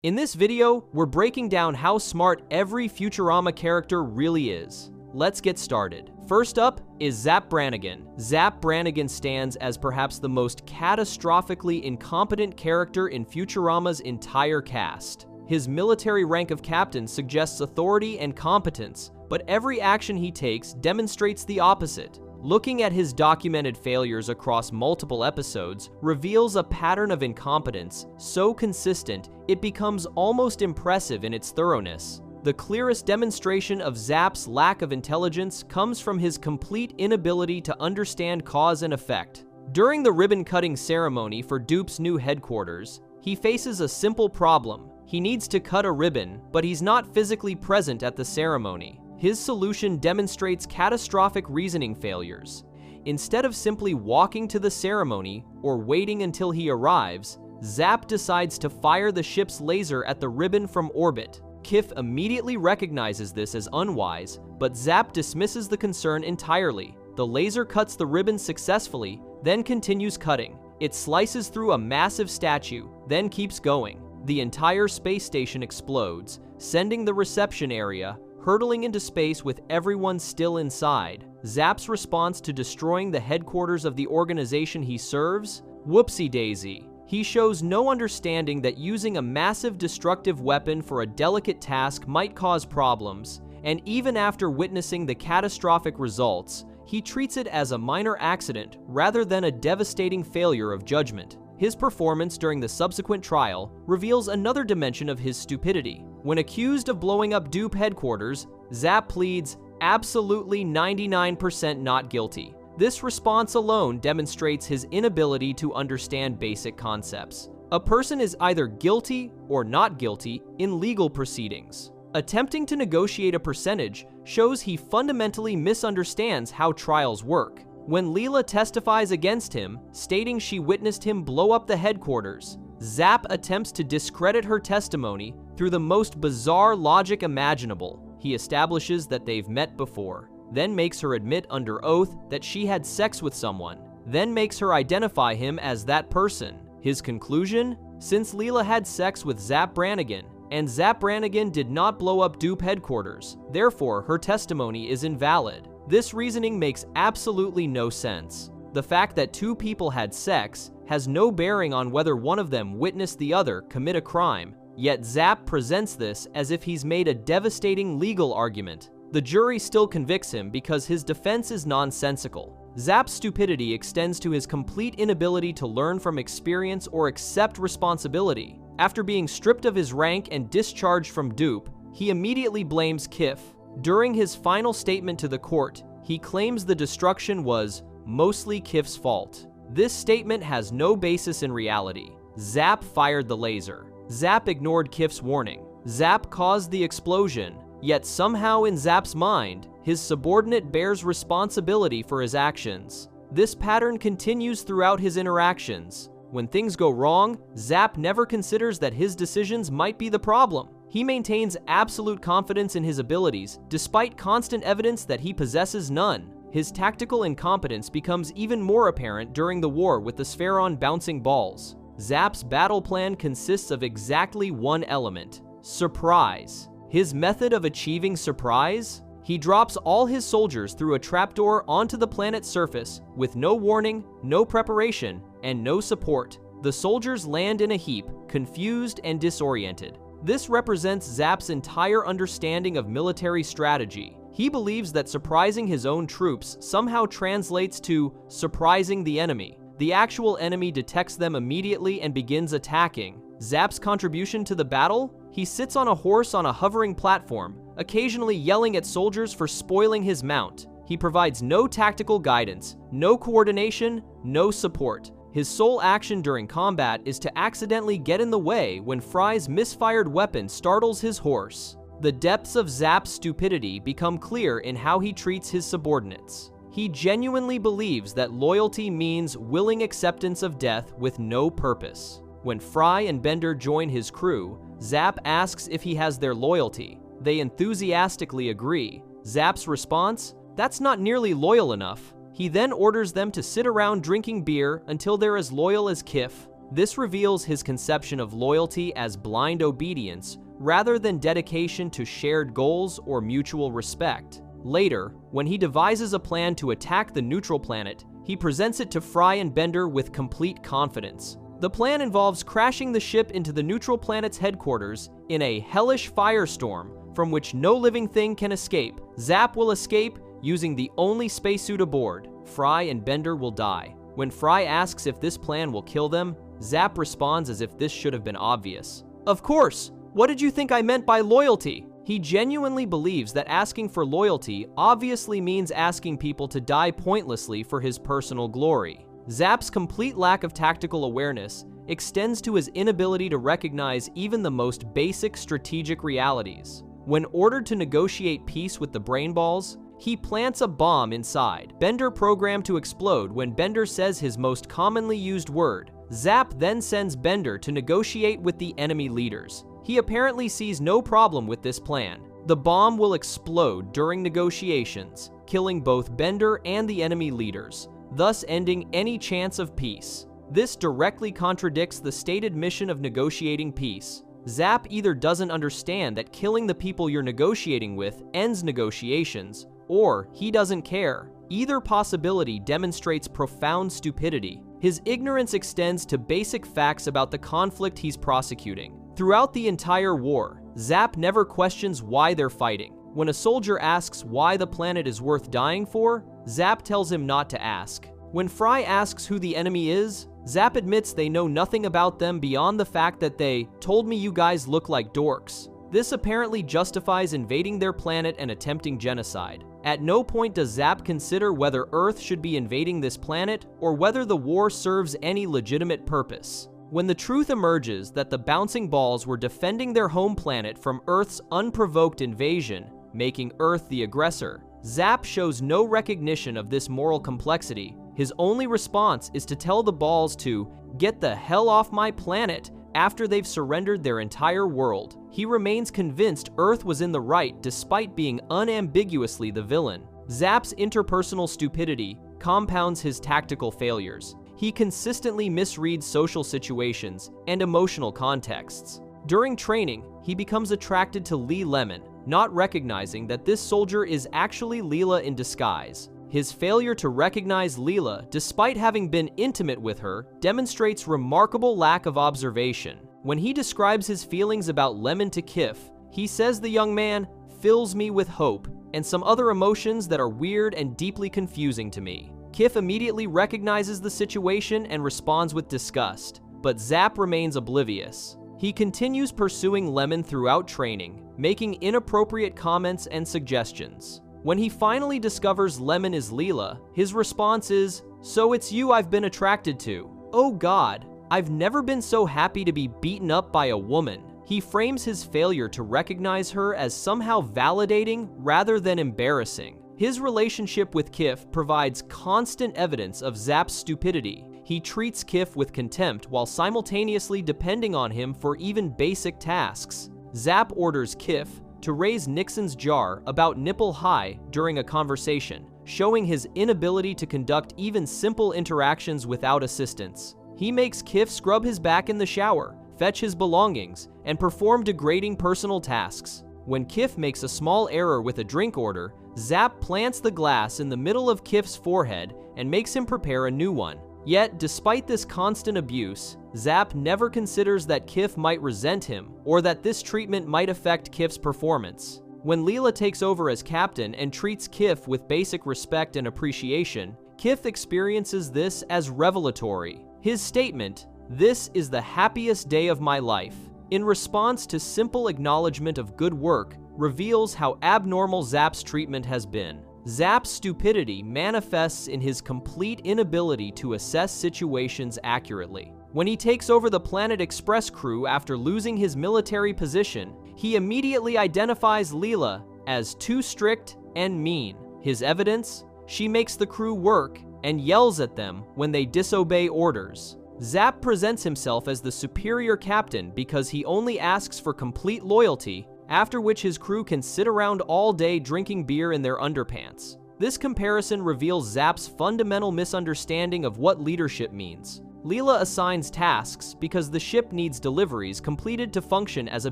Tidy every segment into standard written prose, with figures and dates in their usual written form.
In this video, we're breaking down how smart every Futurama character really is. Let's get started. First up is Zapp Brannigan. Zapp Brannigan stands as perhaps the most catastrophically incompetent character in Futurama's entire cast. His military rank of captain suggests authority and competence, but every action he takes demonstrates the opposite. Looking at his documented failures across multiple episodes reveals a pattern of incompetence so consistent it becomes almost impressive in its thoroughness. The clearest demonstration of Zapp's lack of intelligence comes from his complete inability to understand cause and effect. During the ribbon-cutting ceremony for Dupe's new headquarters, he faces a simple problem. He needs to cut a ribbon, but he's not physically present at the ceremony. His solution demonstrates catastrophic reasoning failures. Instead of simply walking to the ceremony or waiting until he arrives, Zapp decides to fire the ship's laser at the ribbon from orbit. Kif immediately recognizes this as unwise, but Zapp dismisses the concern entirely. The laser cuts the ribbon successfully, then continues cutting. It slices through a massive statue, then keeps going. The entire space station explodes, sending the reception area hurtling into space with everyone still inside. Zapp's response to destroying the headquarters of the organization he serves? Whoopsie-daisy. He shows no understanding that using a massive destructive weapon for a delicate task might cause problems, and even after witnessing the catastrophic results, he treats it as a minor accident rather than a devastating failure of judgment. His performance during the subsequent trial reveals another dimension of his stupidity. When accused of blowing up Dupe headquarters, Zapp pleads, absolutely 99% not guilty. This response alone demonstrates his inability to understand basic concepts. A person is either guilty or not guilty in legal proceedings. Attempting to negotiate a percentage shows he fundamentally misunderstands how trials work. When Leela testifies against him, stating she witnessed him blow up the headquarters, Zapp attempts to discredit her testimony through the most bizarre logic imaginable. He establishes that they've met before, then makes her admit under oath that she had sex with someone, then makes her identify him as that person. His conclusion? Since Leela had sex with Zapp Brannigan, and Zapp Brannigan did not blow up Dupe headquarters, therefore her testimony is invalid. This reasoning makes absolutely no sense. The fact that two people had sex has no bearing on whether one of them witnessed the other commit a crime, yet Zapp presents this as if he's made a devastating legal argument. The jury still convicts him because his defense is nonsensical. Zapp's stupidity extends to his complete inability to learn from experience or accept responsibility. After being stripped of his rank and discharged from Dupe, he immediately blames Kif. During his final statement to the court, he claims the destruction was mostly Kif's fault. This statement has no basis in reality. Zapp fired the laser. Zapp ignored Kif's warning. Zapp caused the explosion, yet somehow in Zapp's mind, his subordinate bears responsibility for his actions. This pattern continues throughout his interactions. When things go wrong, Zapp never considers that his decisions might be the problem. He maintains absolute confidence in his abilities, despite constant evidence that he possesses none. His tactical incompetence becomes even more apparent during the war with the Spheron bouncing balls. Zapp's battle plan consists of exactly one element: surprise. His method of achieving surprise? He drops all his soldiers through a trapdoor onto the planet's surface with no warning, no preparation, and no support. The soldiers land in a heap, confused and disoriented. This represents Zapp's entire understanding of military strategy. He believes that surprising his own troops somehow translates to surprising the enemy. The actual enemy detects them immediately and begins attacking. Zapp's contribution to the battle? He sits on a horse on a hovering platform, occasionally yelling at soldiers for spoiling his mount. He provides no tactical guidance, no coordination, no support. His sole action during combat is to accidentally get in the way when Fry's misfired weapon startles his horse. The depths of Zapp's stupidity become clear in how he treats his subordinates. He genuinely believes that loyalty means willing acceptance of death with no purpose. When Fry and Bender join his crew, Zapp asks if he has their loyalty. They enthusiastically agree. Zapp's response? That's not nearly loyal enough. He then orders them to sit around drinking beer until they're as loyal as Kif. This reveals his conception of loyalty as blind obedience rather than dedication to shared goals or mutual respect. Later, when he devises a plan to attack the neutral planet, he presents it to Fry and Bender with complete confidence. The plan involves crashing the ship into the neutral planet's headquarters in a hellish firestorm from which no living thing can escape. Zap will escape using the only spacesuit aboard. Fry and Bender will die. When Fry asks if this plan will kill them, Zap responds as if this should have been obvious. Of course! What did you think I meant by loyalty? He genuinely believes that asking for loyalty obviously means asking people to die pointlessly for his personal glory. Zap's complete lack of tactical awareness extends to his inability to recognize even the most basic strategic realities. When ordered to negotiate peace with the Brain Balls, he plants a bomb inside Bender programmed to explode when Bender says his most commonly used word. Zap then sends Bender to negotiate with the enemy leaders. He apparently sees no problem with this plan. The bomb will explode during negotiations, killing both Bender and the enemy leaders, thus ending any chance of peace. This directly contradicts the stated mission of negotiating peace. Zap either doesn't understand that killing the people you're negotiating with ends negotiations, or he doesn't care. Either possibility demonstrates profound stupidity. His ignorance extends to basic facts about the conflict he's prosecuting. Throughout the entire war, Zap never questions why they're fighting. When a soldier asks why the planet is worth dying for, Zap tells him not to ask. When Fry asks who the enemy is, Zap admits they know nothing about them beyond the fact that they told me you guys look like dorks. This apparently justifies invading their planet and attempting genocide. At no point does Zap consider whether Earth should be invading this planet or whether the war serves any legitimate purpose. When the truth emerges that the bouncing balls were defending their home planet from Earth's unprovoked invasion, making Earth the aggressor, Zap shows no recognition of this moral complexity. His only response is to tell the balls to get the hell off my planet after they've surrendered their entire world. He remains convinced Earth was in the right despite being unambiguously the villain. Zap's interpersonal stupidity compounds his tactical failures. He consistently misreads social situations and emotional contexts. During training, he becomes attracted to Lee Lemon, not recognizing that this soldier is actually Leela in disguise. His failure to recognize Leela, despite having been intimate with her, demonstrates remarkable lack of observation. When he describes his feelings about Lemon to Kif, he says the young man fills me with hope and some other emotions that are weird and deeply confusing to me. Kif immediately recognizes the situation and responds with disgust, but Zap remains oblivious. He continues pursuing Lemon throughout training, making inappropriate comments and suggestions. When he finally discovers Lemon is Leela, his response is, "So it's you I've been attracted to. Oh God, I've never been so happy to be beaten up by a woman." He frames his failure to recognize her as somehow validating rather than embarrassing. His relationship with Kif provides constant evidence of Zap's stupidity. He treats Kif with contempt while simultaneously depending on him for even basic tasks. Zap orders Kif to raise Nixon's jar about nipple high during a conversation, showing his inability to conduct even simple interactions without assistance. He makes Kif scrub his back in the shower, fetch his belongings, and perform degrading personal tasks. When Kif makes a small error with a drink order, Zap plants the glass in the middle of Kif's forehead and makes him prepare a new one. Yet, despite this constant abuse, Zap never considers that Kif might resent him or that this treatment might affect Kif's performance. When Leela takes over as captain and treats Kif with basic respect and appreciation, Kif experiences this as revelatory. His statement, "This is the happiest day of my life," in response to simple acknowledgement of good work, reveals how abnormal Zap's treatment has been. Zap's stupidity manifests in his complete inability to assess situations accurately. When he takes over the Planet Express crew after losing his military position, he immediately identifies Leela as too strict and mean. His evidence? She makes the crew work and yells at them when they disobey orders. Zap presents himself as the superior captain because he only asks for complete loyalty, after which his crew can sit around all day drinking beer in their underpants. This comparison reveals Zap's fundamental misunderstanding of what leadership means. Leela assigns tasks because the ship needs deliveries completed to function as a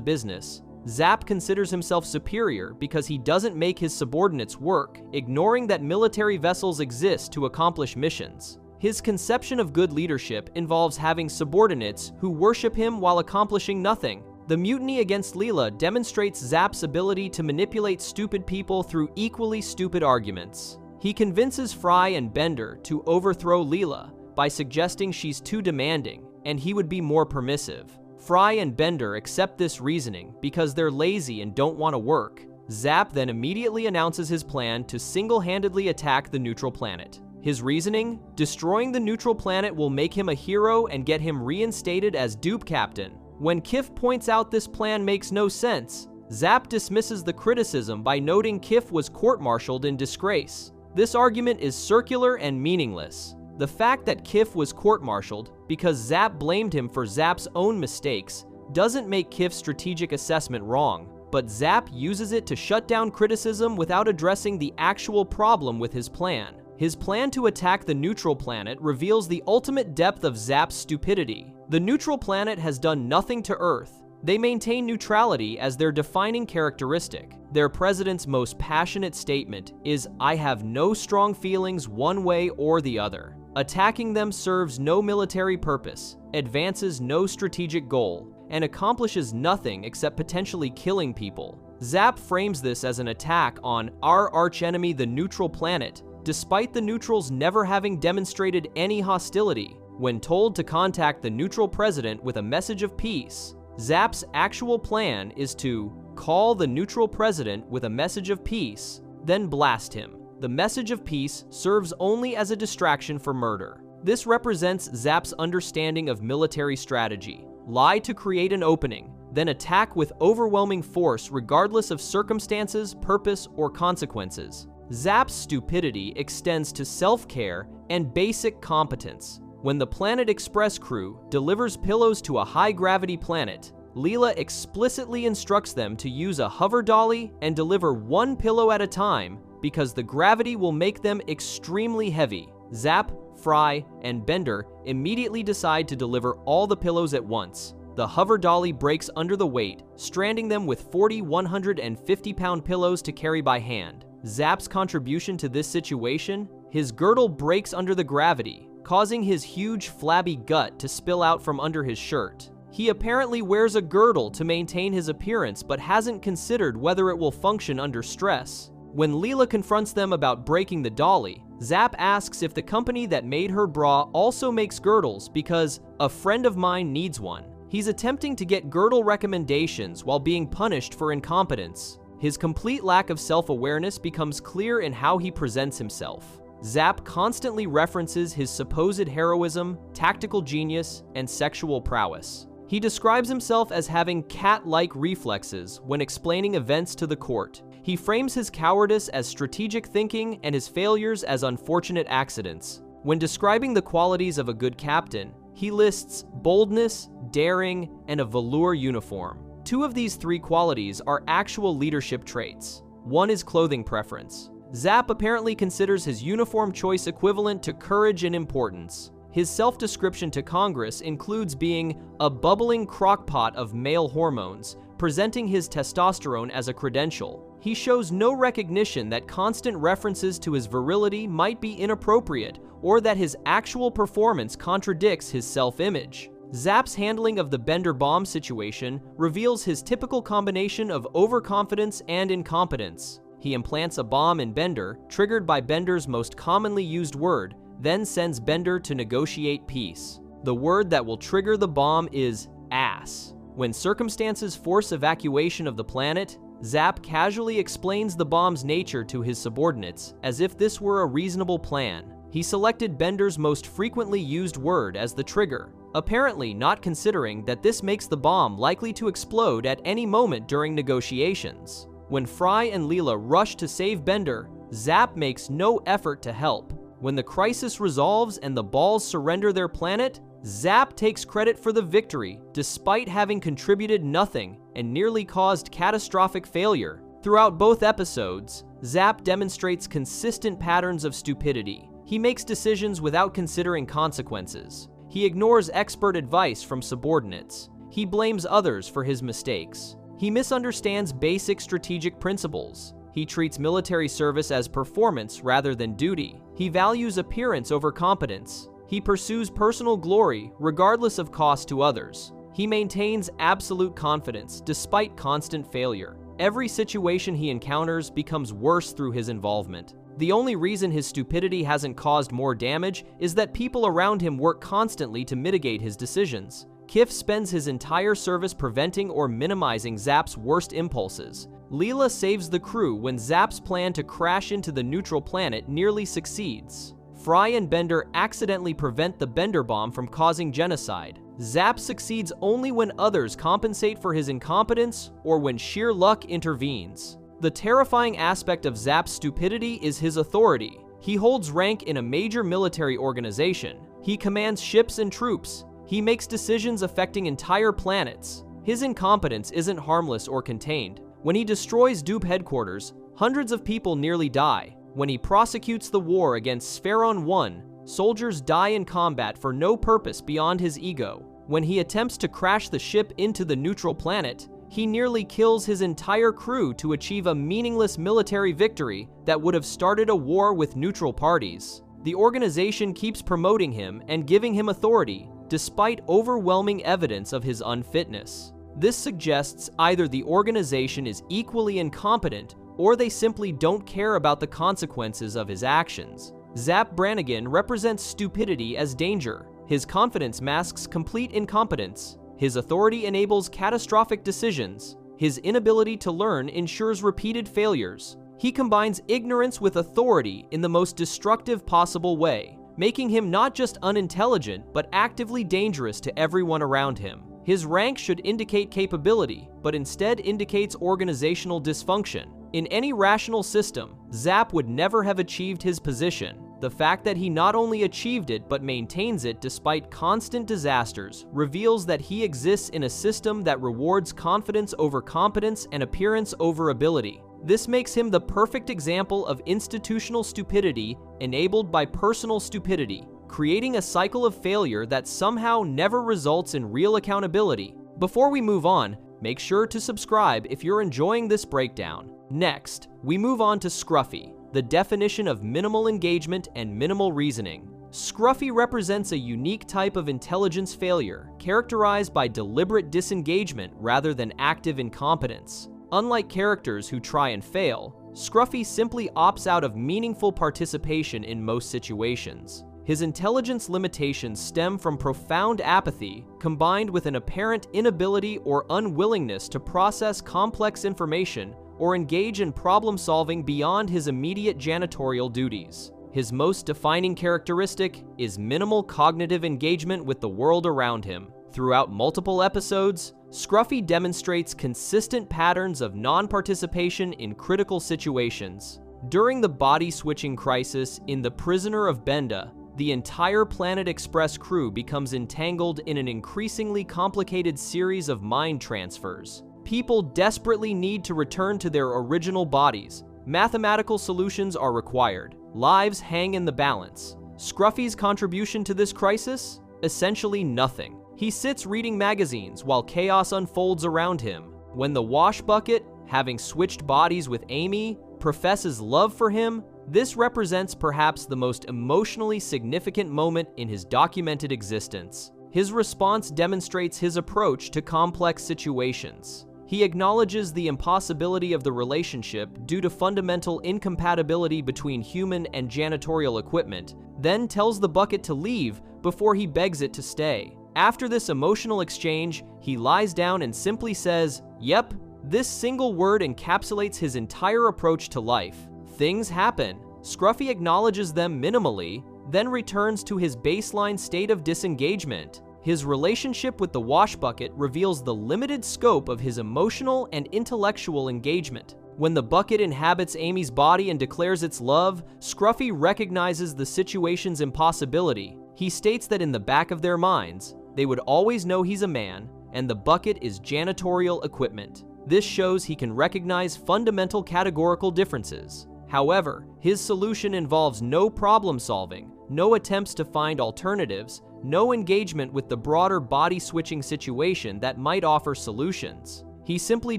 business. Zap considers himself superior because he doesn't make his subordinates work, ignoring that military vessels exist to accomplish missions. His conception of good leadership involves having subordinates who worship him while accomplishing nothing. The mutiny against Leela demonstrates Zap's ability to manipulate stupid people through equally stupid arguments. He convinces Fry and Bender to overthrow Leela by suggesting she's too demanding and he would be more permissive. Fry and Bender accept this reasoning because they're lazy and don't want to work. Zap then immediately announces his plan to single-handedly attack the neutral planet. His reasoning? Destroying the neutral planet will make him a hero and get him reinstated as dupe captain. When Kif points out this plan makes no sense, Zap dismisses the criticism by noting Kif was court-martialed in disgrace. This argument is circular and meaningless. The fact that Kif was court-martialed because Zap blamed him for Zap's own mistakes doesn't make Kif's strategic assessment wrong, but Zap uses it to shut down criticism without addressing the actual problem with his plan. His plan to attack the neutral planet reveals the ultimate depth of Zap's stupidity. The neutral planet has done nothing to Earth. They maintain neutrality as their defining characteristic. Their president's most passionate statement is, "I have no strong feelings one way or the other." Attacking them serves no military purpose, advances no strategic goal, and accomplishes nothing except potentially killing people. Zap frames this as an attack on our archenemy, the neutral planet, despite the neutrals never having demonstrated any hostility. When told to contact the neutral president with a message of peace, Zap's actual plan is to call the neutral president with a message of peace, then blast him. The message of peace serves only as a distraction for murder. This represents Zap's understanding of military strategy. Lie to create an opening, then attack with overwhelming force regardless of circumstances, purpose, or consequences. Zap's stupidity extends to self-care and basic competence. When the Planet Express crew delivers pillows to a high-gravity planet, Leela explicitly instructs them to use a hover dolly and deliver one pillow at a time because the gravity will make them extremely heavy. Zap, Fry, and Bender immediately decide to deliver all the pillows at once. The hover dolly breaks under the weight, stranding them with 40 150-pound pillows to carry by hand. Zap's contribution to this situation? His girdle breaks under the gravity, causing his huge flabby gut to spill out from under his shirt. He apparently wears a girdle to maintain his appearance but hasn't considered whether it will function under stress. When Leela confronts them about breaking the dolly, Zap asks if the company that made her bra also makes girdles because a friend of mine needs one. He's attempting to get girdle recommendations while being punished for incompetence. His complete lack of self-awareness becomes clear in how he presents himself. Zap constantly references his supposed heroism, tactical genius, and sexual prowess. He describes himself as having cat-like reflexes when explaining events to the court. He frames his cowardice as strategic thinking and his failures as unfortunate accidents. When describing the qualities of a good captain, he lists boldness, daring, and a velour uniform. Two of these three qualities are actual leadership traits. One is clothing preference. Zap apparently considers his uniform choice equivalent to courage and importance. His self-description to Congress includes being a bubbling crockpot of male hormones, presenting his testosterone as a credential. He shows no recognition that constant references to his virility might be inappropriate or that his actual performance contradicts his self-image. Zap's handling of the Bender bomb situation reveals his typical combination of overconfidence and incompetence. He implants a bomb in Bender, triggered by Bender's most commonly used word, then sends Bender to negotiate peace. The word that will trigger the bomb is ass. When circumstances force evacuation of the planet, Zap casually explains the bomb's nature to his subordinates, as if this were a reasonable plan. He selected Bender's most frequently used word as the trigger, apparently not considering that this makes the bomb likely to explode at any moment during negotiations. When Fry and Leela rush to save Bender, Zap makes no effort to help. When the crisis resolves and the balls surrender their planet, Zap takes credit for the victory, despite having contributed nothing and nearly caused catastrophic failure. Throughout both episodes, Zap demonstrates consistent patterns of stupidity. He makes decisions without considering consequences. He ignores expert advice from subordinates. He blames others for his mistakes. He misunderstands basic strategic principles. He treats military service as performance rather than duty. He values appearance over competence. He pursues personal glory regardless of cost to others. He maintains absolute confidence despite constant failure. Every situation he encounters becomes worse through his involvement. The only reason his stupidity hasn't caused more damage is that people around him work constantly to mitigate his decisions. Kif spends his entire service preventing or minimizing Zap's worst impulses. Leela saves the crew when Zap's plan to crash into the neutral planet nearly succeeds. Fry and Bender accidentally prevent the Bender bomb from causing genocide. Zap succeeds only when others compensate for his incompetence or when sheer luck intervenes. The terrifying aspect of Zap's stupidity is his authority. He holds rank in a major military organization. He commands ships and troops. He makes decisions affecting entire planets. His incompetence isn't harmless or contained. When he destroys Dupe headquarters, hundreds of people nearly die. When he prosecutes the war against Spheron 1, soldiers die in combat for no purpose beyond his ego. When he attempts to crash the ship into the neutral planet, he nearly kills his entire crew to achieve a meaningless military victory that would have started a war with neutral parties. The organization keeps promoting him and giving him authority, despite overwhelming evidence of his unfitness. This suggests either the organization is equally incompetent or they simply don't care about the consequences of his actions. Zap Brannigan represents stupidity as danger. His confidence masks complete incompetence. His authority enables catastrophic decisions. His inability to learn ensures repeated failures. He combines ignorance with authority in the most destructive possible way, making him not just unintelligent, but actively dangerous to everyone around him. His rank should indicate capability, but instead indicates organizational dysfunction. In any rational system, Zap would never have achieved his position. The fact that he not only achieved it but maintains it despite constant disasters reveals that he exists in a system that rewards confidence over competence and appearance over ability. This makes him the perfect example of institutional stupidity enabled by personal stupidity, creating a cycle of failure that somehow never results in real accountability. Before we move on, make sure to subscribe if you're enjoying this breakdown. Next, we move on to Scruffy, the definition of minimal engagement and minimal reasoning. Scruffy represents a unique type of intelligence failure, characterized by deliberate disengagement rather than active incompetence. Unlike characters who try and fail, Scruffy simply opts out of meaningful participation in most situations. His intelligence limitations stem from profound apathy, combined with an apparent inability or unwillingness to process complex information or engage in problem-solving beyond his immediate janitorial duties. His most defining characteristic is minimal cognitive engagement with the world around him. Throughout multiple episodes, Scruffy demonstrates consistent patterns of non-participation in critical situations. During the body-switching crisis in The Prisoner of Benda, the entire Planet Express crew becomes entangled in an increasingly complicated series of mind transfers. People desperately need to return to their original bodies. Mathematical solutions are required. Lives hang in the balance. Scruffy's contribution to this crisis? Essentially nothing. He sits reading magazines while chaos unfolds around him. When the wash bucket, having switched bodies with Amy, professes love for him, this represents perhaps the most emotionally significant moment in his documented existence. His response demonstrates his approach to complex situations. He acknowledges the impossibility of the relationship due to fundamental incompatibility between human and janitorial equipment, then tells the bucket to leave before he begs it to stay. After this emotional exchange, he lies down and simply says, "Yep." This single word encapsulates his entire approach to life. Things happen. Scruffy acknowledges them minimally, then returns to his baseline state of disengagement. His relationship with the wash bucket reveals the limited scope of his emotional and intellectual engagement. When the bucket inhabits Amy's body and declares its love, Scruffy recognizes the situation's impossibility. He states that in the back of their minds, they would always know he's a man, and the bucket is janitorial equipment. This shows he can recognize fundamental categorical differences. However, his solution involves no problem solving, no attempts to find alternatives, no engagement with the broader body-switching situation that might offer solutions. He simply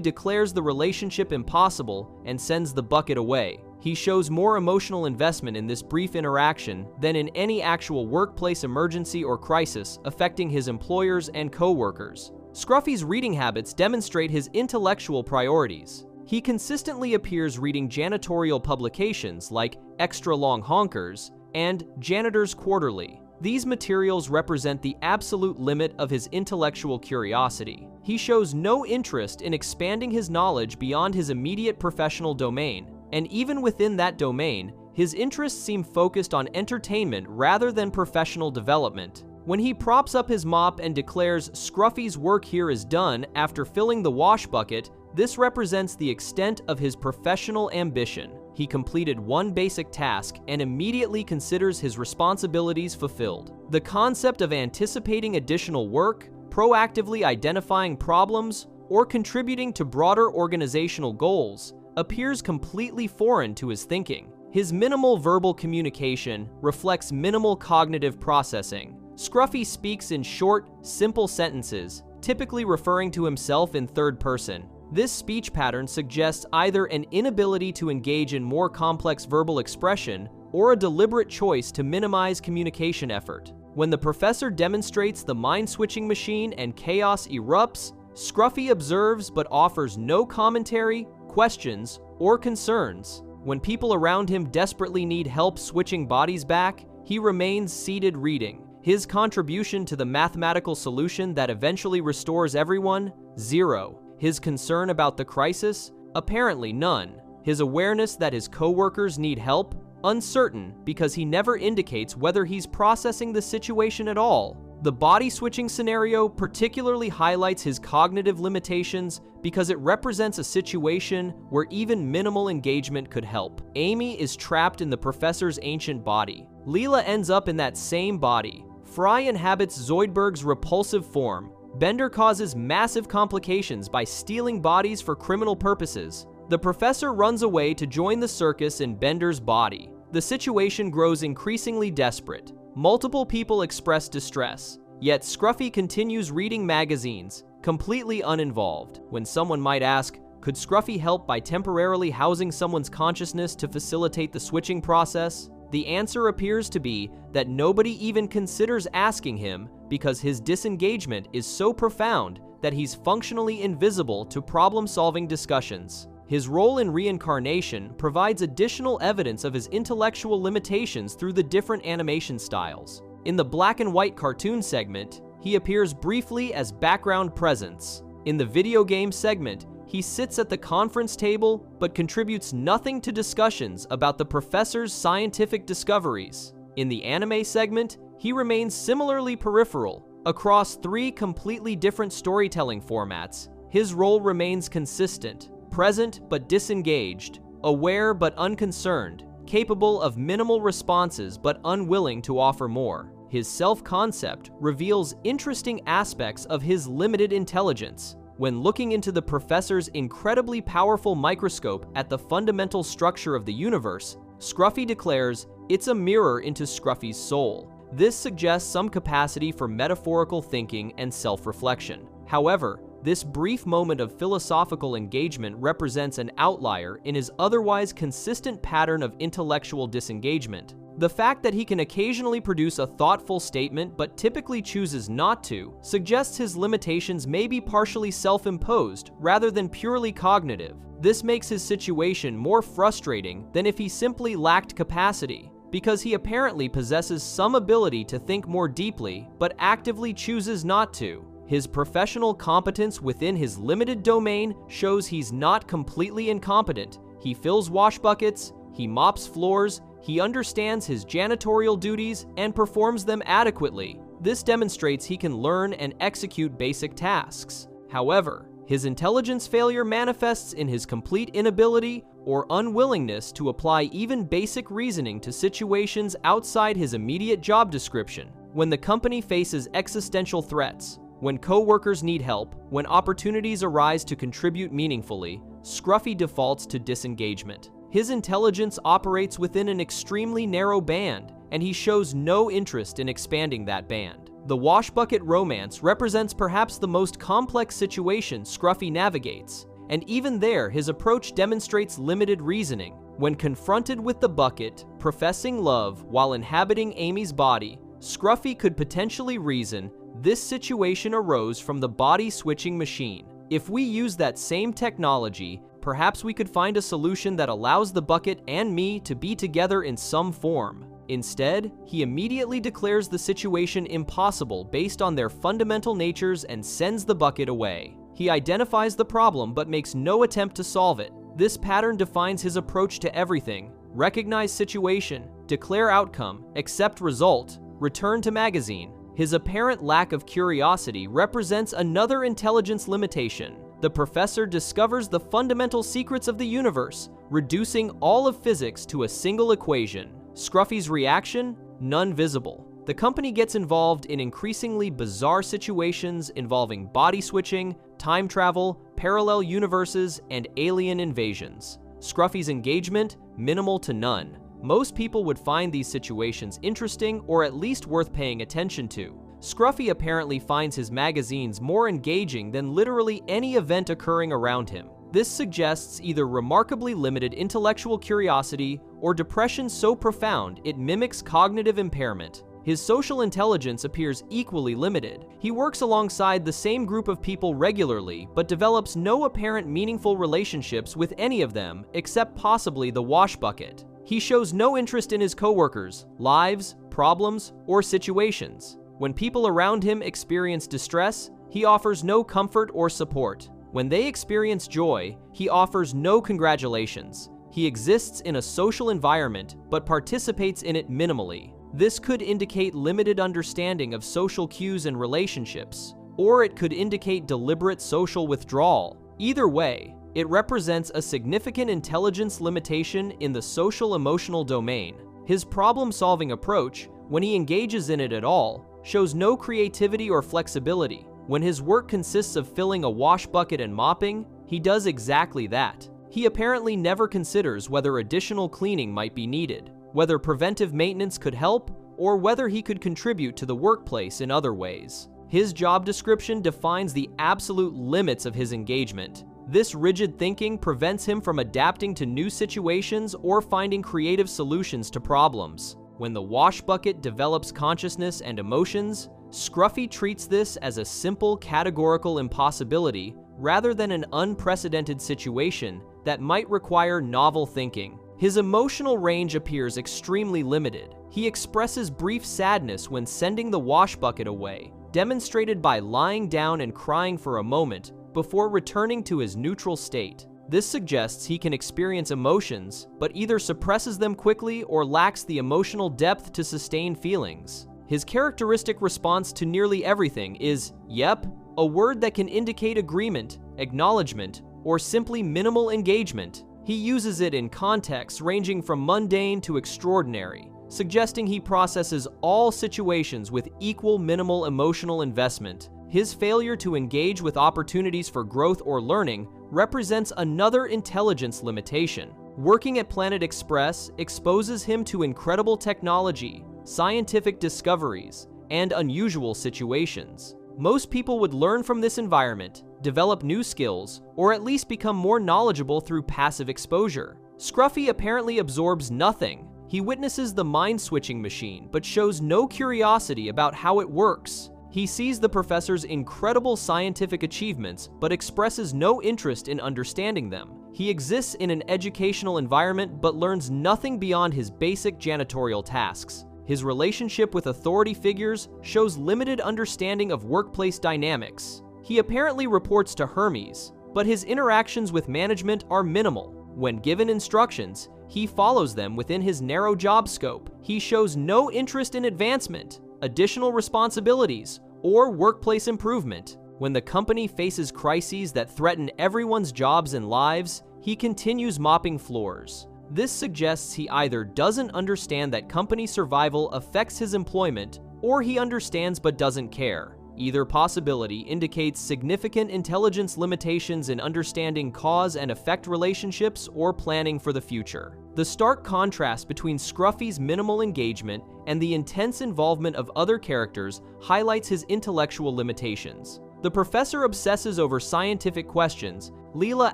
declares the relationship impossible and sends the bucket away. He shows more emotional investment in this brief interaction than in any actual workplace emergency or crisis affecting his employers and co-workers. Scruffy's reading habits demonstrate his intellectual priorities. He consistently appears reading janitorial publications like Extra Long Honkers and Janitor's Quarterly. These materials represent the absolute limit of his intellectual curiosity. He shows no interest in expanding his knowledge beyond his immediate professional domain, and even within that domain, his interests seem focused on entertainment rather than professional development. When he props up his mop and declares Scruffy's work here is done after filling the wash bucket, this represents the extent of his professional ambition. He completed one basic task and immediately considers his responsibilities fulfilled. The concept of anticipating additional work, proactively identifying problems, or contributing to broader organizational goals appears completely foreign to his thinking. His minimal verbal communication reflects minimal cognitive processing. Scruffy speaks in short, simple sentences, typically referring to himself in third person. This speech pattern suggests either an inability to engage in more complex verbal expression or a deliberate choice to minimize communication effort. When the professor demonstrates the mind-switching machine and chaos erupts, Scruffy observes but offers no commentary, questions, or concerns. When people around him desperately need help switching bodies back, he remains seated reading. His contribution to the mathematical solution that eventually restores everyone? Zero. His concern about the crisis? Apparently none. His awareness that his coworkers need help? Uncertain, because he never indicates whether he's processing the situation at all. The body switching scenario particularly highlights his cognitive limitations because it represents a situation where even minimal engagement could help. Amy is trapped in the professor's ancient body. Leela ends up in that same body. Fry inhabits Zoidberg's repulsive form. Bender causes massive complications by stealing bodies for criminal purposes. The professor runs away to join the circus in Bender's body. The situation grows increasingly desperate. Multiple people express distress, yet Scruffy continues reading magazines, completely uninvolved. When someone might ask, could Scruffy help by temporarily housing someone's consciousness to facilitate the switching process? The answer appears to be that nobody even considers asking him because his disengagement is so profound that he's functionally invisible to problem-solving discussions. His role in reincarnation provides additional evidence of his intellectual limitations through the different animation styles. In the black and white cartoon segment, he appears briefly as background presence. In the video game segment, he sits at the conference table but contributes nothing to discussions about the professor's scientific discoveries. In the anime segment, he remains similarly peripheral. Across three completely different storytelling formats, his role remains consistent, present but disengaged, aware but unconcerned, capable of minimal responses but unwilling to offer more. His self-concept reveals interesting aspects of his limited intelligence. When looking into the professor's incredibly powerful microscope at the fundamental structure of the universe, Scruffy declares, "It's a mirror into Scruffy's soul." This suggests some capacity for metaphorical thinking and self-reflection. However, this brief moment of philosophical engagement represents an outlier in his otherwise consistent pattern of intellectual disengagement. The fact that he can occasionally produce a thoughtful statement but typically chooses not to suggests his limitations may be partially self-imposed rather than purely cognitive. This makes his situation more frustrating than if he simply lacked capacity, because he apparently possesses some ability to think more deeply but actively chooses not to. His professional competence within his limited domain shows he's not completely incompetent. He fills wash buckets, he mops floors, he understands his janitorial duties and performs them adequately. This demonstrates he can learn and execute basic tasks. However, his intelligence failure manifests in his complete inability or unwillingness to apply even basic reasoning to situations outside his immediate job description. When the company faces existential threats, when co-workers need help, when opportunities arise to contribute meaningfully, Scruffy defaults to disengagement. His intelligence operates within an extremely narrow band, and he shows no interest in expanding that band. The wash bucket romance represents perhaps the most complex situation Scruffy navigates, and even there his approach demonstrates limited reasoning. When confronted with the bucket, professing love while inhabiting Amy's body, Scruffy could potentially reason this situation arose from the body-switching machine. If we use that same technology, perhaps we could find a solution that allows the bucket and me to be together in some form. Instead, he immediately declares the situation impossible based on their fundamental natures and sends the bucket away. He identifies the problem but makes no attempt to solve it. This pattern defines his approach to everything: recognize situation, declare outcome, accept result, return to magazine. His apparent lack of curiosity represents another intelligence limitation. The professor discovers the fundamental secrets of the universe, reducing all of physics to a single equation. Scruffy's reaction? None visible. The company gets involved in increasingly bizarre situations involving body switching, time travel, parallel universes, and alien invasions. Scruffy's engagement? Minimal to none. Most people would find these situations interesting or at least worth paying attention to. Scruffy apparently finds his magazines more engaging than literally any event occurring around him. This suggests either remarkably limited intellectual curiosity or depression so profound it mimics cognitive impairment. His social intelligence appears equally limited. He works alongside the same group of people regularly, but develops no apparent meaningful relationships with any of them, except possibly the wash bucket. He shows no interest in his coworkers, lives, problems, or situations. When people around him experience distress, he offers no comfort or support. When they experience joy, he offers no congratulations. He exists in a social environment, but participates in it minimally. This could indicate limited understanding of social cues and relationships, or it could indicate deliberate social withdrawal. Either way, it represents a significant intelligence limitation in the social-emotional domain. His problem-solving approach, when he engages in it at all, shows no creativity or flexibility. When his work consists of filling a wash bucket and mopping, he does exactly that. He apparently never considers whether additional cleaning might be needed, whether preventive maintenance could help, or whether he could contribute to the workplace in other ways. His job description defines the absolute limits of his engagement. This rigid thinking prevents him from adapting to new situations or finding creative solutions to problems. When the wash bucket develops consciousness and emotions, Scruffy treats this as a simple categorical impossibility rather than an unprecedented situation that might require novel thinking. His emotional range appears extremely limited. He expresses brief sadness when sending the wash bucket away, demonstrated by lying down and crying for a moment before returning to his neutral state. This suggests he can experience emotions, but either suppresses them quickly or lacks the emotional depth to sustain feelings. His characteristic response to nearly everything is, "Yep," a word that can indicate agreement, acknowledgement, or simply minimal engagement. He uses it in contexts ranging from mundane to extraordinary, suggesting he processes all situations with equal minimal emotional investment. His failure to engage with opportunities for growth or learning represents another intelligence limitation. Working at Planet Express exposes him to incredible technology, scientific discoveries, and unusual situations. Most people would learn from this environment, develop new skills, or at least become more knowledgeable through passive exposure. Scruffy apparently absorbs nothing. He witnesses the mind-switching machine, but shows no curiosity about how it works. He sees the professor's incredible scientific achievements, but expresses no interest in understanding them. He exists in an educational environment, but learns nothing beyond his basic janitorial tasks. His relationship with authority figures shows limited understanding of workplace dynamics. He apparently reports to Hermes, but his interactions with management are minimal. When given instructions, he follows them within his narrow job scope. He shows no interest in advancement, additional responsibilities, or workplace improvement. When the company faces crises that threaten everyone's jobs and lives, he continues mopping floors. This suggests he either doesn't understand that company survival affects his employment, or he understands but doesn't care. Either possibility indicates significant intelligence limitations in understanding cause and effect relationships or planning for the future. The stark contrast between Scruffy's minimal engagement and the intense involvement of other characters highlights his intellectual limitations. The professor obsesses over scientific questions, Leela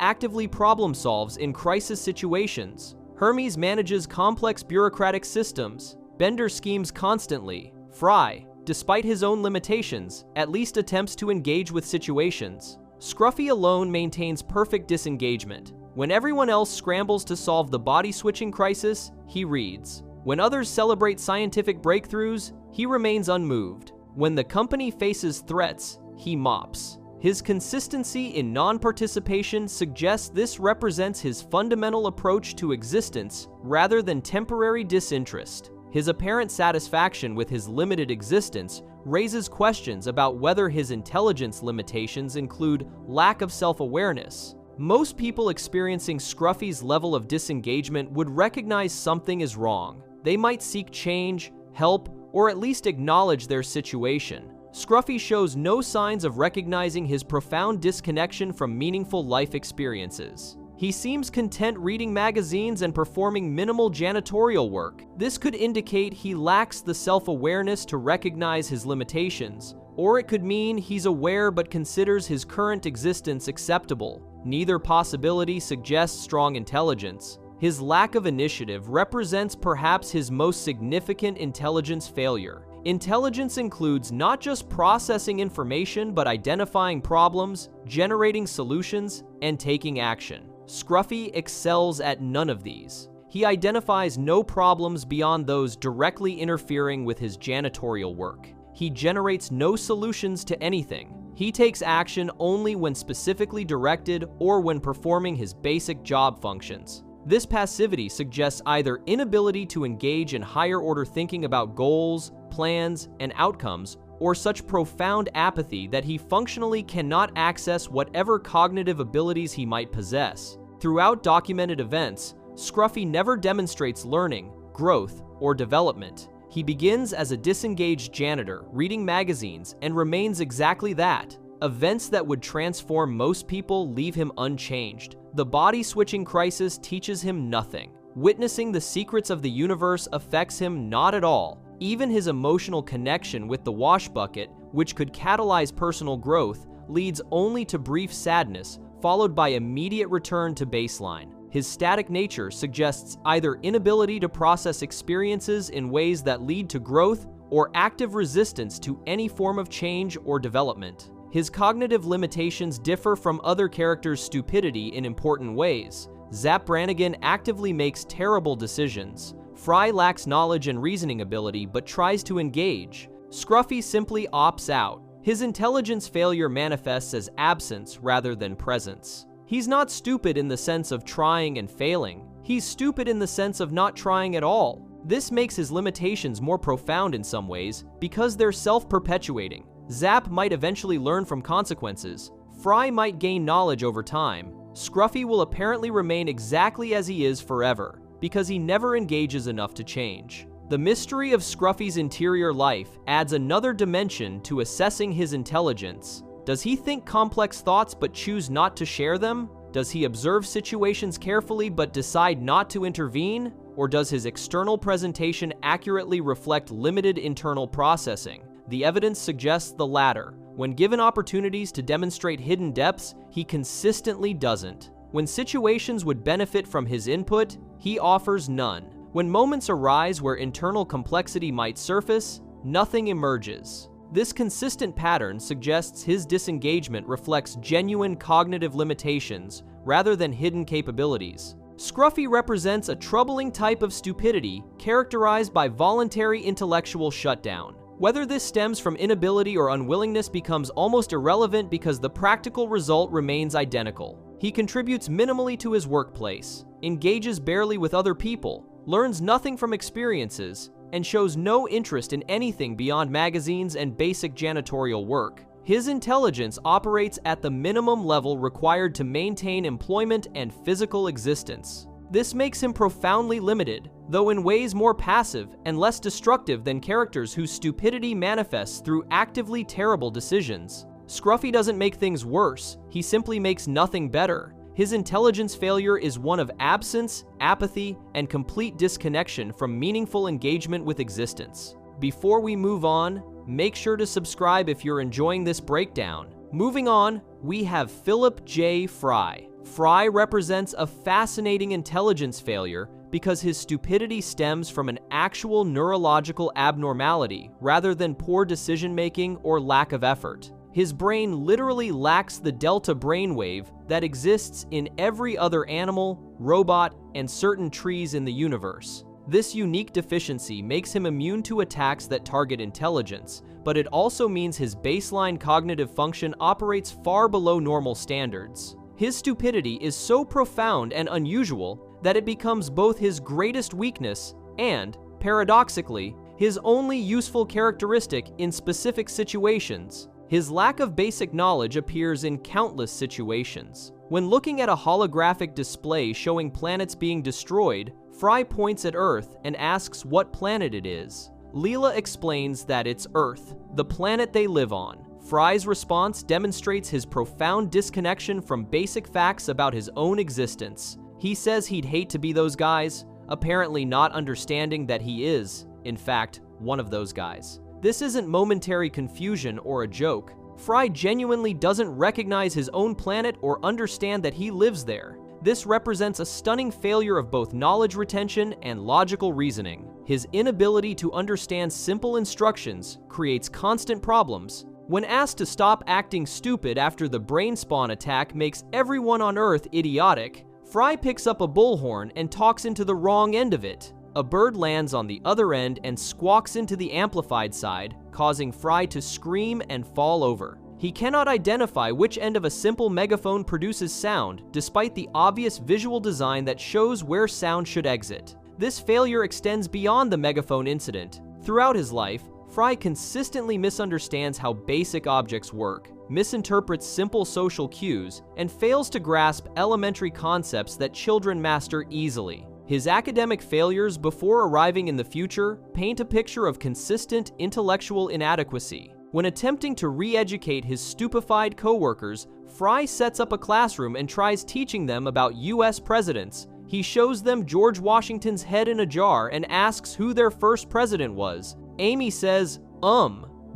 actively problem solves in crisis situations, Hermes manages complex bureaucratic systems, Bender schemes constantly, Fry, despite his own limitations, at least attempts to engage with situations. Scruffy alone maintains perfect disengagement. When everyone else scrambles to solve the body-switching crisis, he reads. When others celebrate scientific breakthroughs, he remains unmoved. When the company faces threats, he mops. His consistency in non-participation suggests this represents his fundamental approach to existence rather than temporary disinterest. His apparent satisfaction with his limited existence raises questions about whether his intelligence limitations include lack of self-awareness. Most people experiencing Scruffy's level of disengagement would recognize something is wrong. They might seek change, help, or at least acknowledge their situation. Scruffy shows no signs of recognizing his profound disconnection from meaningful life experiences. He seems content reading magazines and performing minimal janitorial work. This could indicate he lacks the self-awareness to recognize his limitations, or it could mean he's aware but considers his current existence acceptable. Neither possibility suggests strong intelligence. His lack of initiative represents perhaps his most significant intelligence failure. Intelligence includes not just processing information, but identifying problems, generating solutions, and taking action. Scruffy excels at none of these. He identifies no problems beyond those directly interfering with his janitorial work. He generates no solutions to anything. He takes action only when specifically directed or when performing his basic job functions. This passivity suggests either inability to engage in higher-order thinking about goals, plans, and outcomes, or such profound apathy that he functionally cannot access whatever cognitive abilities he might possess. Throughout documented events, Scruffy never demonstrates learning, growth, or development. He begins as a disengaged janitor, reading magazines, and remains exactly that. Events that would transform most people leave him unchanged. The body-switching crisis teaches him nothing. Witnessing the secrets of the universe affects him not at all. Even his emotional connection with the wash bucket, which could catalyze personal growth, leads only to brief sadness, followed by immediate return to baseline. His static nature suggests either inability to process experiences in ways that lead to growth or active resistance to any form of change or development. His cognitive limitations differ from other characters' stupidity in important ways. Zap Brannigan actively makes terrible decisions. Fry lacks knowledge and reasoning ability but tries to engage. Scruffy simply opts out. His intelligence failure manifests as absence rather than presence. He's not stupid in the sense of trying and failing. He's stupid in the sense of not trying at all. This makes his limitations more profound in some ways because they're self-perpetuating. Zap might eventually learn from consequences. Fry might gain knowledge over time. Scruffy will apparently remain exactly as he is forever because he never engages enough to change. The mystery of Scruffy's interior life adds another dimension to assessing his intelligence. Does he think complex thoughts but choose not to share them? Does he observe situations carefully but decide not to intervene? Or does his external presentation accurately reflect limited internal processing? The evidence suggests the latter. When given opportunities to demonstrate hidden depths, he consistently doesn't. When situations would benefit from his input, he offers none. When moments arise where internal complexity might surface, nothing emerges. This consistent pattern suggests his disengagement reflects genuine cognitive limitations rather than hidden capabilities. Scruffy represents a troubling type of stupidity characterized by voluntary intellectual shutdown. Whether this stems from inability or unwillingness becomes almost irrelevant because the practical result remains identical. He contributes minimally to his workplace, engages barely with other people, learns nothing from experiences, and shows no interest in anything beyond magazines and basic janitorial work. His intelligence operates at the minimum level required to maintain employment and physical existence. This makes him profoundly limited, though in ways more passive and less destructive than characters whose stupidity manifests through actively terrible decisions. Scruffy doesn't make things worse, he simply makes nothing better. His intelligence failure is one of absence, apathy, and complete disconnection from meaningful engagement with existence. Before we move on, make sure to subscribe if you're enjoying this breakdown. Moving on, we have Philip J. Fry. Fry represents a fascinating intelligence failure because his stupidity stems from an actual neurological abnormality rather than poor decision-making or lack of effort. His brain literally lacks the delta brainwave that exists in every other animal, robot, and certain trees in the universe. This unique deficiency makes him immune to attacks that target intelligence, but it also means his baseline cognitive function operates far below normal standards. His stupidity is so profound and unusual that it becomes both his greatest weakness and, paradoxically, his only useful characteristic in specific situations. His lack of basic knowledge appears in countless situations. When looking at a holographic display showing planets being destroyed, Fry points at Earth and asks what planet it is. Leela explains that it's Earth, the planet they live on. Fry's response demonstrates his profound disconnection from basic facts about his own existence. He says he'd hate to be those guys, apparently not understanding that he is, in fact, one of those guys. This isn't momentary confusion or a joke. Fry genuinely doesn't recognize his own planet or understand that he lives there. This represents a stunning failure of both knowledge retention and logical reasoning. His inability to understand simple instructions creates constant problems. When asked to stop acting stupid after the brain spawn attack makes everyone on Earth idiotic, Fry picks up a bullhorn and talks into the wrong end of it. A bird lands on the other end and squawks into the amplified side, causing Fry to scream and fall over. He cannot identify which end of a simple megaphone produces sound, despite the obvious visual design that shows where sound should exit. This failure extends beyond the megaphone incident. Throughout his life, Fry consistently misunderstands how basic objects work, misinterprets simple social cues, and fails to grasp elementary concepts that children master easily. His academic failures before arriving in the future paint a picture of consistent intellectual inadequacy. When attempting to re-educate his stupefied coworkers, Fry sets up a classroom and tries teaching them about US presidents. He shows them George Washington's head in a jar and asks who their first president was. Amy says,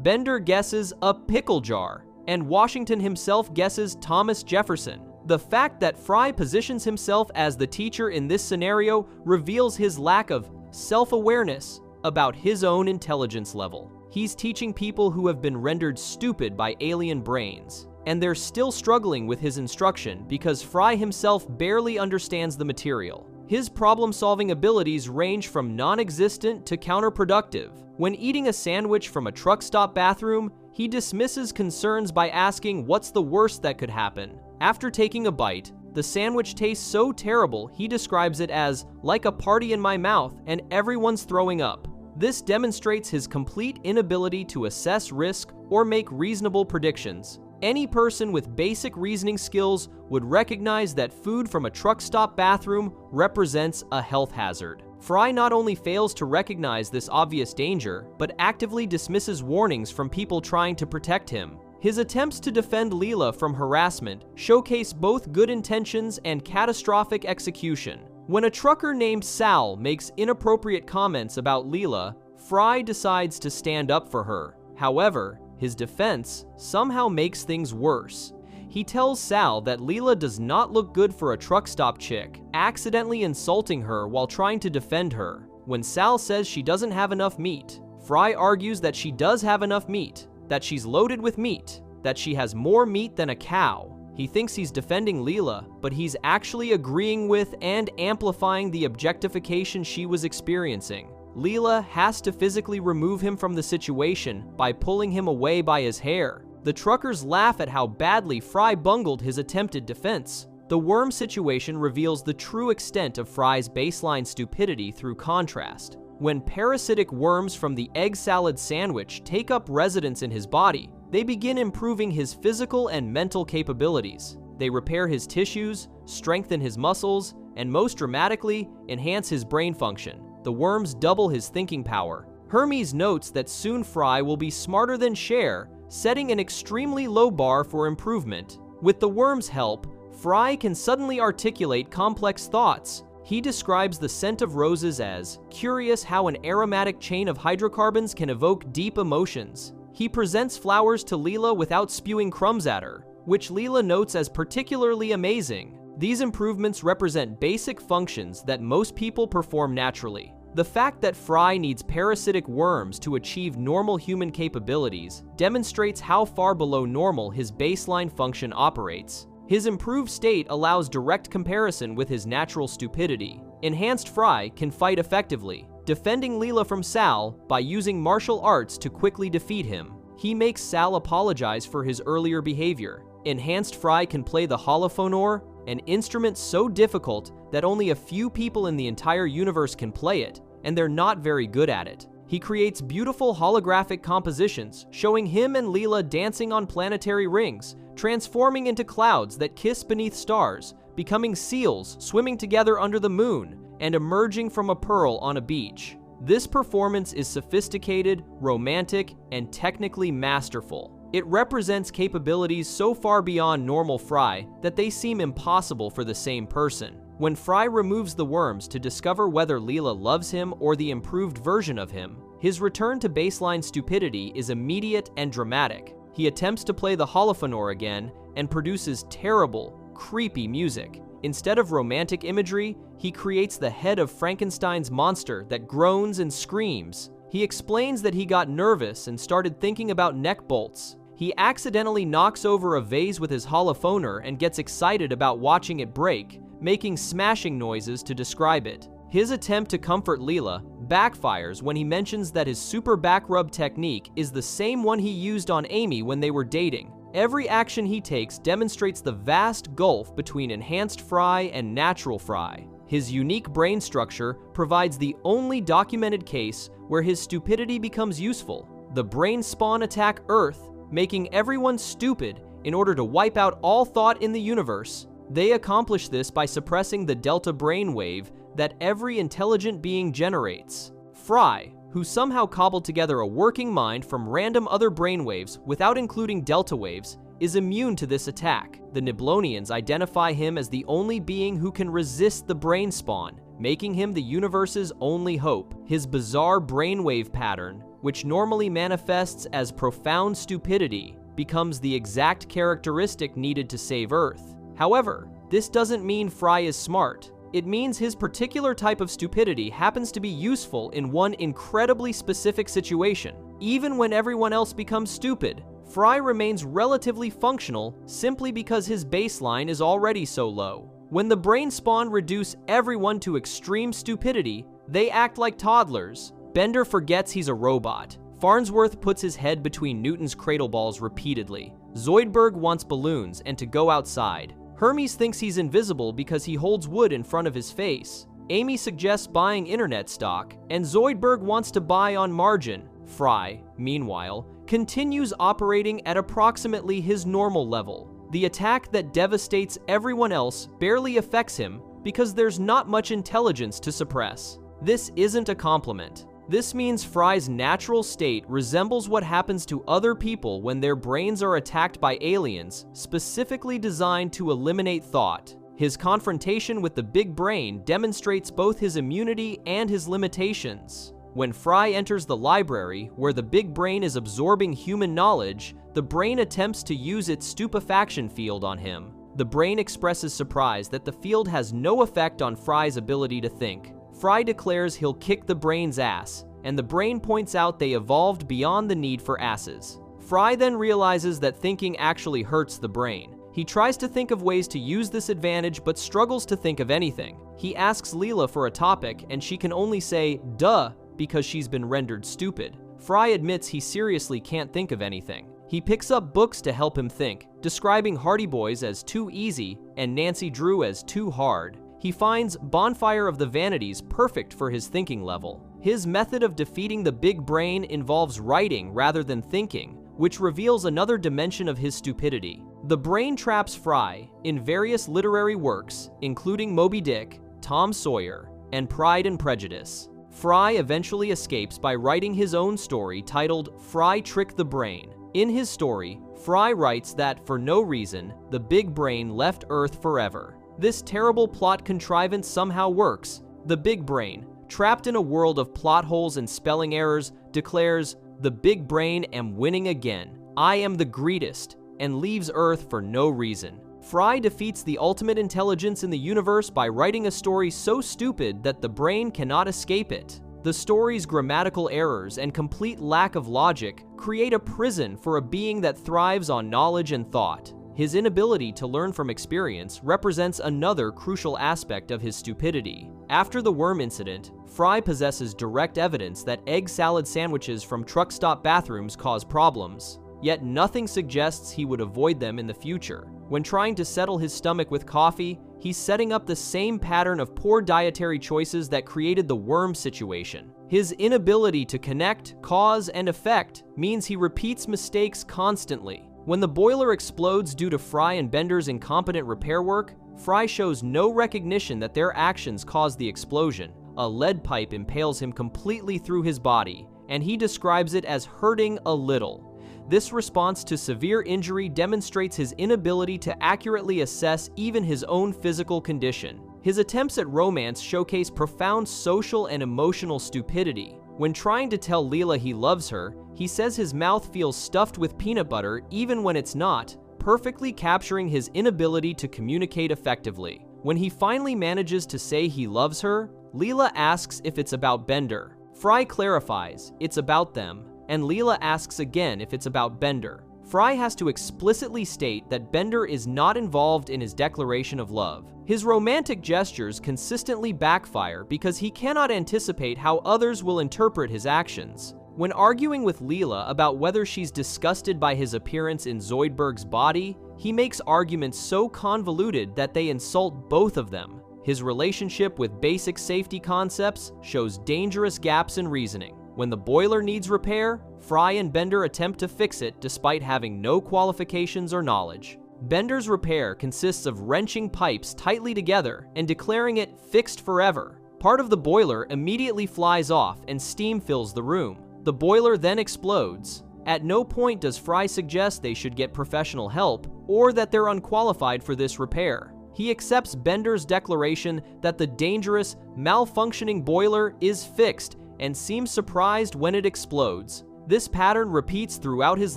Bender guesses a pickle jar, and Washington himself guesses Thomas Jefferson. The fact that Fry positions himself as the teacher in this scenario reveals his lack of self-awareness about his own intelligence level. He's teaching people who have been rendered stupid by alien brains, and they're still struggling with his instruction because Fry himself barely understands the material. His problem-solving abilities range from non-existent to counterproductive. When eating a sandwich from a truck stop bathroom, he dismisses concerns by asking what's the worst that could happen. After taking a bite, the sandwich tastes so terrible he describes it as like a party in my mouth and everyone's throwing up. This demonstrates his complete inability to assess risk or make reasonable predictions. Any person with basic reasoning skills would recognize that food from a truck stop bathroom represents a health hazard. Fry not only fails to recognize this obvious danger, but actively dismisses warnings from people trying to protect him. His attempts to defend Leela from harassment showcase both good intentions and catastrophic execution. When a trucker named Sal makes inappropriate comments about Leela, Fry decides to stand up for her. However, his defense somehow makes things worse. He tells Sal that Leela does not look good for a truck stop chick, accidentally insulting her while trying to defend her. When Sal says she doesn't have enough meat, Fry argues that she does have enough meat, that she's loaded with meat, that she has more meat than a cow. He thinks he's defending Leela, but he's actually agreeing with and amplifying the objectification she was experiencing. Leela has to physically remove him from the situation by pulling him away by his hair. The truckers laugh at how badly Fry bungled his attempted defense. The worm situation reveals the true extent of Fry's baseline stupidity through contrast. When parasitic worms from the egg salad sandwich take up residence in his body, they begin improving his physical and mental capabilities. They repair his tissues, strengthen his muscles, and most dramatically, enhance his brain function. The worms double his thinking power. Hermes notes that soon Fry will be smarter than Cher, setting an extremely low bar for improvement. With the worms' help, Fry can suddenly articulate complex thoughts. He describes the scent of roses as curious how an aromatic chain of hydrocarbons can evoke deep emotions. He presents flowers to Leela without spewing crumbs at her, which Leela notes as particularly amazing. These improvements represent basic functions that most people perform naturally. The fact that Fry needs parasitic worms to achieve normal human capabilities demonstrates how far below normal his baseline function operates. His improved state allows direct comparison with his natural stupidity. Enhanced Fry can fight effectively, defending Leela from Sal by using martial arts to quickly defeat him. He makes Sal apologize for his earlier behavior. Enhanced Fry can play the holophonor, an instrument so difficult that only a few people in the entire universe can play it, and they're not very good at it. He creates beautiful holographic compositions, showing him and Leela dancing on planetary rings, transforming into clouds that kiss beneath stars, becoming seals swimming together under the moon, and emerging from a pearl on a beach. This performance is sophisticated, romantic, and technically masterful. It represents capabilities so far beyond normal Fry that they seem impossible for the same person. When Fry removes the worms to discover whether Leela loves him or the improved version of him, his return to baseline stupidity is immediate and dramatic. He attempts to play the holophonor again and produces terrible, creepy music. Instead of romantic imagery, he creates the head of Frankenstein's monster that groans and screams. He explains that he got nervous and started thinking about neck bolts. He accidentally knocks over a vase with his holophonor and gets excited about watching it break, making smashing noises to describe it. His attempt to comfort Leela backfires when he mentions that his super back rub technique is the same one he used on Amy when they were dating. Every action he takes demonstrates the vast gulf between enhanced Fry and natural Fry. His unique brain structure provides the only documented case where his stupidity becomes useful. The brain spawn attack Earth, making everyone stupid in order to wipe out all thought in the universe. They accomplish this by suppressing the delta brainwave that every intelligent being generates. Fry, who somehow cobbled together a working mind from random other brainwaves without including delta waves, is immune to this attack. The Niblonians identify him as the only being who can resist the brain spawn, making him the universe's only hope. His bizarre brainwave pattern, which normally manifests as profound stupidity, becomes the exact characteristic needed to save Earth. However, this doesn't mean Fry is smart. It means his particular type of stupidity happens to be useful in one incredibly specific situation. Even when everyone else becomes stupid, Fry remains relatively functional simply because his baseline is already so low. When the brain spawn reduce everyone to extreme stupidity, they act like toddlers. Bender forgets he's a robot. Farnsworth puts his head between Newton's cradle balls repeatedly. Zoidberg wants balloons and to go outside. Hermes thinks he's invisible because he holds wood in front of his face. Amy suggests buying internet stock, and Zoidberg wants to buy on margin. Fry, meanwhile, continues operating at approximately his normal level. The attack that devastates everyone else barely affects him because there's not much intelligence to suppress. This isn't a compliment. This means Fry's natural state resembles what happens to other people when their brains are attacked by aliens, specifically designed to eliminate thought. His confrontation with the big brain demonstrates both his immunity and his limitations. When Fry enters the library, where the big brain is absorbing human knowledge, the brain attempts to use its stupefaction field on him. The brain expresses surprise that the field has no effect on Fry's ability to think. Fry declares he'll kick the brain's ass, and the brain points out they evolved beyond the need for asses. Fry then realizes that thinking actually hurts the brain. He tries to think of ways to use this advantage but struggles to think of anything. He asks Leela for a topic and she can only say, "Duh," because she's been rendered stupid. Fry admits he seriously can't think of anything. He picks up books to help him think, describing Hardy Boys as too easy and Nancy Drew as too hard. He finds Bonfire of the Vanities perfect for his thinking level. His method of defeating the big brain involves writing rather than thinking, which reveals another dimension of his stupidity. The brain traps Fry in various literary works, including Moby Dick, Tom Sawyer, and Pride and Prejudice. Fry eventually escapes by writing his own story titled Fry Trick the Brain. In his story, Fry writes that, for no reason, the big brain left Earth forever. This terrible plot contrivance somehow works. The big brain, trapped in a world of plot holes and spelling errors, declares, "The big brain am winning again. I am the greatest," and leaves Earth for no reason. Fry defeats the ultimate intelligence in the universe by writing a story so stupid that the brain cannot escape it. The story's grammatical errors and complete lack of logic create a prison for a being that thrives on knowledge and thought. His inability to learn from experience represents another crucial aspect of his stupidity. After the worm incident, Fry possesses direct evidence that egg salad sandwiches from truck stop bathrooms cause problems, yet nothing suggests he would avoid them in the future. When trying to settle his stomach with coffee, he's setting up the same pattern of poor dietary choices that created the worm situation. His inability to connect, cause, and effect means he repeats mistakes constantly. When the boiler explodes due to Fry and Bender's incompetent repair work, Fry shows no recognition that their actions caused the explosion. A lead pipe impales him completely through his body, and he describes it as hurting a little. This response to severe injury demonstrates his inability to accurately assess even his own physical condition. His attempts at romance showcase profound social and emotional stupidity. When trying to tell Leela he loves her, he says his mouth feels stuffed with peanut butter even when it's not, perfectly capturing his inability to communicate effectively. When he finally manages to say he loves her, Leela asks if it's about Bender. Fry clarifies, it's about them, and Leela asks again if it's about Bender. Fry has to explicitly state that Bender is not involved in his declaration of love. His romantic gestures consistently backfire because he cannot anticipate how others will interpret his actions. When arguing with Leela about whether she's disgusted by his appearance in Zoidberg's body, he makes arguments so convoluted that they insult both of them. His relationship with basic safety concepts shows dangerous gaps in reasoning. When the boiler needs repair, Fry and Bender attempt to fix it despite having no qualifications or knowledge. Bender's repair consists of wrenching pipes tightly together and declaring it fixed forever. Part of the boiler immediately flies off and steam fills the room. The boiler then explodes. At no point does Fry suggest they should get professional help or that they're unqualified for this repair. He accepts Bender's declaration that the dangerous, malfunctioning boiler is fixed and seems surprised when it explodes. This pattern repeats throughout his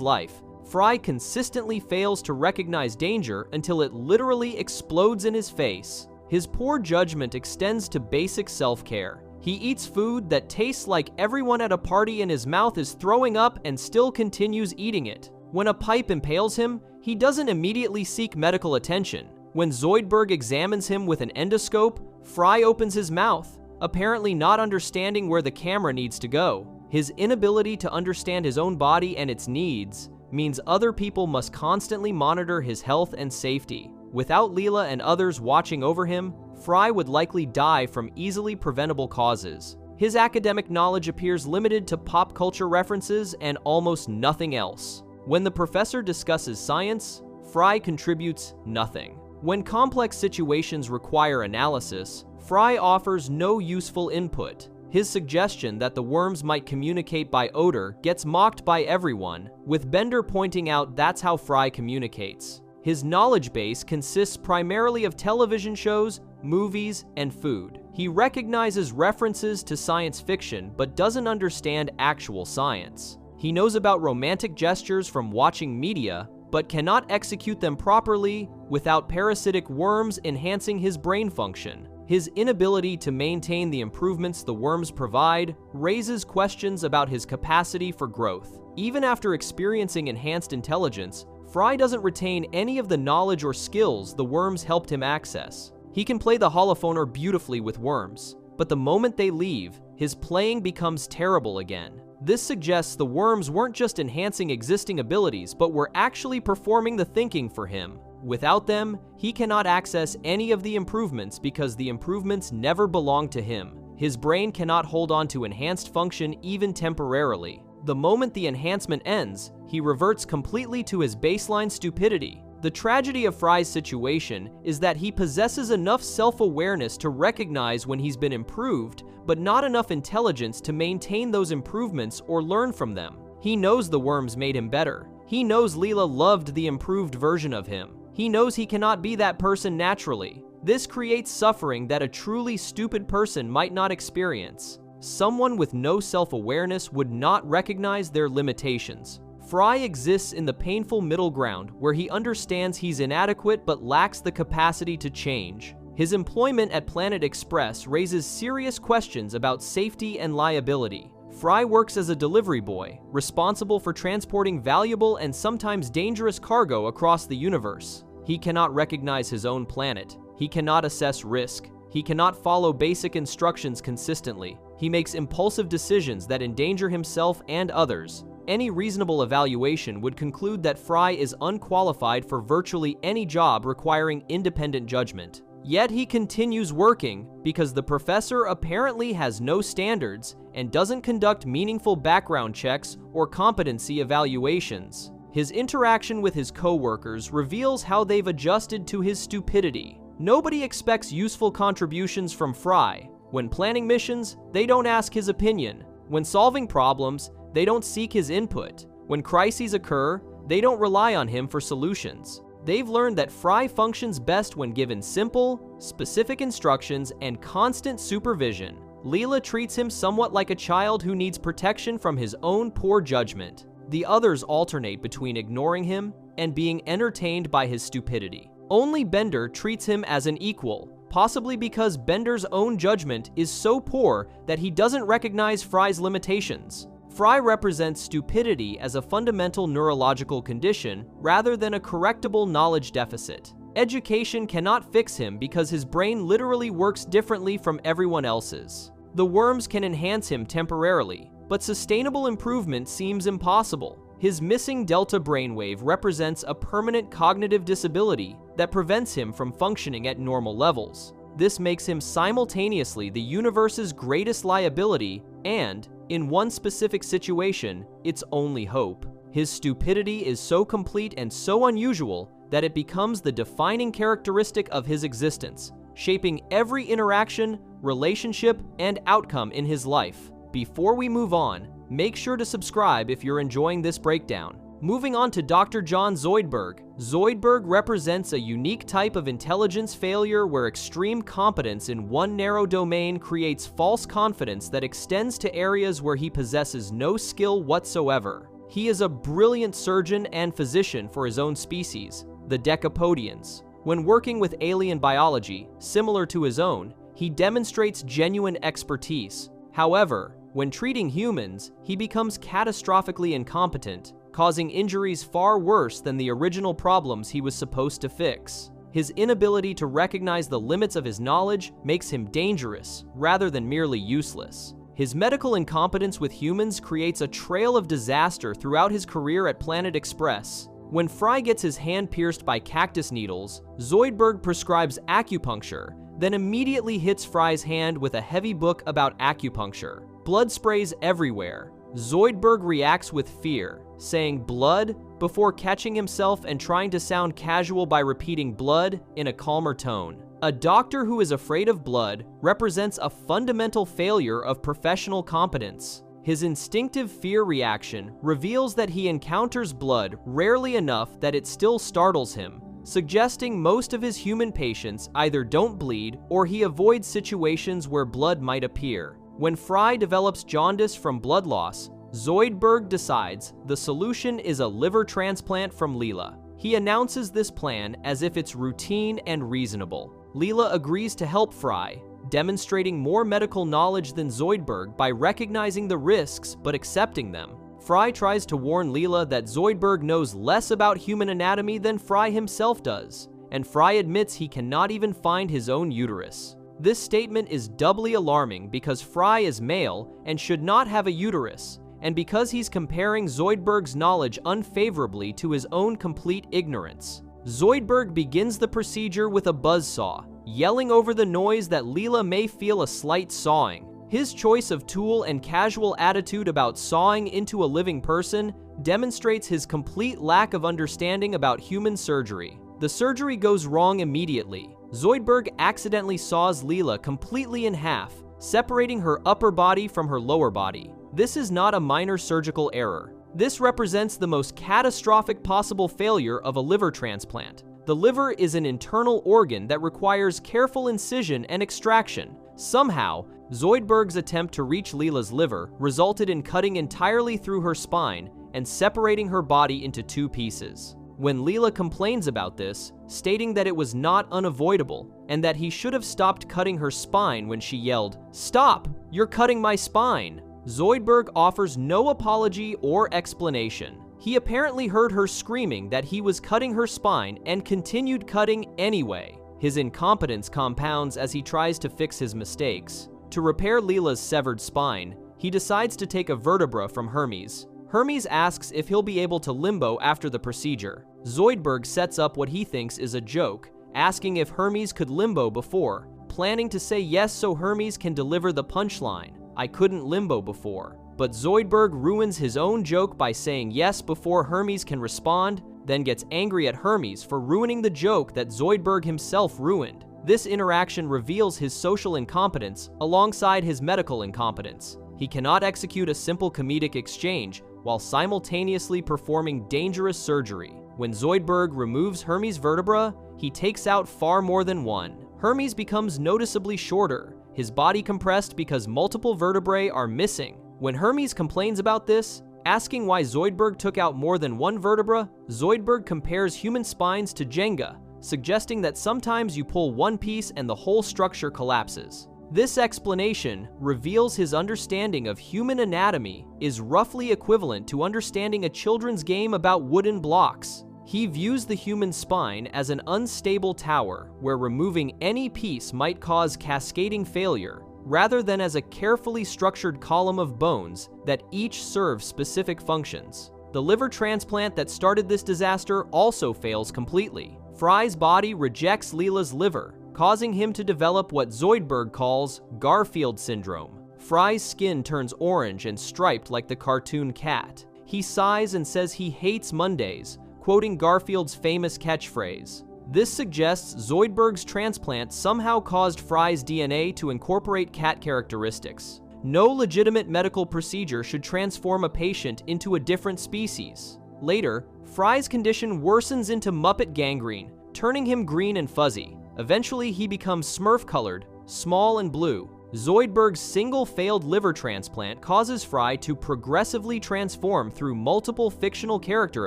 life. Fry consistently fails to recognize danger until it literally explodes in his face. His poor judgment extends to basic self-care. He eats food that tastes like everyone at a party and his mouth is throwing up and still continues eating it. When a pipe impales him, he doesn't immediately seek medical attention. When Zoidberg examines him with an endoscope, Fry opens his mouth, apparently not understanding where the camera needs to go. His inability to understand his own body and its needs means other people must constantly monitor his health and safety. Without Leela and others watching over him, Fry would likely die from easily preventable causes. His academic knowledge appears limited to pop culture references and almost nothing else. When the professor discusses science, Fry contributes nothing. When complex situations require analysis, Fry offers no useful input. His suggestion that the worms might communicate by odor gets mocked by everyone, with Bender pointing out that's how Fry communicates. His knowledge base consists primarily of television shows, movies, and food. He recognizes references to science fiction but doesn't understand actual science. He knows about romantic gestures from watching media, but cannot execute them properly without parasitic worms enhancing his brain function. His inability to maintain the improvements the worms provide raises questions about his capacity for growth. Even after experiencing enhanced intelligence, Fry doesn't retain any of the knowledge or skills the worms helped him access. He can play the holophoner beautifully with worms, but the moment they leave, his playing becomes terrible again. This suggests the worms weren't just enhancing existing abilities, but were actually performing the thinking for him. Without them, he cannot access any of the improvements because the improvements never belong to him. His brain cannot hold on to enhanced function even temporarily. The moment the enhancement ends, he reverts completely to his baseline stupidity. The tragedy of Fry's situation is that he possesses enough self-awareness to recognize when he's been improved, but not enough intelligence to maintain those improvements or learn from them. He knows the worms made him better. He knows Leela loved the improved version of him. He knows he cannot be that person naturally. This creates suffering that a truly stupid person might not experience. Someone with no self-awareness would not recognize their limitations. Fry exists in the painful middle ground where he understands he's inadequate but lacks the capacity to change. His employment at Planet Express raises serious questions about safety and liability. Fry works as a delivery boy, responsible for transporting valuable and sometimes dangerous cargo across the universe. He cannot recognize his own planet. He cannot assess risk. He cannot follow basic instructions consistently. He makes impulsive decisions that endanger himself and others. Any reasonable evaluation would conclude that Fry is unqualified for virtually any job requiring independent judgment. Yet he continues working because the professor apparently has no standards and doesn't conduct meaningful background checks or competency evaluations. His interaction with his coworkers reveals how they've adjusted to his stupidity. Nobody expects useful contributions from Fry. When planning missions, they don't ask his opinion. When solving problems, they don't seek his input. When crises occur, they don't rely on him for solutions. They've learned that Fry functions best when given simple, specific instructions and constant supervision. Leela treats him somewhat like a child who needs protection from his own poor judgment. The others alternate between ignoring him and being entertained by his stupidity. Only Bender treats him as an equal, possibly because Bender's own judgment is so poor that he doesn't recognize Fry's limitations. Fry represents stupidity as a fundamental neurological condition rather than a correctable knowledge deficit. Education cannot fix him because his brain literally works differently from everyone else's. The worms can enhance him temporarily, but sustainable improvement seems impossible. His missing delta brainwave represents a permanent cognitive disability that prevents him from functioning at normal levels. This makes him simultaneously the universe's greatest liability and, in one specific situation, its only hope. His stupidity is so complete and so unusual that it becomes the defining characteristic of his existence, shaping every interaction, relationship, and outcome in his life. Before we move on, make sure to subscribe if you're enjoying this breakdown. Moving on to Dr. John Zoidberg. Zoidberg represents a unique type of intelligence failure where extreme competence in one narrow domain creates false confidence that extends to areas where he possesses no skill whatsoever. He is a brilliant surgeon and physician for his own species, the Decapodians. When working with alien biology, similar to his own, he demonstrates genuine expertise. However, when treating humans, he becomes catastrophically incompetent, causing injuries far worse than the original problems he was supposed to fix. His inability to recognize the limits of his knowledge makes him dangerous, rather than merely useless. His medical incompetence with humans creates a trail of disaster throughout his career at Planet Express. When Fry gets his hand pierced by cactus needles, Zoidberg prescribes acupuncture, then immediately hits Fry's hand with a heavy book about acupuncture. Blood sprays everywhere. Zoidberg reacts with fear, saying blood before catching himself and trying to sound casual by repeating blood in a calmer tone. A doctor who is afraid of blood represents a fundamental failure of professional competence. His instinctive fear reaction reveals that he encounters blood rarely enough that it still startles him, suggesting most of his human patients either don't bleed or he avoids situations where blood might appear. When Fry develops jaundice from blood loss, Zoidberg decides the solution is a liver transplant from Leela. He announces this plan as if it's routine and reasonable. Leela agrees to help Fry, demonstrating more medical knowledge than Zoidberg by recognizing the risks but accepting them. Fry tries to warn Leela that Zoidberg knows less about human anatomy than Fry himself does, and Fry admits he cannot even find his own uterus. This statement is doubly alarming because Fry is male and should not have a uterus, and because he's comparing Zoidberg's knowledge unfavorably to his own complete ignorance. Zoidberg begins the procedure with a buzzsaw, yelling over the noise that Leela may feel a slight sawing. His choice of tool and casual attitude about sawing into a living person demonstrates his complete lack of understanding about human surgery. The surgery goes wrong immediately. Zoidberg accidentally saws Leela completely in half, separating her upper body from her lower body. This is not a minor surgical error. This represents the most catastrophic possible failure of a liver transplant. The liver is an internal organ that requires careful incision and extraction. Somehow, Zoidberg's attempt to reach Leela's liver resulted in cutting entirely through her spine and separating her body into two pieces. When Leela complains about this, stating that it was not unavoidable and that he should have stopped cutting her spine when she yelled, "Stop! You're cutting my spine!" Zoidberg offers no apology or explanation. He apparently heard her screaming that he was cutting her spine and continued cutting anyway. His incompetence compounds as he tries to fix his mistakes. To repair Leela's severed spine, he decides to take a vertebra from Hermes. Hermes asks if he'll be able to limbo after the procedure. Zoidberg sets up what he thinks is a joke, asking if Hermes could limbo before, planning to say yes so Hermes can deliver the punchline, "I couldn't limbo before." But Zoidberg ruins his own joke by saying yes before Hermes can respond, then gets angry at Hermes for ruining the joke that Zoidberg himself ruined. This interaction reveals his social incompetence alongside his medical incompetence. He cannot execute a simple comedic exchange while simultaneously performing dangerous surgery. When Zoidberg removes Hermes' vertebra, he takes out far more than one. Hermes becomes noticeably shorter, his body compressed because multiple vertebrae are missing. When Hermes complains about this, asking why Zoidberg took out more than one vertebra, Zoidberg compares human spines to Jenga, suggesting that sometimes you pull one piece and the whole structure collapses. This explanation reveals his understanding of human anatomy is roughly equivalent to understanding a children's game about wooden blocks. He views the human spine as an unstable tower where removing any piece might cause cascading failure, rather than as a carefully structured column of bones that each serve specific functions. The liver transplant that started this disaster also fails completely. Fry's body rejects Leela's liver, causing him to develop what Zoidberg calls Garfield syndrome. Fry's skin turns orange and striped like the cartoon cat. He sighs and says he hates Mondays, quoting Garfield's famous catchphrase. This suggests Zoidberg's transplant somehow caused Fry's DNA to incorporate cat characteristics. No legitimate medical procedure should transform a patient into a different species. Later, Fry's condition worsens into Muppet gangrene, turning him green and fuzzy. Eventually, he becomes Smurf-colored, small and blue. Zoidberg's single failed liver transplant causes Fry to progressively transform through multiple fictional character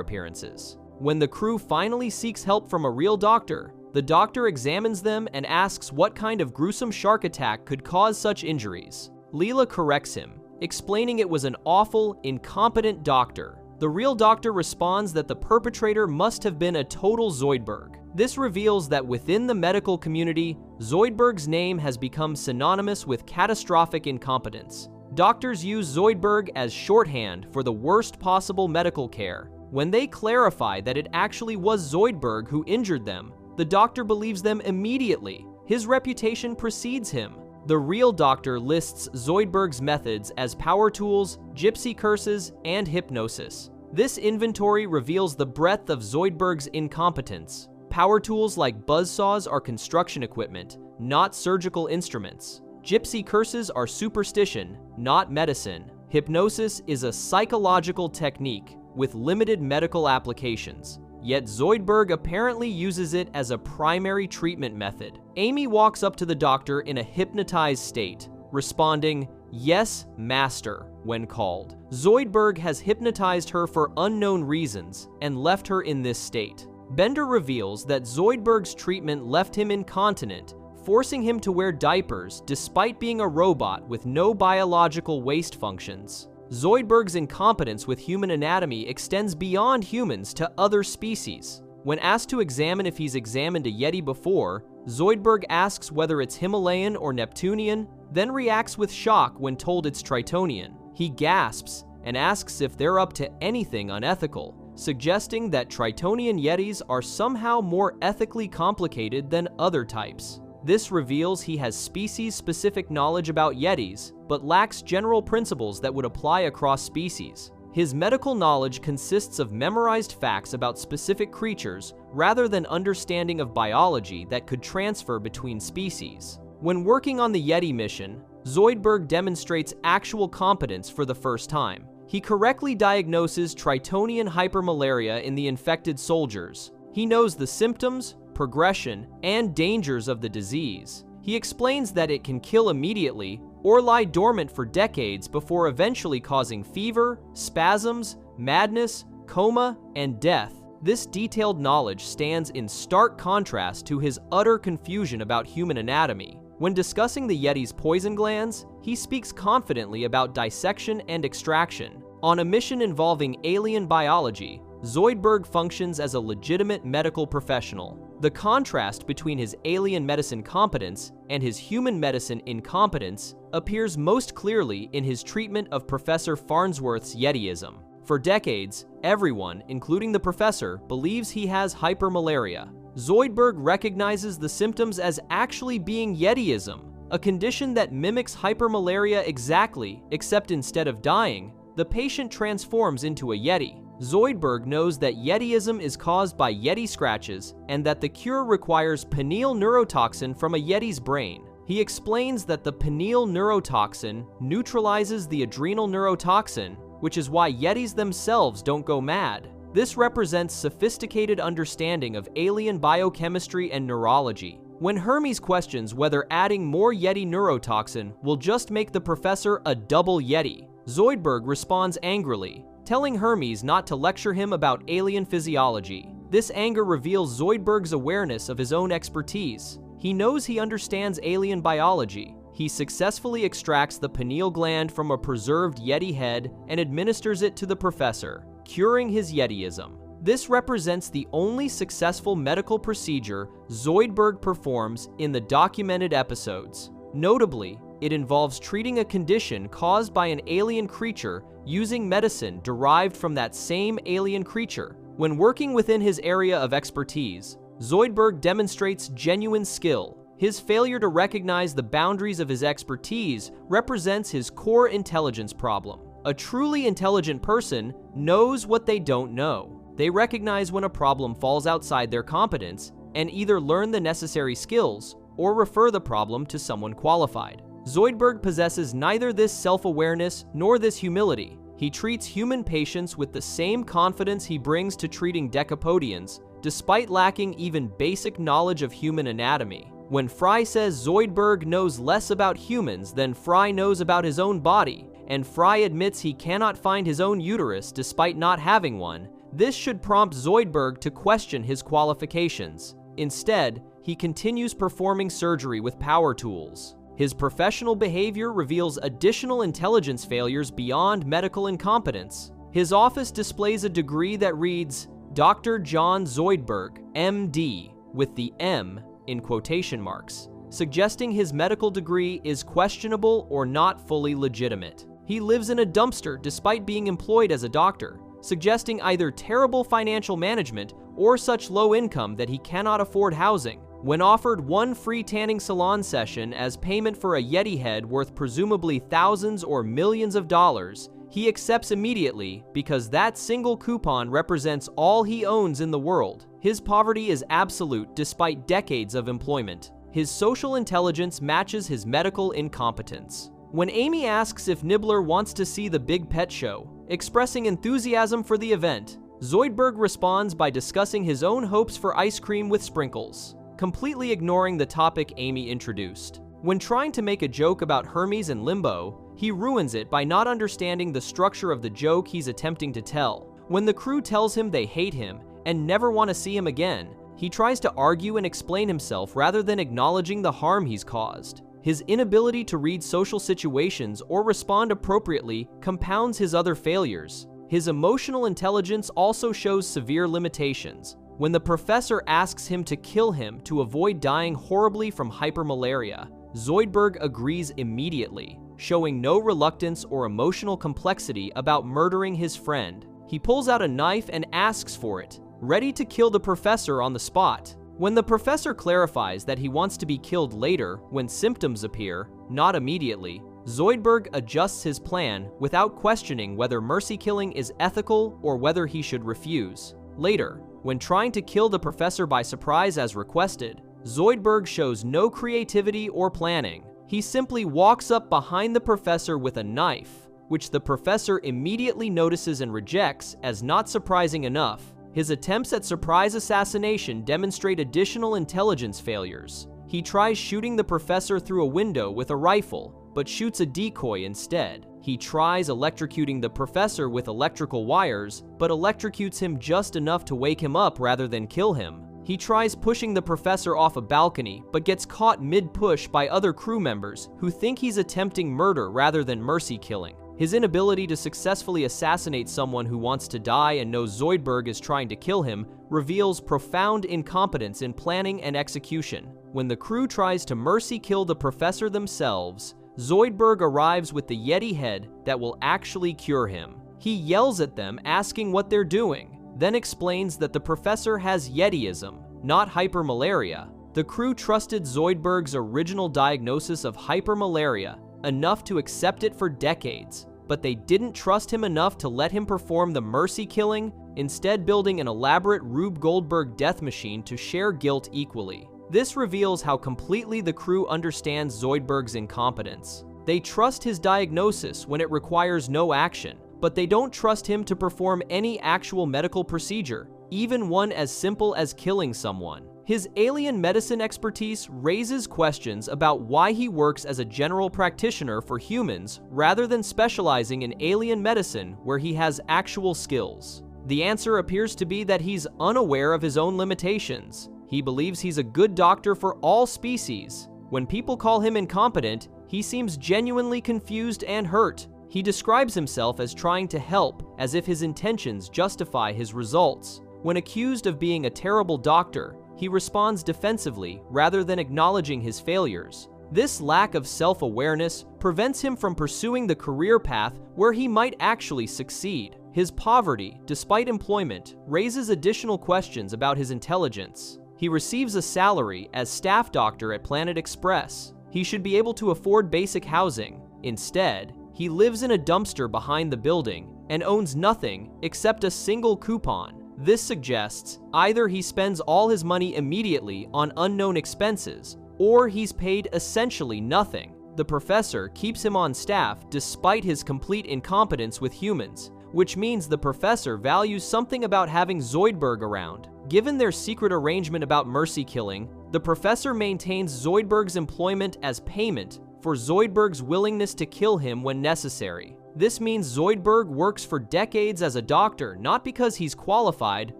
appearances. When the crew finally seeks help from a real doctor, the doctor examines them and asks what kind of gruesome shark attack could cause such injuries. Leela corrects him, explaining it was an awful, incompetent doctor. The real doctor responds that the perpetrator must have been a total Zoidberg. This reveals that within the medical community, Zoidberg's name has become synonymous with catastrophic incompetence. Doctors use Zoidberg as shorthand for the worst possible medical care. When they clarify that it actually was Zoidberg who injured them, the doctor believes them immediately. His reputation precedes him. The real doctor lists Zoidberg's methods as power tools, gypsy curses, and hypnosis. This inventory reveals the breadth of Zoidberg's incompetence. Power tools like buzzsaws are construction equipment, not surgical instruments. Gypsy curses are superstition, not medicine. Hypnosis is a psychological technique with limited medical applications. Yet Zoidberg apparently uses it as a primary treatment method. Amy walks up to the doctor in a hypnotized state, responding, "Yes, master," when called. Zoidberg has hypnotized her for unknown reasons and left her in this state. Bender reveals that Zoidberg's treatment left him incontinent, forcing him to wear diapers despite being a robot with no biological waist functions. Zoidberg's incompetence with human anatomy extends beyond humans to other species. When asked to examine if he's examined a Yeti before, Zoidberg asks whether it's Himalayan or Neptunian, then reacts with shock when told it's Tritonian. He gasps and asks if they're up to anything unethical, suggesting that Tritonian Yetis are somehow more ethically complicated than other types. This reveals he has species-specific knowledge about Yetis, but lacks general principles that would apply across species. His medical knowledge consists of memorized facts about specific creatures rather than understanding of biology that could transfer between species. When working on the Yeti mission, Zoidberg demonstrates actual competence for the first time. He correctly diagnoses Tritonian hypermalaria in the infected soldiers. He knows the symptoms, progression, and dangers of the disease. He explains that it can kill immediately or lie dormant for decades before eventually causing fever, spasms, madness, coma, and death. This detailed knowledge stands in stark contrast to his utter confusion about human anatomy. When discussing the Yeti's poison glands, he speaks confidently about dissection and extraction. On a mission involving alien biology, Zoidberg functions as a legitimate medical professional. The contrast between his alien medicine competence and his human medicine incompetence appears most clearly in his treatment of Professor Farnsworth's Yetiism. For decades, everyone, including the professor, believes he has hypermalaria. Zoidberg recognizes the symptoms as actually being Yetiism, a condition that mimics hypermalaria exactly, except instead of dying, the patient transforms into a Yeti. Zoidberg knows that Yetiism is caused by Yeti scratches and that the cure requires pineal neurotoxin from a Yeti's brain. He explains that the pineal neurotoxin neutralizes the adrenal neurotoxin, which is why Yetis themselves don't go mad. This represents sophisticated understanding of alien biochemistry and neurology. When Hermes questions whether adding more Yeti neurotoxin will just make the professor a double Yeti, Zoidberg responds angrily, telling Hermes not to lecture him about alien physiology. This anger reveals Zoidberg's awareness of his own expertise. He knows he understands alien biology. He successfully extracts the pineal gland from a preserved Yeti head and administers it to the professor, curing his Yetiism. This represents the only successful medical procedure Zoidberg performs in the documented episodes. Notably, it involves treating a condition caused by an alien creature using medicine derived from that same alien creature. When working within his area of expertise, Zoidberg demonstrates genuine skill. His failure to recognize the boundaries of his expertise represents his core intelligence problem. A truly intelligent person knows what they don't know. They recognize when a problem falls outside their competence and either learn the necessary skills or refer the problem to someone qualified. Zoidberg possesses neither this self-awareness nor this humility. He treats human patients with the same confidence he brings to treating Decapodians, despite lacking even basic knowledge of human anatomy. When Fry says Zoidberg knows less about humans than Fry knows about his own body, and Fry admits he cannot find his own uterus despite not having one, this should prompt Zoidberg to question his qualifications. Instead, he continues performing surgery with power tools. His professional behavior reveals additional intelligence failures beyond medical incompetence. His office displays a degree that reads, Dr. John Zoidberg, MD, with the M in quotation marks, suggesting his medical degree is questionable or not fully legitimate. He lives in a dumpster despite being employed as a doctor, suggesting either terrible financial management or such low income that he cannot afford housing. When offered one free tanning salon session as payment for a Yeti head worth presumably thousands or millions of dollars, he accepts immediately because that single coupon represents all he owns in the world. His poverty is absolute despite decades of employment. His social intelligence matches his medical incompetence. When Amy asks if Nibbler wants to see the Big Pet Show, expressing enthusiasm for the event, Zoidberg responds by discussing his own hopes for ice cream with sprinkles, completely ignoring the topic Amy introduced. When trying to make a joke about Hermes and Limbo, he ruins it by not understanding the structure of the joke he's attempting to tell. When the crew tells him they hate him and never want to see him again, he tries to argue and explain himself rather than acknowledging the harm he's caused. His inability to read social situations or respond appropriately compounds his other failures. His emotional intelligence also shows severe limitations. When the professor asks him to kill him to avoid dying horribly from hypermalaria, Zoidberg agrees immediately, showing no reluctance or emotional complexity about murdering his friend. He pulls out a knife and asks for it, ready to kill the professor on the spot. When the professor clarifies that he wants to be killed later when symptoms appear, not immediately, Zoidberg adjusts his plan without questioning whether mercy killing is ethical or whether he should refuse. Later, when trying to kill the professor by surprise as requested, Zoidberg shows no creativity or planning. He simply walks up behind the professor with a knife, which the professor immediately notices and rejects as not surprising enough. His attempts at surprise assassination demonstrate additional intelligence failures. He tries shooting the professor through a window with a rifle, but shoots a decoy instead. He tries electrocuting the professor with electrical wires, but electrocutes him just enough to wake him up rather than kill him. He tries pushing the professor off a balcony, but gets caught mid-push by other crew members who think he's attempting murder rather than mercy killing. His inability to successfully assassinate someone who wants to die and knows Zoidberg is trying to kill him reveals profound incompetence in planning and execution. When the crew tries to mercy kill the professor themselves, Zoidberg arrives with the Yeti head that will actually cure him. He yells at them asking what they're doing, then explains that the professor has Yetiism, not hypermalaria. The crew trusted Zoidberg's original diagnosis of hypermalaria enough to accept it for decades, but they didn't trust him enough to let him perform the mercy killing, instead building an elaborate Rube Goldberg death machine to share guilt equally. This reveals how completely the crew understands Zoidberg's incompetence. They trust his diagnosis when it requires no action, but they don't trust him to perform any actual medical procedure, even one as simple as killing someone. His alien medicine expertise raises questions about why he works as a general practitioner for humans rather than specializing in alien medicine where he has actual skills. The answer appears to be that he's unaware of his own limitations. He believes he's a good doctor for all species. When people call him incompetent, he seems genuinely confused and hurt. He describes himself as trying to help, as if his intentions justify his results. When accused of being a terrible doctor, he responds defensively rather than acknowledging his failures. This lack of self-awareness prevents him from pursuing the career path where he might actually succeed. His poverty, despite employment, raises additional questions about his intelligence. He receives a salary as staff doctor at Planet Express. He should be able to afford basic housing. Instead, he lives in a dumpster behind the building and owns nothing except a single coupon. This suggests either he spends all his money immediately on unknown expenses, or he's paid essentially nothing. The professor keeps him on staff despite his complete incompetence with humans, which means the professor values something about having Zoidberg around. Given their secret arrangement about mercy killing, the professor maintains Zoidberg's employment as payment for Zoidberg's willingness to kill him when necessary. This means Zoidberg works for decades as a doctor not because he's qualified,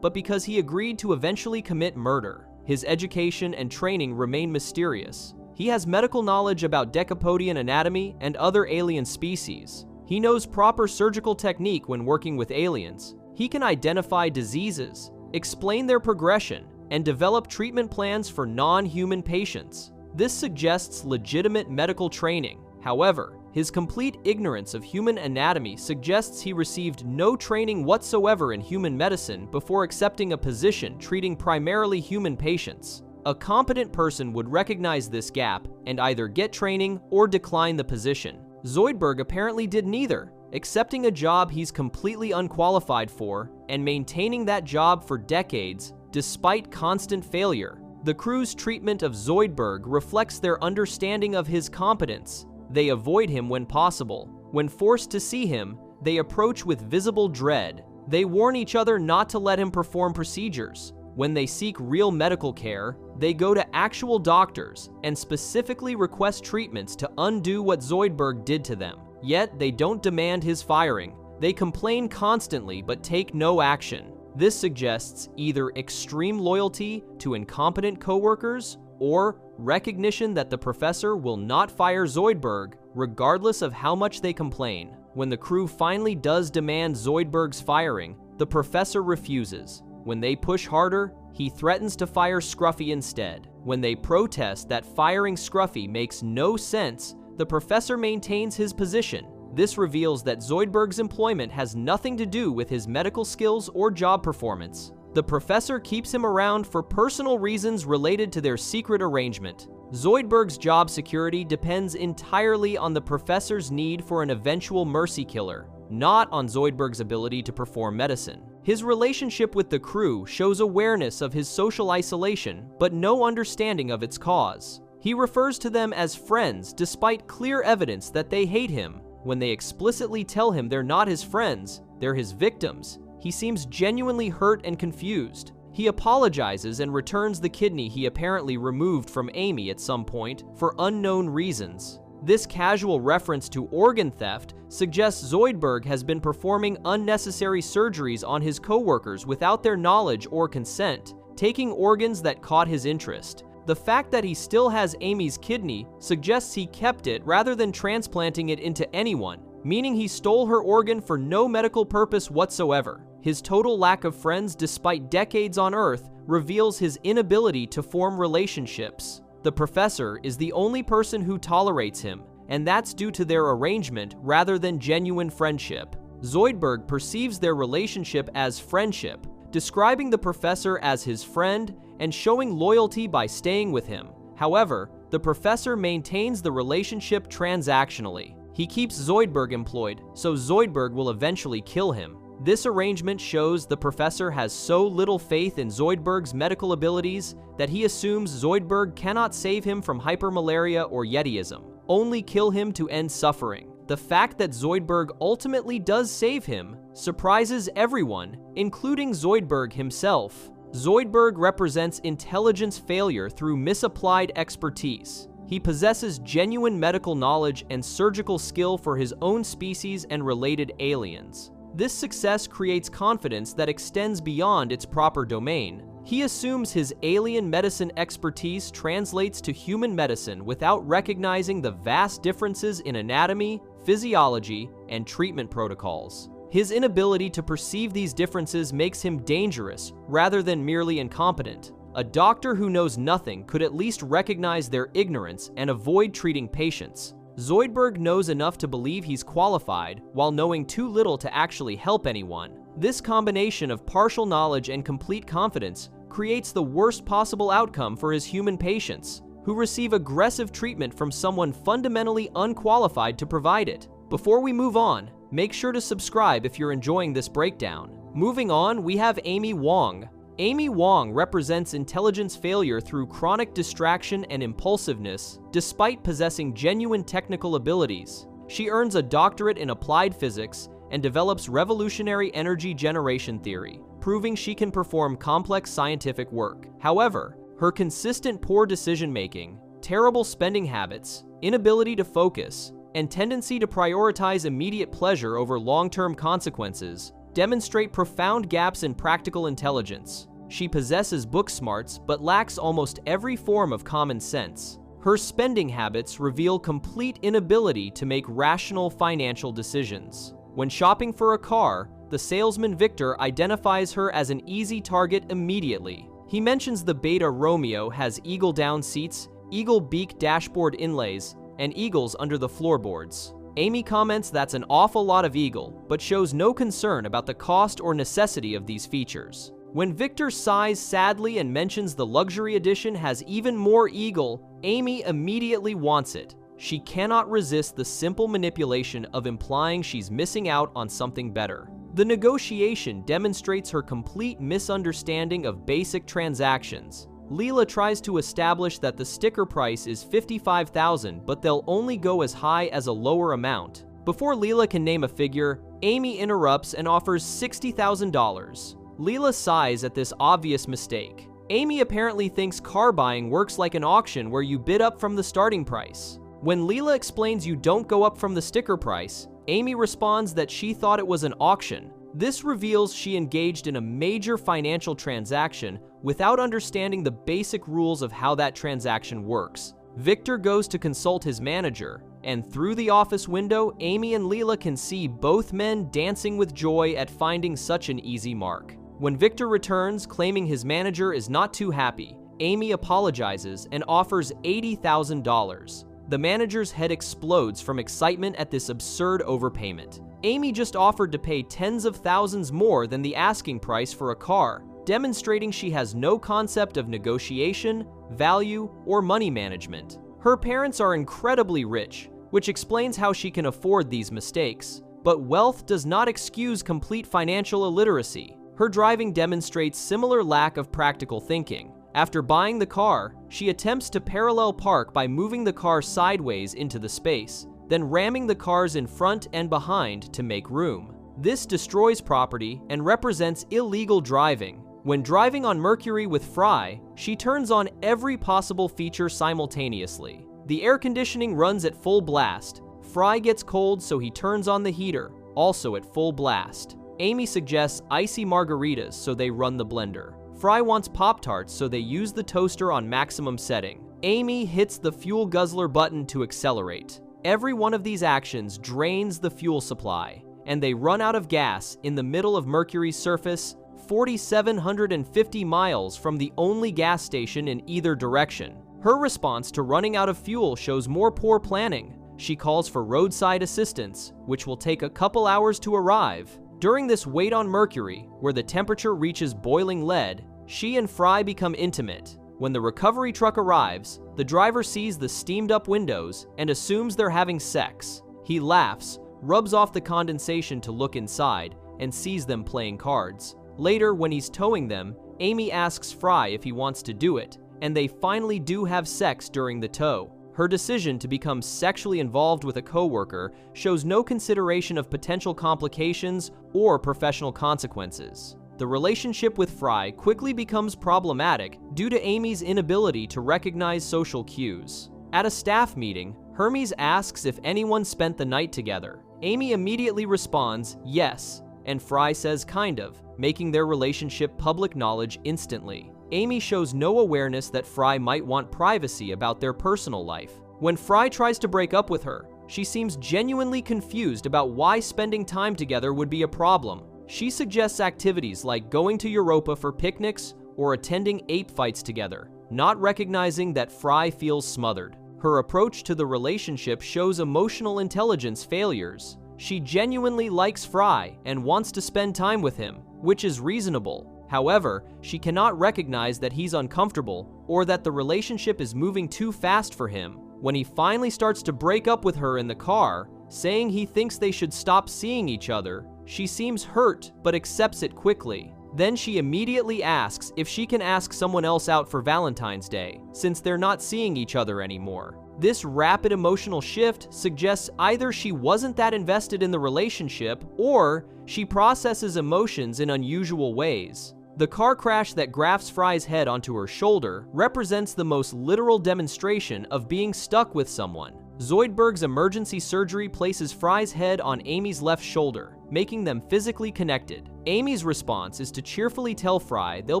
but because he agreed to eventually commit murder. His education and training remain mysterious. He has medical knowledge about Decapodian anatomy and other alien species. He knows proper surgical technique when working with aliens. He can identify diseases, explain their progression, and develop treatment plans for non-human patients. This suggests legitimate medical training. However, his complete ignorance of human anatomy suggests he received no training whatsoever in human medicine before accepting a position treating primarily human patients. A competent person would recognize this gap and either get training or decline the position. Zoidberg apparently did neither, accepting a job he's completely unqualified for and maintaining that job for decades despite constant failure. The crew's treatment of Zoidberg reflects their understanding of his competence. They avoid him when possible. When forced to see him, they approach with visible dread. They warn each other not to let him perform procedures. When they seek real medical care, they go to actual doctors and specifically request treatments to undo what Zoidberg did to them. Yet they don't demand his firing. They complain constantly but take no action. This suggests either extreme loyalty to incompetent coworkers or recognition that the professor will not fire Zoidberg regardless of how much they complain. When the crew finally does demand Zoidberg's firing, the professor refuses. When they push harder, he threatens to fire Scruffy instead. When they protest that firing Scruffy makes no sense, the professor maintains his position. This reveals that Zoidberg's employment has nothing to do with his medical skills or job performance. The professor keeps him around for personal reasons related to their secret arrangement. Zoidberg's job security depends entirely on the professor's need for an eventual mercy killer, not on Zoidberg's ability to perform medicine. His relationship with the crew shows awareness of his social isolation, but no understanding of its cause. He refers to them as friends despite clear evidence that they hate him. When they explicitly tell him they're not his friends, they're his victims, he seems genuinely hurt and confused. He apologizes and returns the kidney he apparently removed from Amy at some point for unknown reasons. This casual reference to organ theft suggests Zoidberg has been performing unnecessary surgeries on his coworkers without their knowledge or consent, taking organs that caught his interest. The fact that he still has Amy's kidney suggests he kept it rather than transplanting it into anyone, meaning he stole her organ for no medical purpose whatsoever. His total lack of friends despite decades on Earth reveals his inability to form relationships. The professor is the only person who tolerates him, and that's due to their arrangement rather than genuine friendship. Zoidberg perceives their relationship as friendship, describing the professor as his friend and showing loyalty by staying with him. However, the professor maintains the relationship transactionally. He keeps Zoidberg employed, so Zoidberg will eventually kill him. This arrangement shows the professor has so little faith in Zoidberg's medical abilities that he assumes Zoidberg cannot save him from hypermalaria or Yetiism, only kill him to end suffering. The fact that Zoidberg ultimately does save him surprises everyone, including Zoidberg himself. Zoidberg represents intelligence failure through misapplied expertise. He possesses genuine medical knowledge and surgical skill for his own species and related aliens. This success creates confidence that extends beyond its proper domain. He assumes his alien medicine expertise translates to human medicine without recognizing the vast differences in anatomy, physiology, and treatment protocols. His inability to perceive these differences makes him dangerous rather than merely incompetent. A doctor who knows nothing could at least recognize their ignorance and avoid treating patients. Zoidberg knows enough to believe he's qualified, while knowing too little to actually help anyone. This combination of partial knowledge and complete confidence creates the worst possible outcome for his human patients, who receive aggressive treatment from someone fundamentally unqualified to provide it. Before we move on, make sure to subscribe if you're enjoying this breakdown. Moving on, we have Amy Wong. Amy Wong represents intelligence failure through chronic distraction and impulsiveness, despite possessing genuine technical abilities. She earns a doctorate in applied physics and develops revolutionary energy generation theory, proving she can perform complex scientific work. However, her consistent poor decision-making, terrible spending habits, inability to focus, and tendency to prioritize immediate pleasure over long-term consequences demonstrate profound gaps in practical intelligence. She possesses book smarts but lacks almost every form of common sense. Her spending habits reveal complete inability to make rational financial decisions. When shopping for a car, the salesman Victor identifies her as an easy target immediately. He mentions the Beta Romeo has eagle down seats, eagle beak dashboard inlays, and eagles under the floorboards. Amy comments that's an awful lot of eagle, but shows no concern about the cost or necessity of these features. When Victor sighs sadly and mentions the luxury edition has even more eagle, Amy immediately wants it. She cannot resist the simple manipulation of implying she's missing out on something better. The negotiation demonstrates her complete misunderstanding of basic transactions. Leela tries to establish that the sticker price is $55,000, but they'll only go as high as a lower amount. Before Leela can name a figure, Amy interrupts and offers $60,000. Leela sighs at this obvious mistake. Amy apparently thinks car buying works like an auction where you bid up from the starting price. When Leela explains you don't go up from the sticker price, Amy responds that she thought it was an auction. This reveals she engaged in a major financial transaction without understanding the basic rules of how that transaction works. Victor goes to consult his manager, and through the office window, Amy and Leela can see both men dancing with joy at finding such an easy mark. When Victor returns, claiming his manager is not too happy, Amy apologizes and offers $80,000. The manager's head explodes from excitement at this absurd overpayment. Amy just offered to pay tens of thousands more than the asking price for a car. demonstrating she has no concept of negotiation, value, or money management. Her parents are incredibly rich, which explains how she can afford these mistakes. But wealth does not excuse complete financial illiteracy. Her driving demonstrates similar lack of practical thinking. After buying the car, she attempts to parallel park by moving the car sideways into the space, then ramming the cars in front and behind to make room. This destroys property and represents illegal driving. When driving on Mercury with Fry, she turns on every possible feature simultaneously. The air conditioning runs at full blast. Fry gets cold, so he turns on the heater, also at full blast. Amy suggests icy margaritas, so they run the blender. Fry wants Pop-Tarts, so they use the toaster on maximum setting. Amy hits the fuel guzzler button to accelerate. Every one of these actions drains the fuel supply, and they run out of gas in the middle of Mercury's surface, 4,750 miles from the only gas station in either direction. Her response to running out of fuel shows more poor planning. She calls for roadside assistance, which will take a couple hours to arrive. During this wait on Mercury, where the temperature reaches boiling lead, she and Fry become intimate. When the recovery truck arrives, the driver sees the steamed-up windows and assumes they're having sex. He laughs, rubs off the condensation to look inside, and sees them playing cards. Later, when he's towing them, Amy asks Fry if he wants to do it, and they finally do have sex during the tow. Her decision to become sexually involved with a coworker shows no consideration of potential complications or professional consequences. The relationship with Fry quickly becomes problematic due to Amy's inability to recognize social cues. At a staff meeting, Hermes asks if anyone spent the night together. Amy immediately responds, yes, and Fry says kind of, making their relationship public knowledge instantly. Amy shows no awareness that Fry might want privacy about their personal life. When Fry tries to break up with her, she seems genuinely confused about why spending time together would be a problem. She suggests activities like going to Europa for picnics or attending ape fights together, not recognizing that Fry feels smothered. Her approach to the relationship shows emotional intelligence failures. She genuinely likes Fry and wants to spend time with him, which is reasonable. However, she cannot recognize that he's uncomfortable or that the relationship is moving too fast for him. When he finally starts to break up with her in the car, saying he thinks they should stop seeing each other, she seems hurt but accepts it quickly. Then she immediately asks if she can ask someone else out for Valentine's Day, since they're not seeing each other anymore. This rapid emotional shift suggests either she wasn't that invested in the relationship or she processes emotions in unusual ways. The car crash that grafts Fry's head onto her shoulder represents the most literal demonstration of being stuck with someone. Zoidberg's emergency surgery places Fry's head on Amy's left shoulder, making them physically connected. Amy's response is to cheerfully tell Fry they'll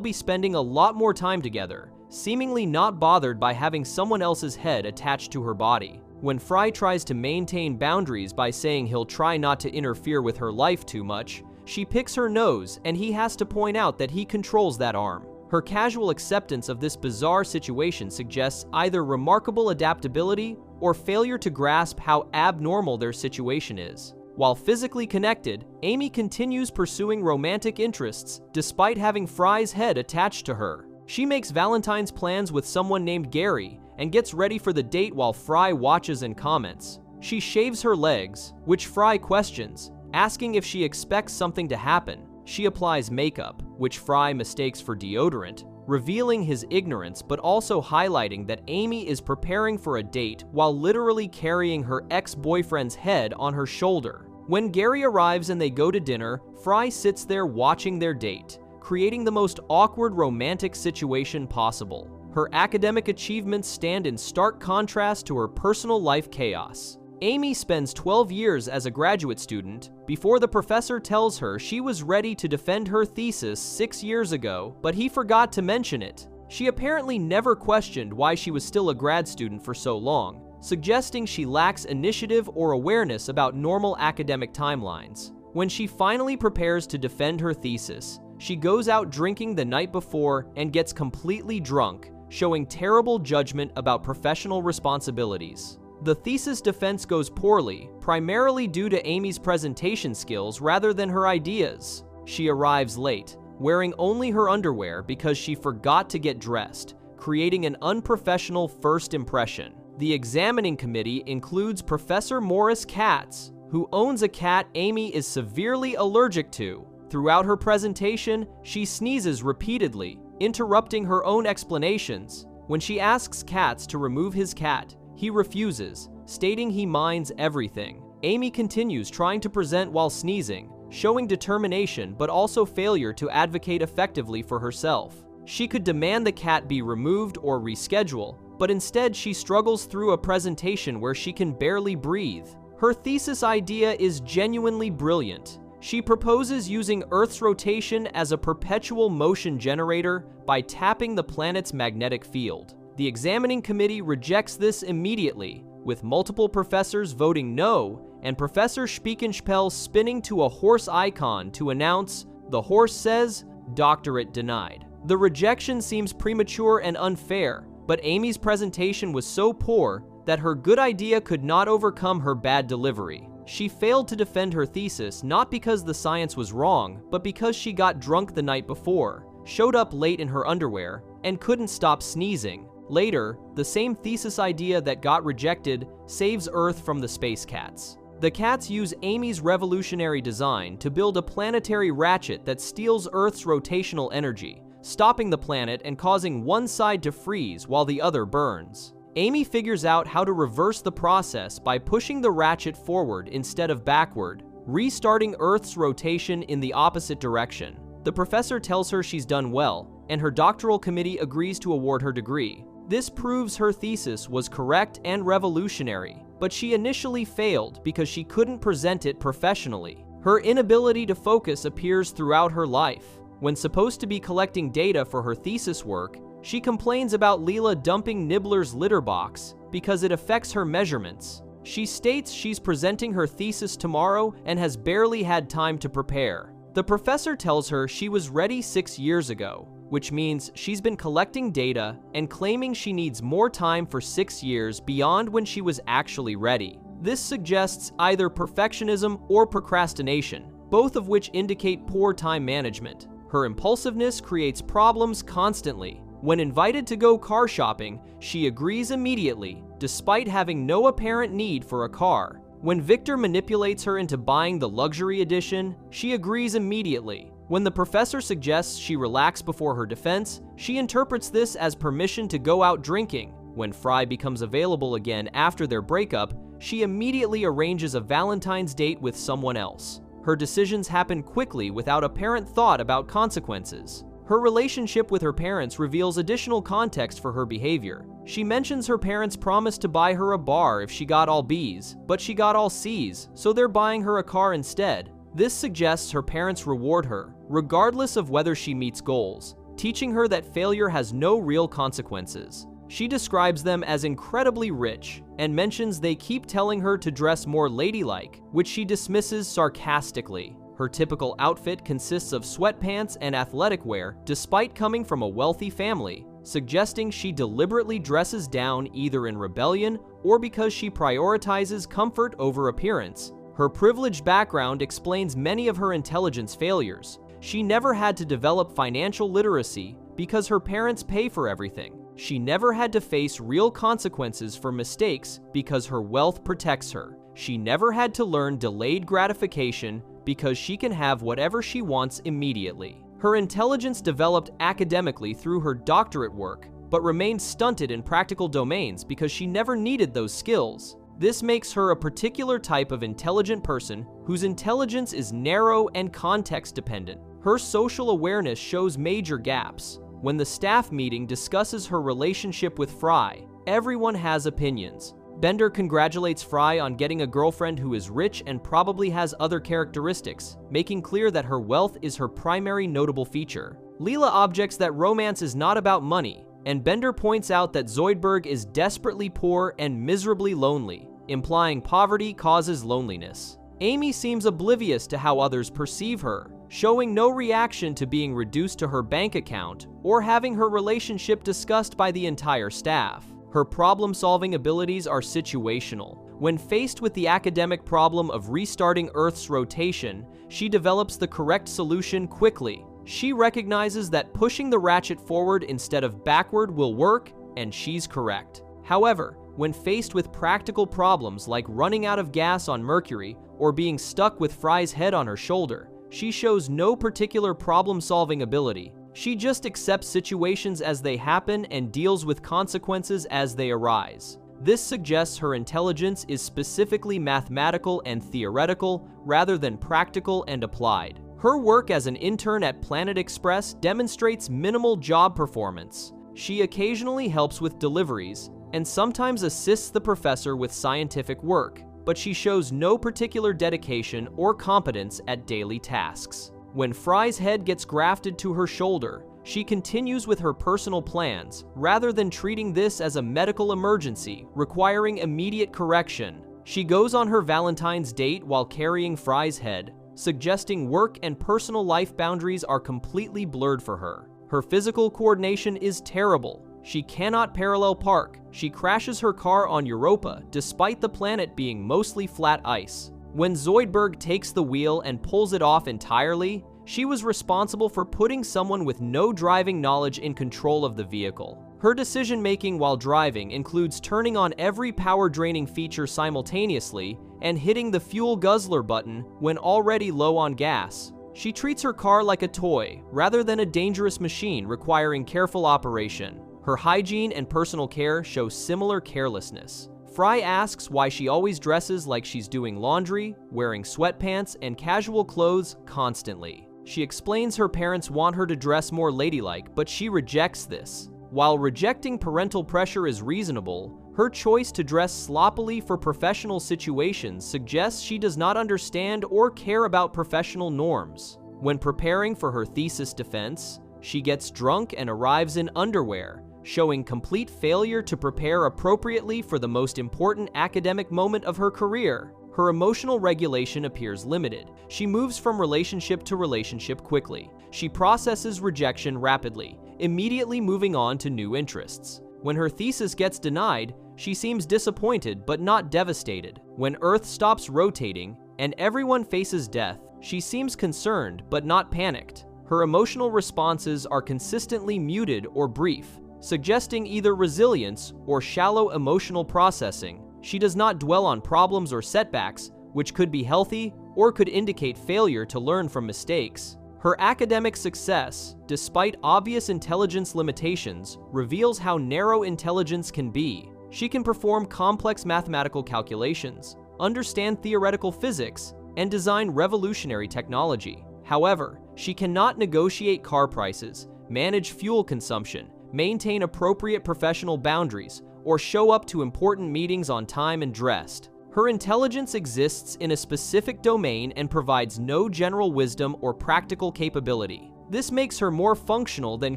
be spending a lot more time together, seemingly not bothered by having someone else's head attached to her body. When Fry tries to maintain boundaries by saying he'll try not to interfere with her life too much, she picks her nose and he has to point out that he controls that arm. Her casual acceptance of this bizarre situation suggests either remarkable adaptability or failure to grasp how abnormal their situation is. While physically connected, Amy continues pursuing romantic interests despite having Fry's head attached to her. She makes Valentine's plans with someone named Gary and gets ready for the date while Fry watches and comments. She shaves her legs, which Fry questions, asking if she expects something to happen. She applies makeup, which Fry mistakes for deodorant, revealing his ignorance but also highlighting that Amy is preparing for a date while literally carrying her ex-boyfriend's head on her shoulder. When Gary arrives and they go to dinner, Fry sits there watching their date, creating the most awkward romantic situation possible. Her academic achievements stand in stark contrast to her personal life chaos. Amy spends 12 years as a graduate student before the professor tells her she was ready to defend her thesis 6 years ago, but he forgot to mention it. She apparently never questioned why she was still a grad student for so long, suggesting she lacks initiative or awareness about normal academic timelines. When she finally prepares to defend her thesis, she goes out drinking the night before and gets completely drunk, showing terrible judgment about professional responsibilities. The thesis defense goes poorly, primarily due to Amy's presentation skills rather than her ideas. She arrives late, wearing only her underwear because she forgot to get dressed, creating an unprofessional first impression. The examining committee includes Professor Morris Katz, who owns a cat Amy is severely allergic to. Throughout her presentation, she sneezes repeatedly, interrupting her own explanations. When she asks Katz to remove his cat, he refuses, stating he minds everything. Amy continues trying to present while sneezing, showing determination but also failure to advocate effectively for herself. She could demand the cat be removed or reschedule, but instead she struggles through a presentation where she can barely breathe. Her thesis idea is genuinely brilliant. She proposes using Earth's rotation as a perpetual motion generator by tapping the planet's magnetic field. The examining committee rejects this immediately, with multiple professors voting no and Professor Spiekenspel spinning to a horse icon to announce, "The horse says, doctorate denied." The rejection seems premature and unfair, but Amy's presentation was so poor that her good idea could not overcome her bad delivery. She failed to defend her thesis not because the science was wrong, but because she got drunk the night before, showed up late in her underwear, and couldn't stop sneezing. Later, the same thesis idea that got rejected saves Earth from the space cats. The cats use Amy's revolutionary design to build a planetary ratchet that steals Earth's rotational energy, stopping the planet and causing one side to freeze while the other burns. Amy figures out how to reverse the process by pushing the ratchet forward instead of backward, restarting Earth's rotation in the opposite direction. The professor tells her she's done well, and her doctoral committee agrees to award her degree. This proves her thesis was correct and revolutionary, but she initially failed because she couldn't present it professionally. Her inability to focus appears throughout her life. When supposed to be collecting data for her thesis work, she complains about Leela dumping Nibbler's litter box because it affects her measurements. She states she's presenting her thesis tomorrow and has barely had time to prepare. The professor tells her she was ready 6 years ago, which means she's been collecting data and claiming she needs more time for 6 years beyond when she was actually ready. This suggests either perfectionism or procrastination, both of which indicate poor time management. Her impulsiveness creates problems constantly. When invited to go car shopping, she agrees immediately, despite having no apparent need for a car. When Victor manipulates her into buying the luxury edition, she agrees immediately. When the professor suggests she relax before her defense, she interprets this as permission to go out drinking. When Fry becomes available again after their breakup, she immediately arranges a Valentine's date with someone else. Her decisions happen quickly without apparent thought about consequences. Her relationship with her parents reveals additional context for her behavior. She mentions her parents promised to buy her a bar if she got all B's, but she got all C's, so they're buying her a car instead. This suggests her parents reward her, regardless of whether she meets goals, teaching her that failure has no real consequences. She describes them as incredibly rich and mentions they keep telling her to dress more ladylike, which she dismisses sarcastically. Her typical outfit consists of sweatpants and athletic wear despite coming from a wealthy family, suggesting she deliberately dresses down either in rebellion or because she prioritizes comfort over appearance. Her privileged background explains many of her intelligence failures. She never had to develop financial literacy because her parents pay for everything. She never had to face real consequences for mistakes because her wealth protects her. She never had to learn delayed gratification because she can have whatever she wants immediately. Her intelligence developed academically through her doctorate work, but remained stunted in practical domains because she never needed those skills. This makes her a particular type of intelligent person whose intelligence is narrow and context-dependent. Her social awareness shows major gaps. When the staff meeting discusses her relationship with Fry, everyone has opinions. Bender congratulates Fry on getting a girlfriend who is rich and probably has other characteristics, making clear that her wealth is her primary notable feature. Leela objects that romance is not about money, and Bender points out that Zoidberg is desperately poor and miserably lonely, implying poverty causes loneliness. Amy seems oblivious to how others perceive her, showing no reaction to being reduced to her bank account or having her relationship discussed by the entire staff. Her problem-solving abilities are situational. When faced with the academic problem of restarting Earth's rotation, she develops the correct solution quickly. She recognizes that pushing the ratchet forward instead of backward will work, and she's correct. However, when faced with practical problems like running out of gas on Mercury or being stuck with Fry's head on her shoulder, she shows no particular problem-solving ability. She just accepts situations as they happen and deals with consequences as they arise. This suggests her intelligence is specifically mathematical and theoretical rather than practical and applied. Her work as an intern at Planet Express demonstrates minimal job performance. She occasionally helps with deliveries and sometimes assists the professor with scientific work, but she shows no particular dedication or competence at daily tasks. When Fry's head gets grafted to her shoulder, she continues with her personal plans rather than treating this as a medical emergency requiring immediate correction. She goes on her Valentine's date while carrying Fry's head, suggesting work and personal life boundaries are completely blurred for her. Her physical coordination is terrible. She cannot parallel park. She crashes her car on Europa despite the planet being mostly flat ice. When Zoidberg takes the wheel and pulls it off entirely, she was responsible for putting someone with no driving knowledge in control of the vehicle. Her decision-making while driving includes turning on every power-draining feature simultaneously and hitting the fuel guzzler button when already low on gas. She treats her car like a toy rather than a dangerous machine requiring careful operation. Her hygiene and personal care show similar carelessness. Fry asks why she always dresses like she's doing laundry, wearing sweatpants and casual clothes constantly. She explains her parents want her to dress more ladylike, but she rejects this. While rejecting parental pressure is reasonable, her choice to dress sloppily for professional situations suggests she does not understand or care about professional norms. When preparing for her thesis defense, she gets drunk and arrives in underwear, showing complete failure to prepare appropriately for the most important academic moment of her career. Her emotional regulation appears limited. She moves from relationship to relationship quickly. She processes rejection rapidly, immediately moving on to new interests. When her thesis gets denied, she seems disappointed but not devastated. When Earth stops rotating and everyone faces death, she seems concerned but not panicked. Her emotional responses are consistently muted or brief, suggesting either resilience or shallow emotional processing. She does not dwell on problems or setbacks, which could be healthy or could indicate failure to learn from mistakes. Her academic success, despite obvious intelligence limitations, reveals how narrow intelligence can be. She can perform complex mathematical calculations, understand theoretical physics, and design revolutionary technology. However, she cannot negotiate car prices, manage fuel consumption, maintain appropriate professional boundaries, or show up to important meetings on time and dressed. Her intelligence exists in a specific domain and provides no general wisdom or practical capability. This makes her more functional than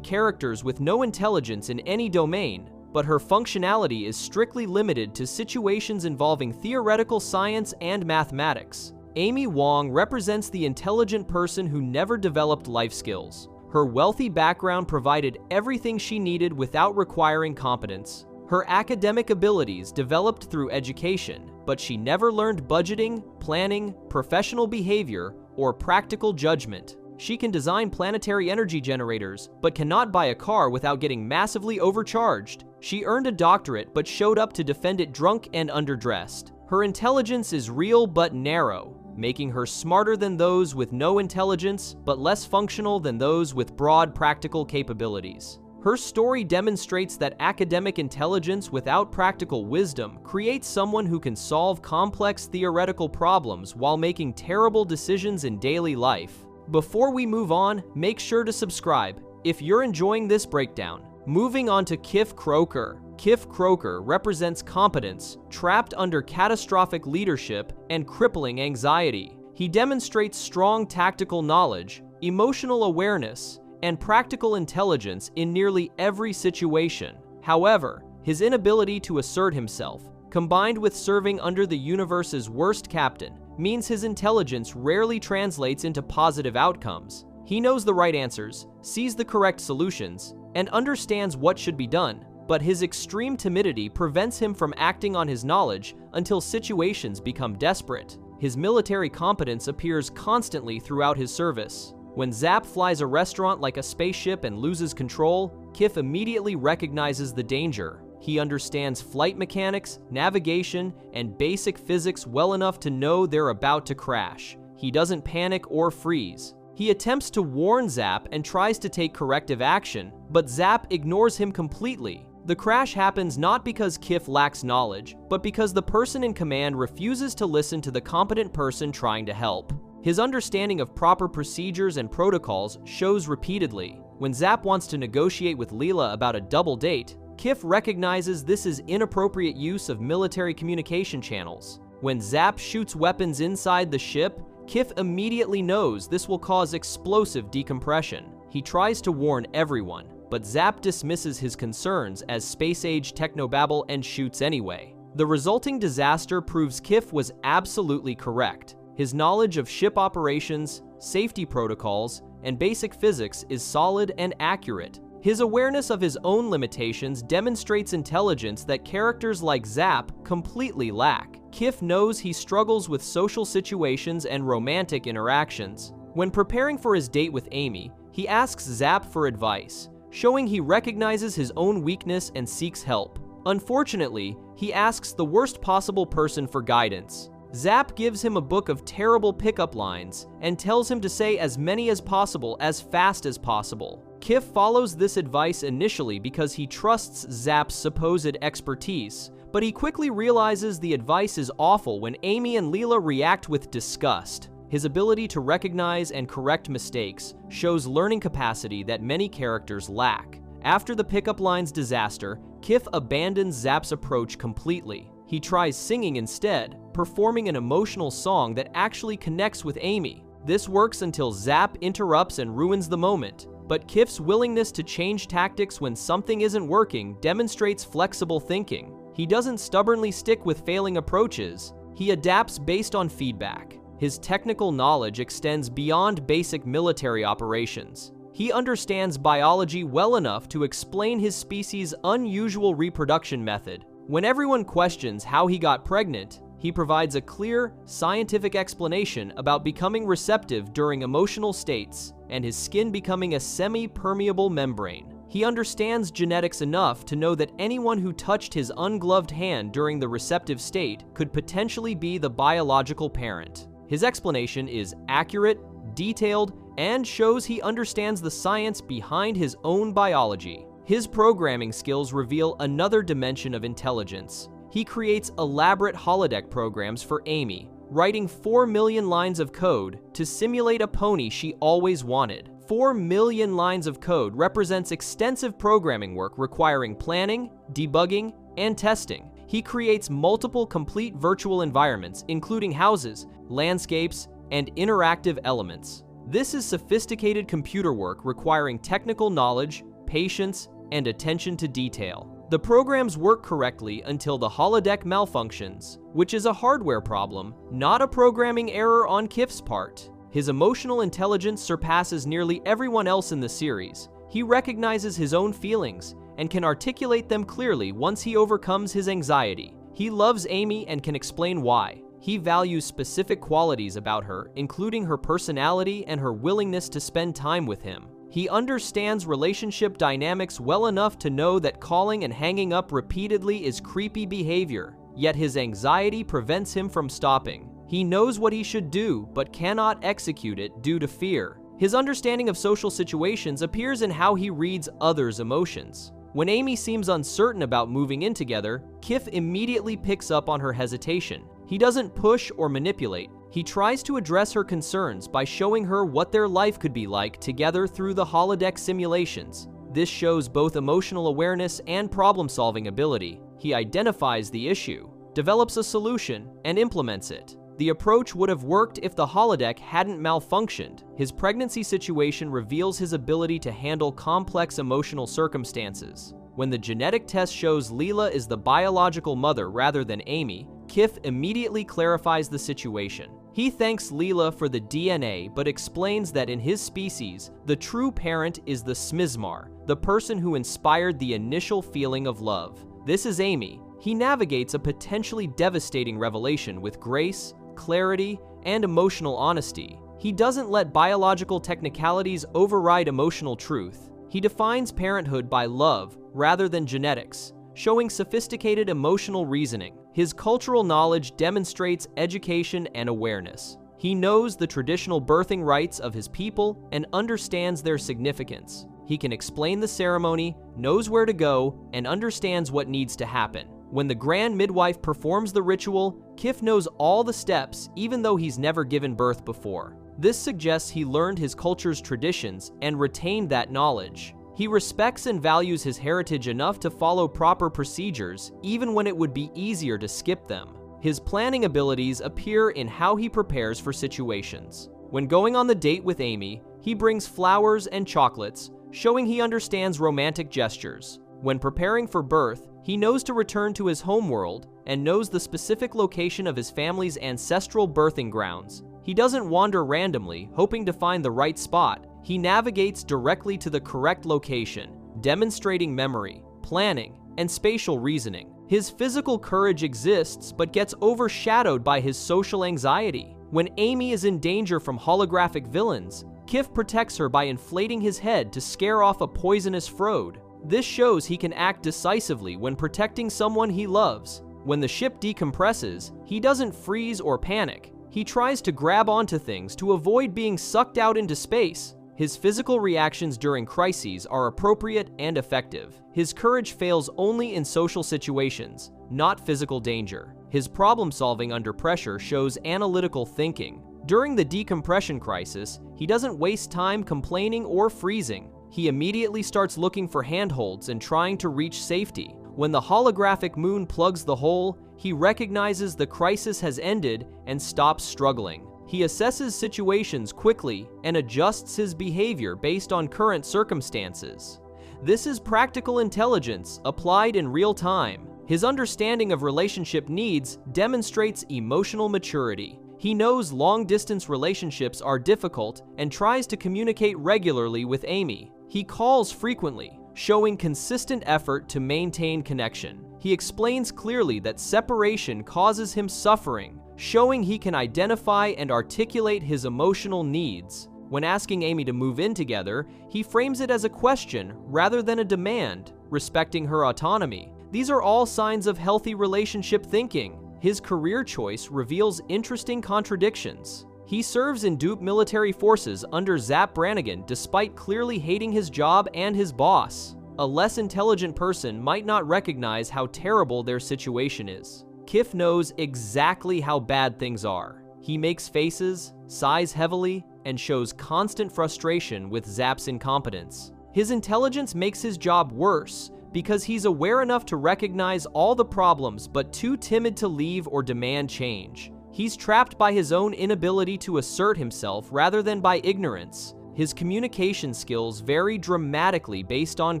characters with no intelligence in any domain, but her functionality is strictly limited to situations involving theoretical science and mathematics. Amy Wong represents the intelligent person who never developed life skills. Her wealthy background provided everything she needed without requiring competence. Her academic abilities developed through education, but she never learned budgeting, planning, professional behavior, or practical judgment. She can design planetary energy generators, but cannot buy a car without getting massively overcharged. She earned a doctorate but showed up to defend it drunk and underdressed. Her intelligence is real but narrow, making her smarter than those with no intelligence, but less functional than those with broad practical capabilities. Her story demonstrates that academic intelligence without practical wisdom creates someone who can solve complex theoretical problems while making terrible decisions in daily life. Before we move on, make sure to subscribe if you're enjoying this breakdown. Moving on to Kif Kroker. Kif Kroker represents competence, trapped under catastrophic leadership and crippling anxiety. He demonstrates strong tactical knowledge, emotional awareness, and practical intelligence in nearly every situation. However, his inability to assert himself, combined with serving under the universe's worst captain, means his intelligence rarely translates into positive outcomes. He knows the right answers, sees the correct solutions, and understands what should be done, but his extreme timidity prevents him from acting on his knowledge until situations become desperate. His military competence appears constantly throughout his service. When Zap flies a restaurant like a spaceship and loses control, Kif immediately recognizes the danger. He understands flight mechanics, navigation, and basic physics well enough to know they're about to crash. He doesn't panic or freeze. He attempts to warn Zap and tries to take corrective action, but Zap ignores him completely. The crash happens not because Kif lacks knowledge, but because the person in command refuses to listen to the competent person trying to help. His understanding of proper procedures and protocols shows repeatedly. When Zap wants to negotiate with Leela about a double date, Kif recognizes this is inappropriate use of military communication channels. When Zap shoots weapons inside the ship, Kif immediately knows this will cause explosive decompression. He tries to warn everyone, but Zap dismisses his concerns as space-age technobabble and shoots anyway. The resulting disaster proves Kif was absolutely correct. His knowledge of ship operations, safety protocols, and basic physics is solid and accurate. His awareness of his own limitations demonstrates intelligence that characters like Zap completely lack. Kif knows he struggles with social situations and romantic interactions. When preparing for his date with Amy, he asks Zap for advice, showing he recognizes his own weakness and seeks help. Unfortunately, he asks the worst possible person for guidance. Zap gives him a book of terrible pickup lines and tells him to say as many as possible as fast as possible. Kif follows this advice initially because he trusts Zap's supposed expertise, but he quickly realizes the advice is awful when Amy and Leela react with disgust. His ability to recognize and correct mistakes shows learning capacity that many characters lack. After the pickup lines disaster, Kif abandons Zap's approach completely. He tries singing instead, performing an emotional song that actually connects with Amy. This works until Zap interrupts and ruins the moment, but Kif's willingness to change tactics when something isn't working demonstrates flexible thinking. He doesn't stubbornly stick with failing approaches, he adapts based on feedback. His technical knowledge extends beyond basic military operations. He understands biology well enough to explain his species' unusual reproduction method. When everyone questions how he got pregnant, he provides a clear, scientific explanation about becoming receptive during emotional states and his skin becoming a semi-permeable membrane. He understands genetics enough to know that anyone who touched his ungloved hand during the receptive state could potentially be the biological parent. His explanation is accurate, detailed, and shows he understands the science behind his own biology. His programming skills reveal another dimension of intelligence. He creates elaborate holodeck programs for Amy, writing 4 million lines of code to simulate a pony she always wanted. 4 million lines of code represents extensive programming work requiring planning, debugging, and testing. He creates multiple complete virtual environments, including houses, landscapes, and interactive elements. This is sophisticated computer work requiring technical knowledge, patience, and attention to detail. The programs work correctly until the holodeck malfunctions, which is a hardware problem, not a programming error on Kif's part. His emotional intelligence surpasses nearly everyone else in the series. He recognizes his own feelings and can articulate them clearly once he overcomes his anxiety. He loves Amy and can explain why. He values specific qualities about her, including her personality and her willingness to spend time with him. He understands relationship dynamics well enough to know that calling and hanging up repeatedly is creepy behavior, yet his anxiety prevents him from stopping. He knows what he should do, but cannot execute it due to fear. His understanding of social situations appears in how he reads others' emotions. When Amy seems uncertain about moving in together, Kif immediately picks up on her hesitation. He doesn't push or manipulate. He tries to address her concerns by showing her what their life could be like together through the holodeck simulations. This shows both emotional awareness and problem-solving ability. He identifies the issue, develops a solution, and implements it. The approach would have worked if the holodeck hadn't malfunctioned. His pregnancy situation reveals his ability to handle complex emotional circumstances. When the genetic test shows Leela is the biological mother rather than Amy, Kif immediately clarifies the situation. He thanks Leela for the DNA, but explains that in his species, the true parent is the smizmar, the person who inspired the initial feeling of love. This is Amy. He navigates a potentially devastating revelation with grace, clarity, and emotional honesty. He doesn't let biological technicalities override emotional truth. He defines parenthood by love rather than genetics, showing sophisticated emotional reasoning. His cultural knowledge demonstrates education and awareness. He knows the traditional birthing rites of his people and understands their significance. He can explain the ceremony, knows where to go, and understands what needs to happen. When the grand midwife performs the ritual, Kif knows all the steps even though he's never given birth before. This suggests he learned his culture's traditions and retained that knowledge. He respects and values his heritage enough to follow proper procedures, even when it would be easier to skip them. His planning abilities appear in how he prepares for situations. When going on the date with Amy, he brings flowers and chocolates, showing he understands romantic gestures. When preparing for birth, he knows to return to his homeworld and knows the specific location of his family's ancestral birthing grounds. He doesn't wander randomly, hoping to find the right spot. He navigates directly to the correct location, demonstrating memory, planning, and spatial reasoning. His physical courage exists but gets overshadowed by his social anxiety. When Amy is in danger from holographic villains, Kif protects her by inflating his head to scare off a poisonous Frode. This shows he can act decisively when protecting someone he loves. When the ship decompresses, he doesn't freeze or panic. He tries to grab onto things to avoid being sucked out into space. His physical reactions during crises are appropriate and effective. His courage fails only in social situations, not physical danger. His problem-solving under pressure shows analytical thinking. During the decompression crisis, he doesn't waste time complaining or freezing. He immediately starts looking for handholds and trying to reach safety. When the holographic moon plugs the hole, he recognizes the crisis has ended and stops struggling. He assesses situations quickly and adjusts his behavior based on current circumstances. This is practical intelligence applied in real time. His understanding of relationship needs demonstrates emotional maturity. He knows long-distance relationships are difficult and tries to communicate regularly with Amy. He calls frequently, showing consistent effort to maintain connection. He explains clearly that separation causes him suffering, showing he can identify and articulate his emotional needs. When asking Amy to move in together, he frames it as a question rather than a demand, respecting her autonomy. These are all signs of healthy relationship thinking. His career choice reveals interesting contradictions. He serves in dupe military forces under Zap Brannigan despite clearly hating his job and his boss. A less intelligent person might not recognize how terrible their situation is. Kif knows exactly how bad things are. He makes faces, sighs heavily, and shows constant frustration with Zap's incompetence. His intelligence makes his job worse because he's aware enough to recognize all the problems but too timid to leave or demand change. He's trapped by his own inability to assert himself rather than by ignorance. His communication skills vary dramatically based on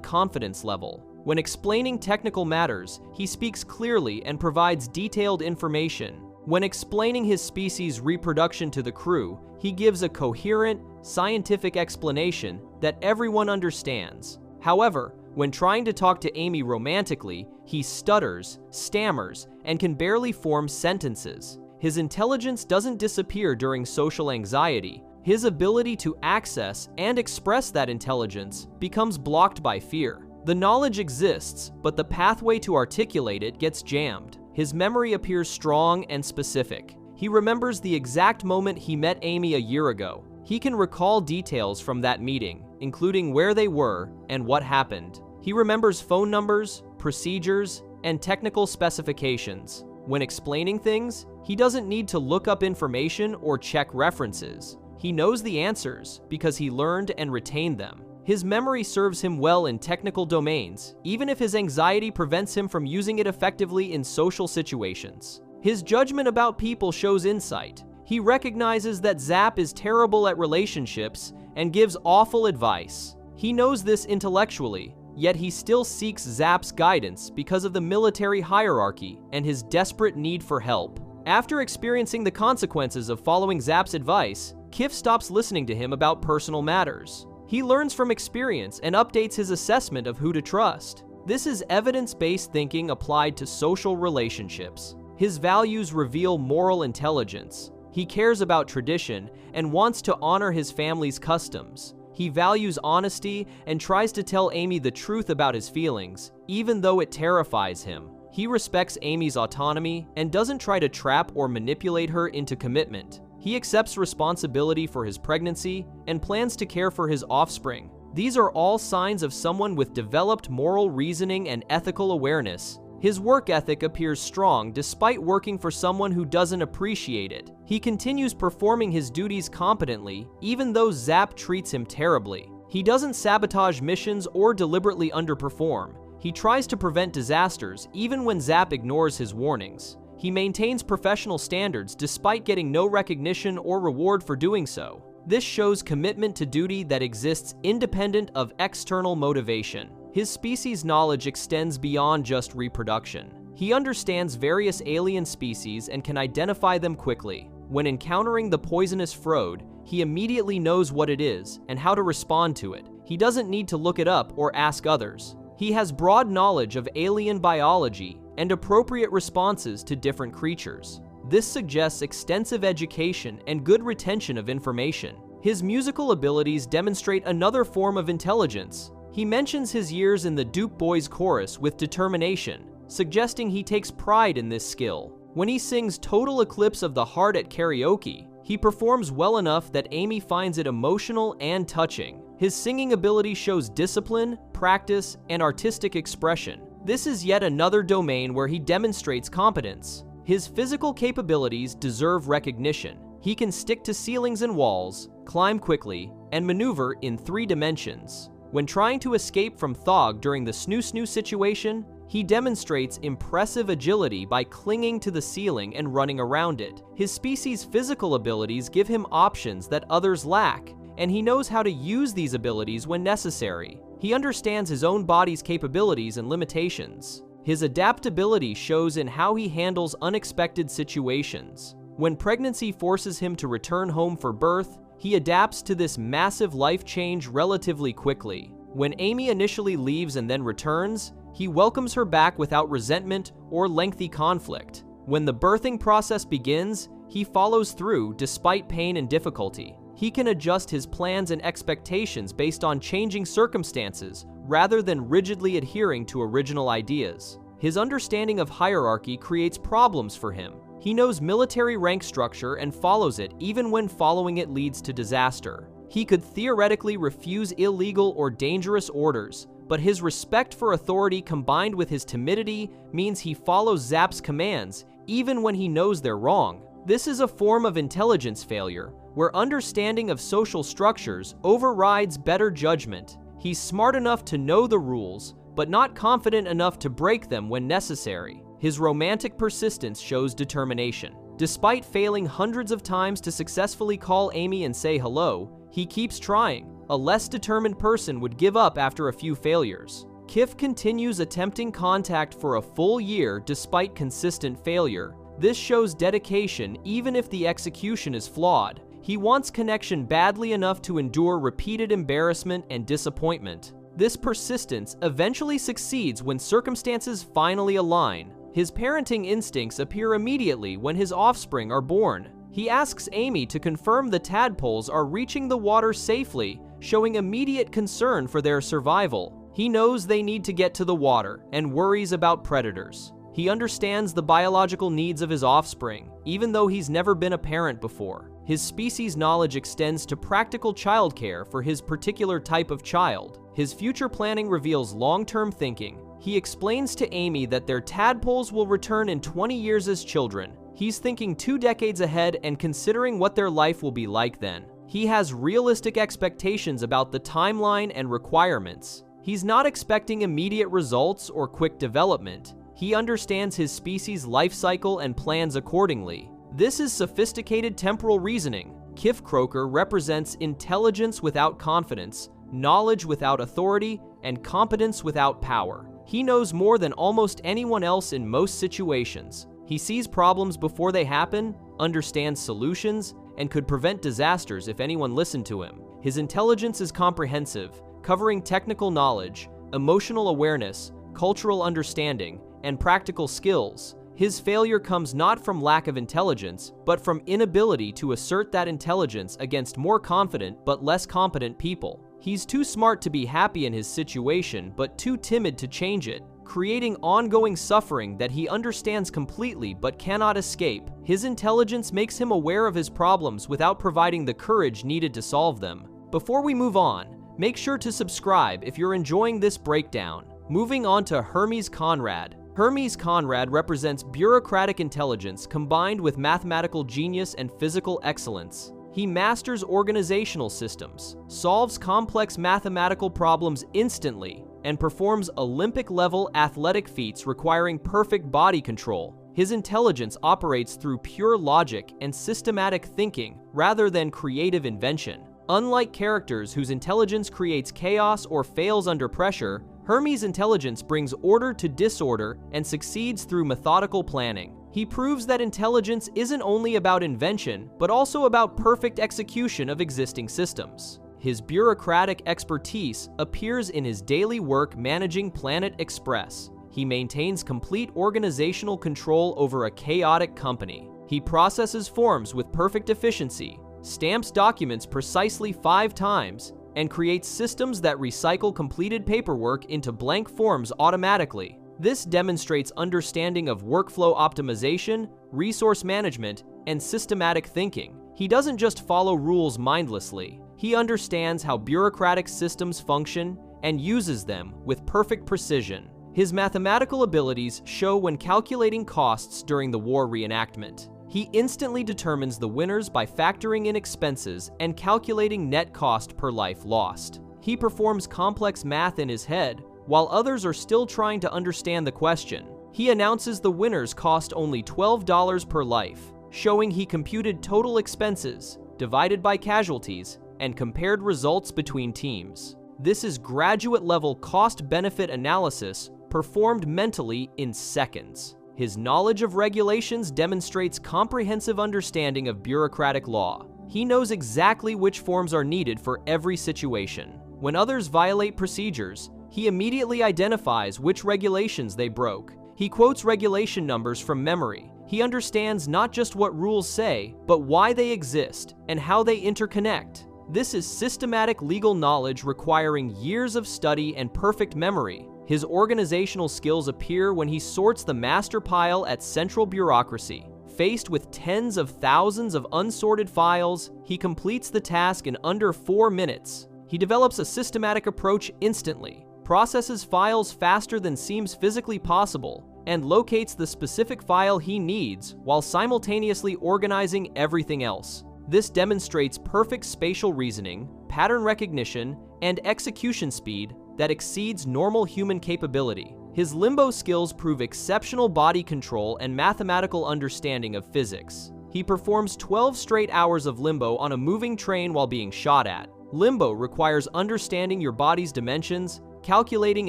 confidence level. When explaining technical matters, he speaks clearly and provides detailed information. When explaining his species' reproduction to the crew, he gives a coherent, scientific explanation that everyone understands. However, when trying to talk to Amy romantically, he stutters, stammers, and can barely form sentences. His intelligence doesn't disappear during social anxiety. His ability to access and express that intelligence becomes blocked by fear. The knowledge exists, but the pathway to articulate it gets jammed. His memory appears strong and specific. He remembers the exact moment he met Amy a year ago. He can recall details from that meeting, including where they were and what happened. He remembers phone numbers, procedures, and technical specifications. When explaining things, he doesn't need to look up information or check references. He knows the answers because he learned and retained them. His memory serves him well in technical domains, even if his anxiety prevents him from using it effectively in social situations. His judgment about people shows insight. He recognizes that Zap is terrible at relationships and gives awful advice. He knows this intellectually, yet he still seeks Zap's guidance because of the military hierarchy and his desperate need for help. After experiencing the consequences of following Zap's advice, Kif stops listening to him about personal matters. He learns from experience and updates his assessment of who to trust. This is evidence-based thinking applied to social relationships. His values reveal moral intelligence. He He cares about tradition and wants to honor his family's customs. He values honesty and tries to tell Amy the truth about his feelings, even though it terrifies him. He respects Amy's autonomy and doesn't try to trap or manipulate her into commitment. He accepts responsibility for his pregnancy and plans to care for his offspring. These are all signs of someone with developed moral reasoning and ethical awareness. His work ethic appears strong despite working for someone who doesn't appreciate it. He continues performing his duties competently, even though Zap treats him terribly. He doesn't sabotage missions or deliberately underperform. He tries to prevent disasters, even when Zap ignores his warnings. He maintains professional standards despite getting no recognition or reward for doing so. This shows commitment to duty that exists independent of external motivation. His species' knowledge extends beyond just reproduction. He understands various alien species and can identify them quickly. When encountering the poisonous Frode, he immediately knows what it is and how to respond to it. He doesn't need to look it up or ask others. He has broad knowledge of alien biology and appropriate responses to different creatures. This suggests extensive education and good retention of information. His musical abilities demonstrate another form of intelligence. He mentions his years in the Duke Boys chorus with determination, suggesting he takes pride in this skill. When he sings Total Eclipse of the Heart at karaoke, he performs well enough that Amy finds it emotional and touching. His singing ability shows discipline, practice, and artistic expression. This is yet another domain where he demonstrates competence. His physical capabilities deserve recognition. He can stick to ceilings and walls, climb quickly, and maneuver in 3 dimensions. When trying to escape from Thog during the snoo-snoo situation, he demonstrates impressive agility by clinging to the ceiling and running around it. His species' physical abilities give him options that others lack, and he knows how to use these abilities when necessary. He understands his own body's capabilities and limitations. His adaptability shows in how he handles unexpected situations. When pregnancy forces him to return home for birth, he adapts to this massive life change relatively quickly. When Amy initially leaves and then returns, he welcomes her back without resentment or lengthy conflict. When the birthing process begins, he follows through despite pain and difficulty. He can adjust his plans and expectations based on changing circumstances rather than rigidly adhering to original ideas. His understanding of hierarchy creates problems for him. He knows military rank structure and follows it even when following it leads to disaster. He could theoretically refuse illegal or dangerous orders, but his respect for authority combined with his timidity means he follows Zap's commands even when he knows they're wrong. This is a form of intelligence failure, where understanding of social structures overrides better judgment. He's smart enough to know the rules, but not confident enough to break them when necessary. His romantic persistence shows determination. Despite failing hundreds of times to successfully call Amy and say hello, he keeps trying. A less determined person would give up after a few failures. Kif continues attempting contact for a full year despite consistent failure. This shows dedication even if the execution is flawed. He wants connection badly enough to endure repeated embarrassment and disappointment. This persistence eventually succeeds when circumstances finally align. His parenting instincts appear immediately when his offspring are born. He asks Amy to confirm the tadpoles are reaching the water safely, showing immediate concern for their survival. He knows they need to get to the water and worries about predators. He understands the biological needs of his offspring, even though he's never been a parent before. His species knowledge extends to practical childcare for his particular type of child. His future planning reveals long-term thinking. He explains to Amy that their tadpoles will return in 20 years as children. He's thinking 2 decades ahead and considering what their life will be like then. He has realistic expectations about the timeline and requirements. He's not expecting immediate results or quick development. He understands his species' life cycle and plans accordingly. This is sophisticated temporal reasoning. Kif Kroker represents intelligence without confidence, knowledge without authority, and competence without power. He knows more than almost anyone else in most situations. He sees problems before they happen, understands solutions, and could prevent disasters if anyone listened to him. His intelligence is comprehensive, covering technical knowledge, emotional awareness, cultural understanding, and practical skills. His failure comes not from lack of intelligence, but from inability to assert that intelligence against more confident but less competent people. He's too smart to be happy in his situation, but too timid to change it, creating ongoing suffering that he understands completely but cannot escape. His intelligence makes him aware of his problems without providing the courage needed to solve them. Before we move on, make sure to subscribe if you're enjoying this breakdown. Moving on to Hermes Conrad. Hermes Conrad represents bureaucratic intelligence combined with mathematical genius and physical excellence. He masters organizational systems, solves complex mathematical problems instantly, and performs Olympic-level athletic feats requiring perfect body control. His intelligence operates through pure logic and systematic thinking rather than creative invention. Unlike characters whose intelligence creates chaos or fails under pressure, Hermes' intelligence brings order to disorder and succeeds through methodical planning. He proves that intelligence isn't only about invention, but also about perfect execution of existing systems. His bureaucratic expertise appears in his daily work managing Planet Express. He maintains complete organizational control over a chaotic company. He processes forms with perfect efficiency, stamps documents precisely 5 times, and creates systems that recycle completed paperwork into blank forms automatically. This demonstrates understanding of workflow optimization, resource management, and systematic thinking. He doesn't just follow rules mindlessly. He understands how bureaucratic systems function and uses them with perfect precision. His mathematical abilities show when calculating costs during the war reenactment. He instantly determines the winners by factoring in expenses and calculating net cost per life lost. He performs complex math in his head, while others are still trying to understand the question. He announces the winners cost only $12 per life, showing he computed total expenses, divided by casualties, and compared results between teams. This is graduate-level cost-benefit analysis performed mentally in seconds. His knowledge of regulations demonstrates comprehensive understanding of bureaucratic law. He knows exactly which forms are needed for every situation. When others violate procedures, he immediately identifies which regulations they broke. He quotes regulation numbers from memory. He understands not just what rules say, but why they exist and how they interconnect. This is systematic legal knowledge requiring years of study and perfect memory. His organizational skills appear when he sorts the master pile at central bureaucracy. Faced with tens of thousands of unsorted files, he completes the task in under 4 minutes. He develops a systematic approach instantly, processes files faster than seems physically possible, and locates the specific file he needs while simultaneously organizing everything else. This demonstrates perfect spatial reasoning, pattern recognition, and execution speed that exceeds normal human capability. His limbo skills prove exceptional body control and mathematical understanding of physics. He performs 12 straight hours of limbo on a moving train while being shot at. Limbo requires understanding your body's dimensions, calculating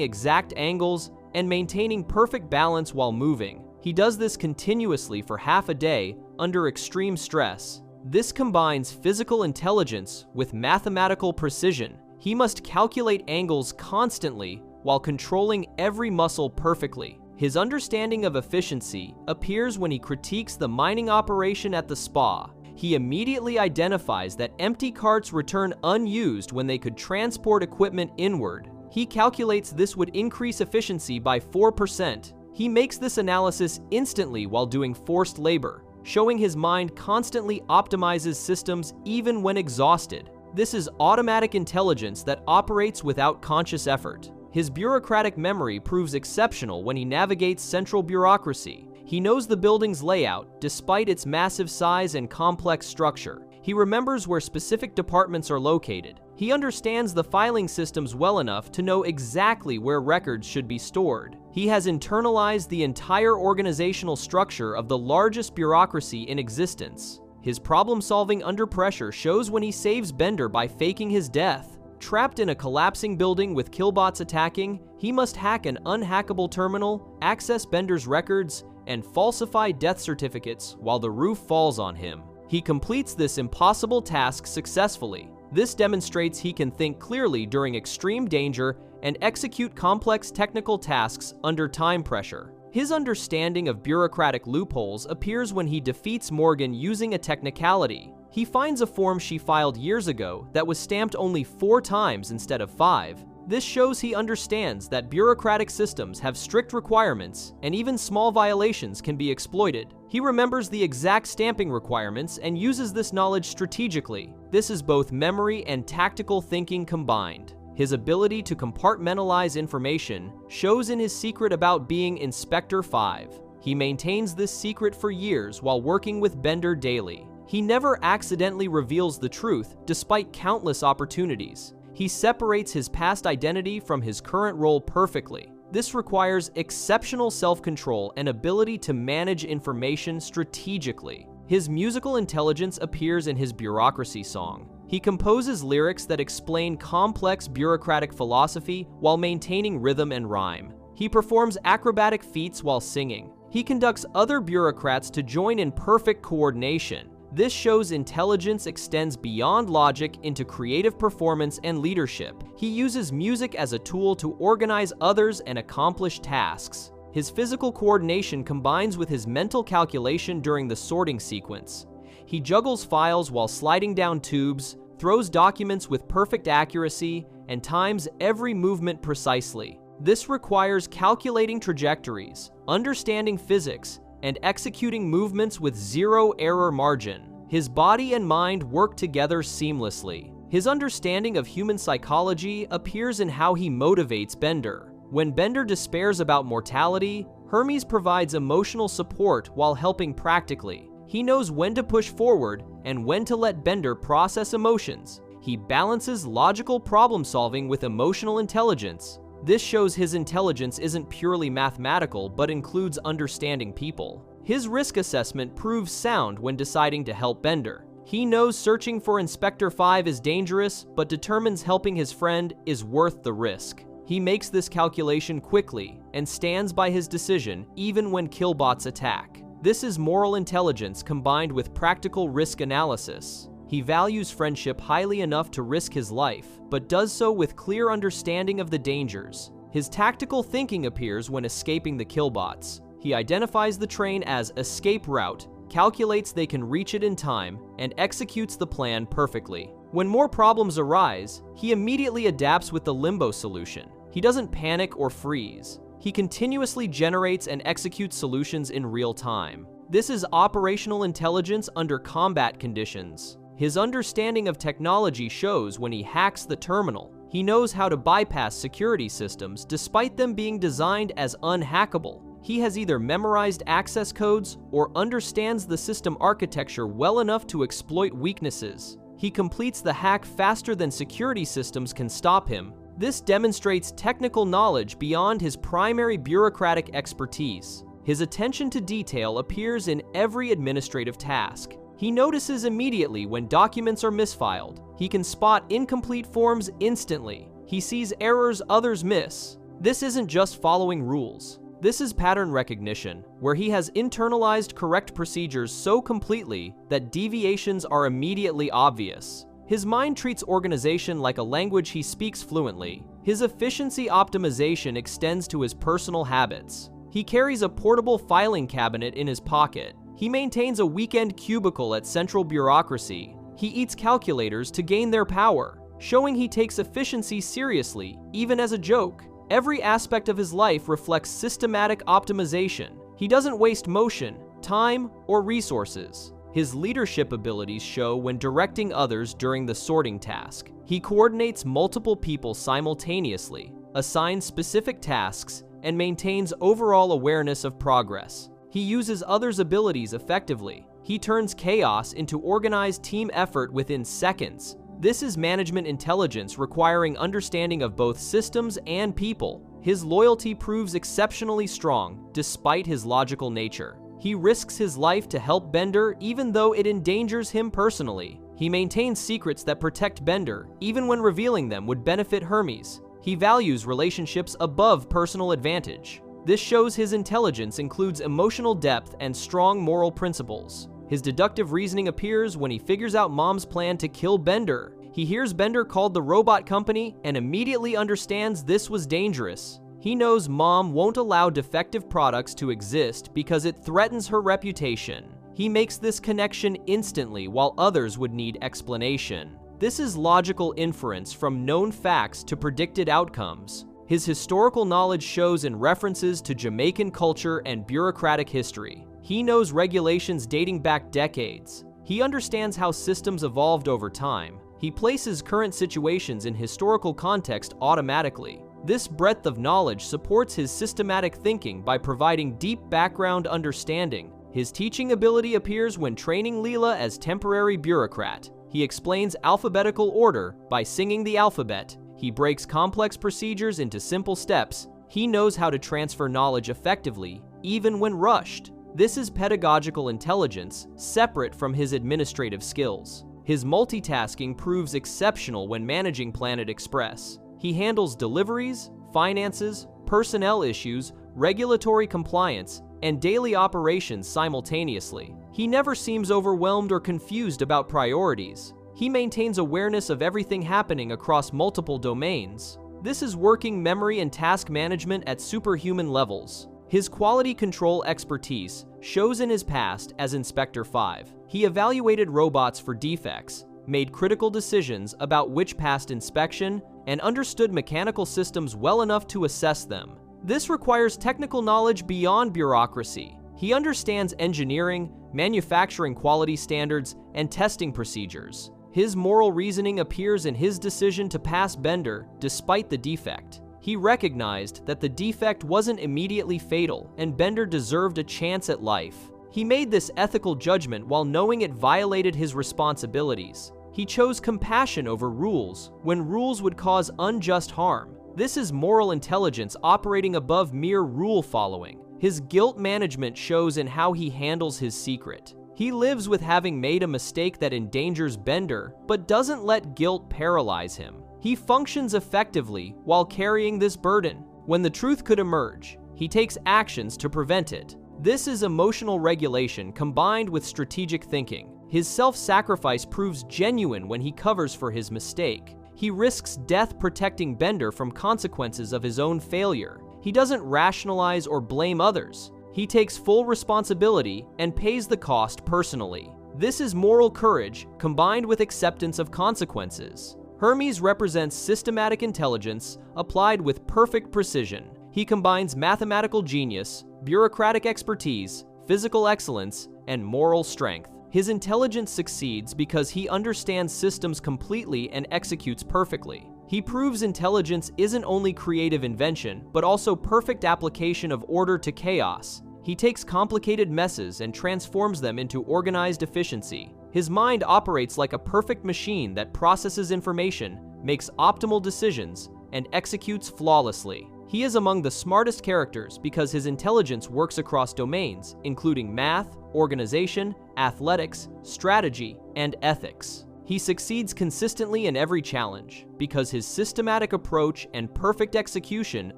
exact angles, and maintaining perfect balance while moving. He does this continuously for half a day under extreme stress. This combines physical intelligence with mathematical precision. He must calculate angles constantly while controlling every muscle perfectly. His understanding of efficiency appears when he critiques the mining operation at the spa. He immediately identifies that empty carts return unused when they could transport equipment inward. He calculates this would increase efficiency by 4%. He makes this analysis instantly while doing forced labor, showing his mind constantly optimizes systems even when exhausted. This is automatic intelligence that operates without conscious effort. His bureaucratic memory proves exceptional when he navigates central bureaucracy. He knows the building's layout, despite its massive size and complex structure. He remembers where specific departments are located. He understands the filing systems well enough to know exactly where records should be stored. He has internalized the entire organizational structure of the largest bureaucracy in existence. His problem-solving under pressure shows when he saves Bender by faking his death. Trapped in a collapsing building with killbots attacking, he must hack an unhackable terminal, access Bender's records, and falsify death certificates while the roof falls on him. He completes this impossible task successfully. This demonstrates he can think clearly during extreme danger and execute complex technical tasks under time pressure. His understanding of bureaucratic loopholes appears when he defeats Morgan using a technicality. He finds a form she filed years ago that was stamped only 4 times instead of 5. This shows he understands that bureaucratic systems have strict requirements, and even small violations can be exploited. He remembers the exact stamping requirements and uses this knowledge strategically. This is both memory and tactical thinking combined. His ability to compartmentalize information shows in his secret about being Inspector 5. He maintains this secret for years while working with Bender daily. He never accidentally reveals the truth, despite countless opportunities. He separates his past identity from his current role perfectly. This requires exceptional self-control and ability to manage information strategically. His musical intelligence appears in his bureaucracy song. He composes lyrics that explain complex bureaucratic philosophy while maintaining rhythm and rhyme. He performs acrobatic feats while singing. He conducts other bureaucrats to join in perfect coordination. This shows intelligence extends beyond logic into creative performance and leadership. He uses music as a tool to organize others and accomplish tasks. His physical coordination combines with his mental calculation during the sorting sequence. He juggles files while sliding down tubes, throws documents with perfect accuracy, and times every movement precisely. This requires calculating trajectories, understanding physics, and executing movements with zero error margin. His body and mind work together seamlessly. His understanding of human psychology appears in how he motivates Bender. When Bender despairs about mortality, Hermes provides emotional support while helping practically. He knows when to push forward and when to let Bender process emotions. He balances logical problem solving with emotional intelligence. This shows his intelligence isn't purely mathematical but includes understanding people. His risk assessment proves sound when deciding to help Bender. He knows searching for Inspector 5 is dangerous, but determines helping his friend is worth the risk. He makes this calculation quickly and stands by his decision even when killbots attack. This is moral intelligence combined with practical risk analysis. He values friendship highly enough to risk his life, but does so with clear understanding of the dangers. His tactical thinking appears when escaping the killbots. He identifies the train as escape route, calculates they can reach it in time, and executes the plan perfectly. When more problems arise, he immediately adapts with the limbo solution. He doesn't panic or freeze. He continuously generates and executes solutions in real time. This is operational intelligence under combat conditions. His understanding of technology shows when he hacks the terminal. He knows how to bypass security systems despite them being designed as unhackable. He has either memorized access codes or understands the system architecture well enough to exploit weaknesses. He completes the hack faster than security systems can stop him. This demonstrates technical knowledge beyond his primary bureaucratic expertise. His attention to detail appears in every administrative task. He notices immediately when documents are misfiled. He can spot incomplete forms instantly. He sees errors others miss. This isn't just following rules. This is pattern recognition, where he has internalized correct procedures so completely that deviations are immediately obvious. His mind treats organization like a language he speaks fluently. His efficiency optimization extends to his personal habits. He carries a portable filing cabinet in his pocket. He maintains a weekend cubicle at central bureaucracy. He eats calculators to gain their power, showing he takes efficiency seriously, even as a joke. Every aspect of his life reflects systematic optimization. He doesn't waste motion, time, or resources. His leadership abilities show when directing others during the sorting task. He coordinates multiple people simultaneously, assigns specific tasks, and maintains overall awareness of progress. He uses others' abilities effectively. He turns chaos into organized team effort within seconds. This is management intelligence requiring understanding of both systems and people. His loyalty proves exceptionally strong, despite his logical nature. He risks his life to help Bender even though it endangers him personally. He maintains secrets that protect Bender, even when revealing them would benefit Hermes. He values relationships above personal advantage. This shows his intelligence includes emotional depth and strong moral principles. His deductive reasoning appears when he figures out Mom's plan to kill Bender. He hears Bender called the robot company and immediately understands this was dangerous. He knows Mom won't allow defective products to exist because it threatens her reputation. He makes this connection instantly while others would need explanation. This is logical inference from known facts to predicted outcomes. His historical knowledge shows in references to Jamaican culture and bureaucratic history. He knows regulations dating back decades. He understands how systems evolved over time. He places current situations in historical context automatically. This breadth of knowledge supports his systematic thinking by providing deep background understanding. His teaching ability appears when training Leela as temporary bureaucrat. He explains alphabetical order by singing the alphabet. He breaks complex procedures into simple steps. He knows how to transfer knowledge effectively, even when rushed. This is pedagogical intelligence, separate from his administrative skills. His multitasking proves exceptional when managing Planet Express. He handles deliveries, finances, personnel issues, regulatory compliance, and daily operations simultaneously. He never seems overwhelmed or confused about priorities. He maintains awareness of everything happening across multiple domains. This is working memory and task management at superhuman levels. His quality control expertise shows in his past as Inspector 5. He evaluated robots for defects, made critical decisions about which passed inspection, and understood mechanical systems well enough to assess them. This requires technical knowledge beyond bureaucracy. He understands engineering, manufacturing quality standards, and testing procedures. His moral reasoning appears in his decision to pass Bender despite the defect. He recognized that the defect wasn't immediately fatal, and Bender deserved a chance at life. He made this ethical judgment while knowing it violated his responsibilities. He chose compassion over rules when rules would cause unjust harm. This is moral intelligence operating above mere rule following. His guilt management shows in how he handles his secret. He lives with having made a mistake that endangers Bender, but doesn't let guilt paralyze him. He functions effectively while carrying this burden. When the truth could emerge, he takes actions to prevent it. This is emotional regulation combined with strategic thinking. His self-sacrifice proves genuine when he covers for his mistake. He risks death protecting Bender from consequences of his own failure. He doesn't rationalize or blame others. He takes full responsibility and pays the cost personally. This is moral courage combined with acceptance of consequences. Hermes represents systematic intelligence applied with perfect precision. He combines mathematical genius, bureaucratic expertise, physical excellence, and moral strength. His intelligence succeeds because he understands systems completely and executes perfectly. He proves intelligence isn't only creative invention, but also perfect application of order to chaos. He takes complicated messes and transforms them into organized efficiency. His mind operates like a perfect machine that processes information, makes optimal decisions, and executes flawlessly. He is among the smartest characters because his intelligence works across domains, including math, organization, athletics, strategy, and ethics. He succeeds consistently in every challenge because his systematic approach and perfect execution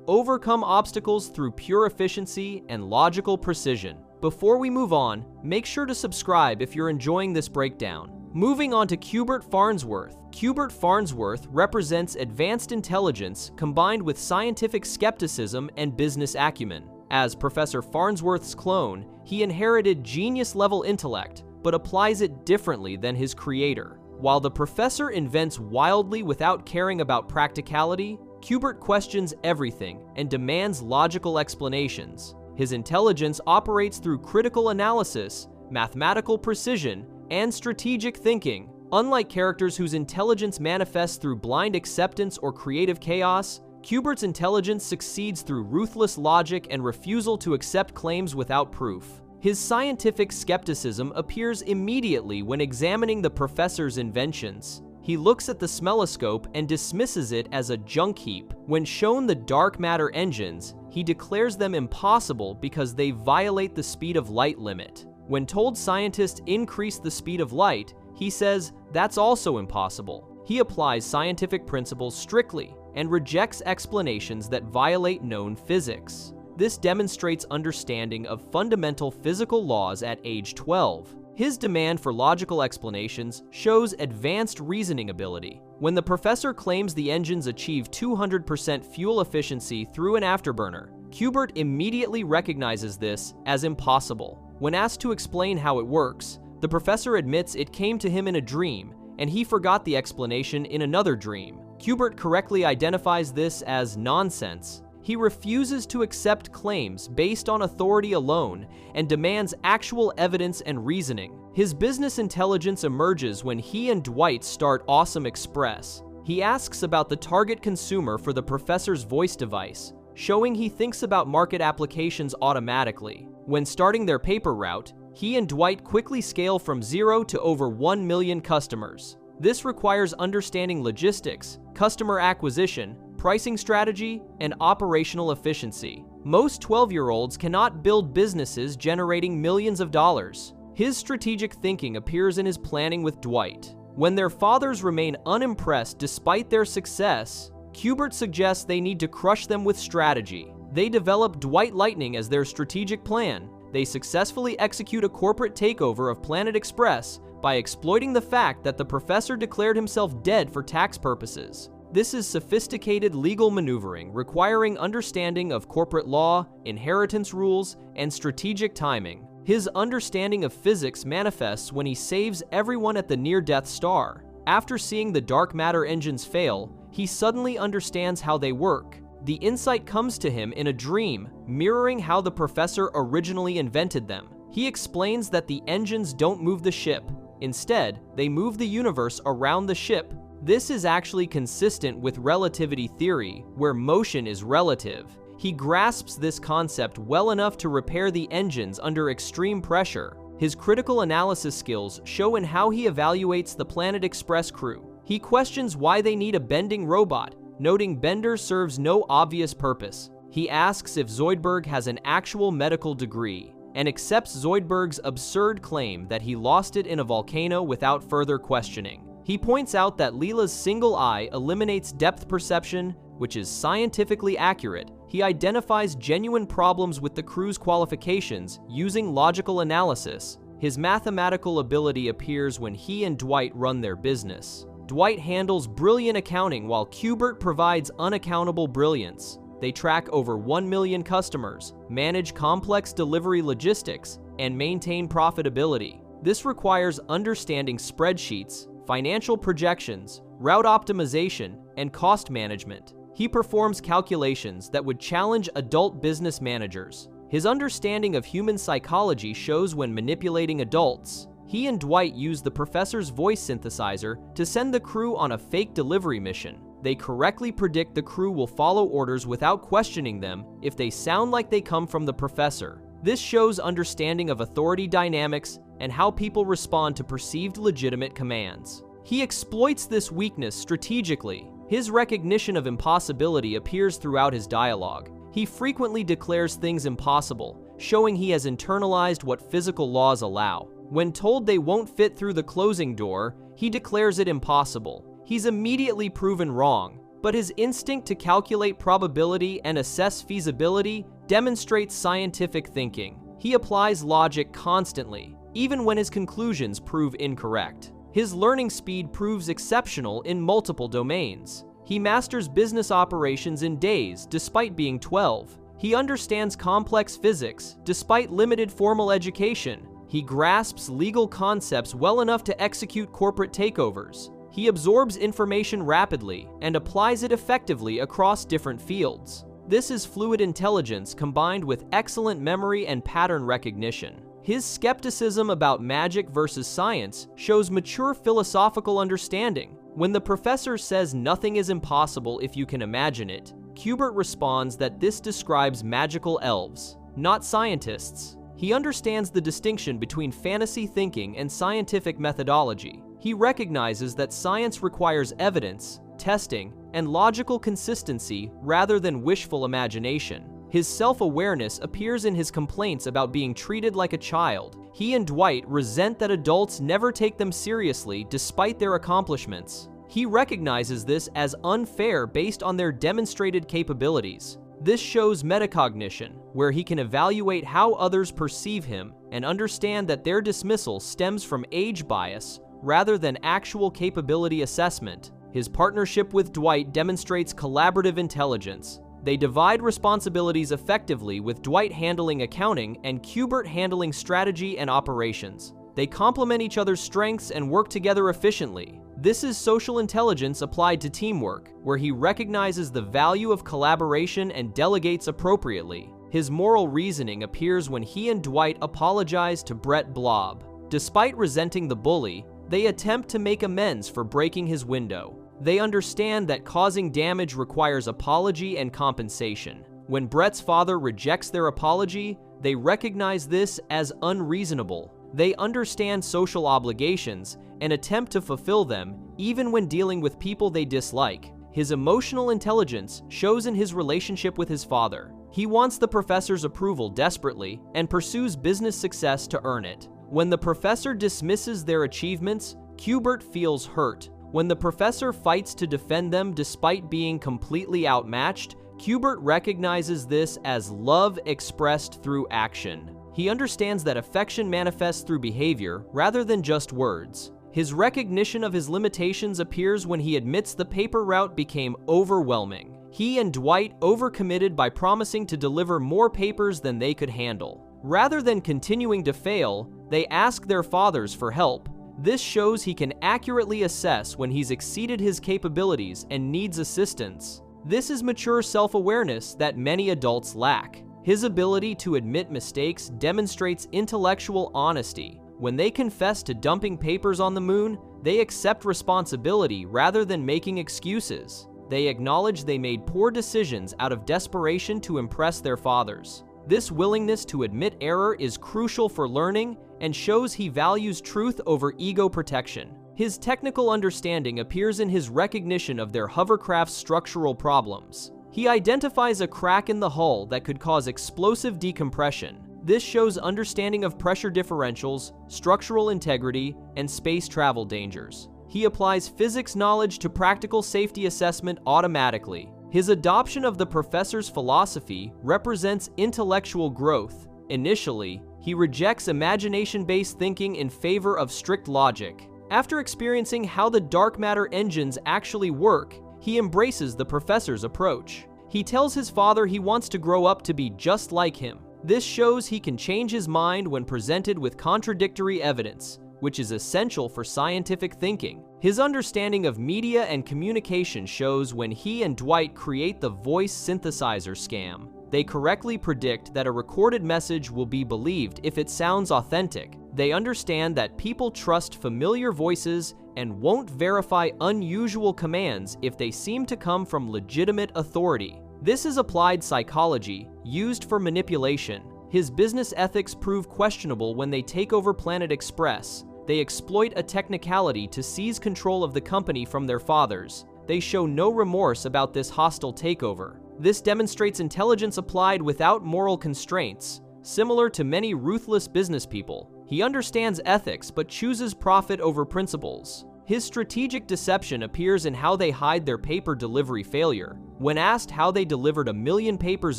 overcome obstacles through pure efficiency and logical precision. Before we move on, make sure to subscribe if you're enjoying this breakdown. Moving on to Cubert Farnsworth. Cubert Farnsworth represents advanced intelligence combined with scientific skepticism and business acumen. As Professor Farnsworth's clone, he inherited genius-level intellect, but applies it differently than his creator. While the professor invents wildly without caring about practicality, Cubert questions everything and demands logical explanations. His intelligence operates through critical analysis, mathematical precision, and strategic thinking. Unlike characters whose intelligence manifests through blind acceptance or creative chaos, Cubert's intelligence succeeds through ruthless logic and refusal to accept claims without proof. His scientific skepticism appears immediately when examining the professor's inventions. He looks at the smelloscope and dismisses it as a junk heap. When shown the dark matter engines, he declares them impossible because they violate the speed of light limit. When told scientists increase the speed of light, he says that's also impossible. He applies scientific principles strictly and rejects explanations that violate known physics. This demonstrates understanding of fundamental physical laws at age 12. His demand for logical explanations shows advanced reasoning ability. When the professor claims the engines achieve 200% fuel efficiency through an afterburner, Q*bert immediately recognizes this as impossible. When asked to explain how it works, the professor admits it came to him in a dream, and he forgot the explanation in another dream. Q*bert correctly identifies this as nonsense. He refuses to accept claims based on authority alone and demands actual evidence and reasoning. His business intelligence emerges when he and Dwight start Awesome Express. He asks about the target consumer for the professor's voice device, showing he thinks about market applications automatically. When starting their paper route, he and Dwight quickly scale from 0 to over 1 million customers. This requires understanding logistics, customer acquisition, pricing strategy, and operational efficiency. Most 12-year-olds cannot build businesses generating millions of dollars. His strategic thinking appears in his planning with Dwight. When their fathers remain unimpressed despite their success, Q*bert suggests they need to crush them with strategy. They develop Dwight Lightning as their strategic plan. They successfully execute a corporate takeover of Planet Express by exploiting the fact that the professor declared himself dead for tax purposes. This is sophisticated legal maneuvering requiring understanding of corporate law, inheritance rules, and strategic timing. His understanding of physics manifests when he saves everyone at the near-death star. After seeing the dark matter engines fail, he suddenly understands how they work. The insight comes to him in a dream, mirroring how the professor originally invented them. He explains that the engines don't move the ship. Instead, they move the universe around the ship. This is actually consistent with relativity theory, where motion is relative. He grasps this concept well enough to repair the engines under extreme pressure. His critical analysis skills show in how he evaluates the Planet Express crew. He questions why they need a bending robot, noting Bender serves no obvious purpose. He asks if Zoidberg has an actual medical degree, and accepts Zoidberg's absurd claim that he lost it in a volcano without further questioning. He points out that Leela's single eye eliminates depth perception, which is scientifically accurate. He identifies genuine problems with the crew's qualifications using logical analysis. His mathematical ability appears when he and Dwight run their business. Dwight handles brilliant accounting while Q*bert provides unaccountable brilliance. They track over 1 million customers, manage complex delivery logistics, and maintain profitability. This requires understanding spreadsheets, financial projections, route optimization, and cost management. He performs calculations that would challenge adult business managers. His understanding of human psychology shows when manipulating adults. He and Dwight use the professor's voice synthesizer to send the crew on a fake delivery mission. They correctly predict the crew will follow orders without questioning them if they sound like they come from the professor. This shows understanding of authority dynamics and how people respond to perceived legitimate commands. He exploits this weakness strategically. His recognition of impossibility appears throughout his dialogue. He frequently declares things impossible, showing he has internalized what physical laws allow. When told they won't fit through the closing door, he declares it impossible. He's immediately proven wrong, but his instinct to calculate probability and assess feasibility demonstrates scientific thinking. He applies logic constantly, even when his conclusions prove incorrect. His learning speed proves exceptional in multiple domains. He masters business operations in days despite being 12. He understands complex physics despite limited formal education. He grasps legal concepts well enough to execute corporate takeovers. He absorbs information rapidly and applies it effectively across different fields. This is fluid intelligence combined with excellent memory and pattern recognition. His skepticism about magic versus science shows mature philosophical understanding. When the professor says nothing is impossible if you can imagine it, Q*bert responds that this describes magical elves, not scientists. He understands the distinction between fantasy thinking and scientific methodology. He recognizes that science requires evidence, testing, and logical consistency rather than wishful imagination. His self-awareness appears in his complaints about being treated like a child. He and Dwight resent that adults never take them seriously despite their accomplishments. He recognizes this as unfair based on their demonstrated capabilities. This shows metacognition, where he can evaluate how others perceive him and understand that their dismissal stems from age bias rather than actual capability assessment. His partnership with Dwight demonstrates collaborative intelligence. They divide responsibilities effectively, with Dwight handling accounting and Q*bert handling strategy and operations. They complement each other's strengths and work together efficiently. This is social intelligence applied to teamwork, where he recognizes the value of collaboration and delegates appropriately. His moral reasoning appears when he and Dwight apologize to Brett Blob. Despite resenting the bully, they attempt to make amends for breaking his window. They understand that causing damage requires apology and compensation. When Brett's father rejects their apology, they recognize this as unreasonable. They understand social obligations and attempt to fulfill them, even when dealing with people they dislike. His emotional intelligence shows in his relationship with his father. He wants the professor's approval desperately and pursues business success to earn it. When the professor dismisses their achievements, Q*bert feels hurt. When the professor fights to defend them despite being completely outmatched, Q*bert recognizes this as love expressed through action. He understands that affection manifests through behavior rather than just words. His recognition of his limitations appears when he admits the paper route became overwhelming. He and Dwight overcommitted by promising to deliver more papers than they could handle. Rather than continuing to fail, they ask their fathers for help. This shows he can accurately assess when he's exceeded his capabilities and needs assistance. This is mature self-awareness that many adults lack. His ability to admit mistakes demonstrates intellectual honesty. When they confess to dumping papers on the moon, they accept responsibility rather than making excuses. They acknowledge they made poor decisions out of desperation to impress their fathers. This willingness to admit error is crucial for learning and shows he values truth over ego protection. His technical understanding appears in his recognition of their hovercraft's structural problems. He identifies a crack in the hull that could cause explosive decompression. This shows understanding of pressure differentials, structural integrity, and space travel dangers. He applies physics knowledge to practical safety assessment automatically. His adoption of the professor's philosophy represents intellectual growth. Initially, he rejects imagination-based thinking in favor of strict logic. After experiencing how the dark matter engines actually work, he embraces the professor's approach. He tells his father he wants to grow up to be just like him. This shows he can change his mind when presented with contradictory evidence, which is essential for scientific thinking. His understanding of media and communication shows when he and Dwight create the voice synthesizer scam. They correctly predict that a recorded message will be believed if it sounds authentic. They understand that people trust familiar voices and won't verify unusual commands if they seem to come from legitimate authority. This is applied psychology, used for manipulation. His business ethics prove questionable when they take over Planet Express. They exploit a technicality to seize control of the company from their fathers. They show no remorse about this hostile takeover. This demonstrates intelligence applied without moral constraints. Similar to many ruthless business people, he understands ethics but chooses profit over principles. His strategic deception appears in how they hide their paper delivery failure. When asked how they delivered 1 million papers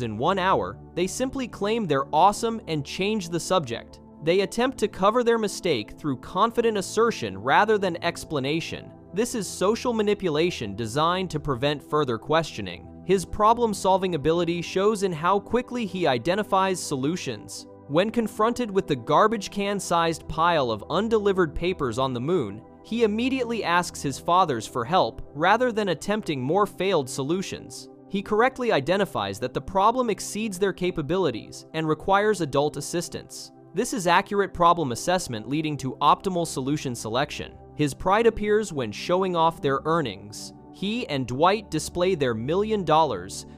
in 1 hour, they simply claim they're awesome and change the subject. They attempt to cover their mistake through confident assertion rather than explanation. This is social manipulation designed to prevent further questioning. His problem-solving ability shows in how quickly he identifies solutions. When confronted with the garbage can-sized pile of undelivered papers on the moon, he immediately asks his fathers for help rather than attempting more failed solutions. He correctly identifies that the problem exceeds their capabilities and requires adult assistance. This is accurate problem assessment leading to optimal solution selection. His pride appears when showing off their earnings. He and Dwight display their $1 million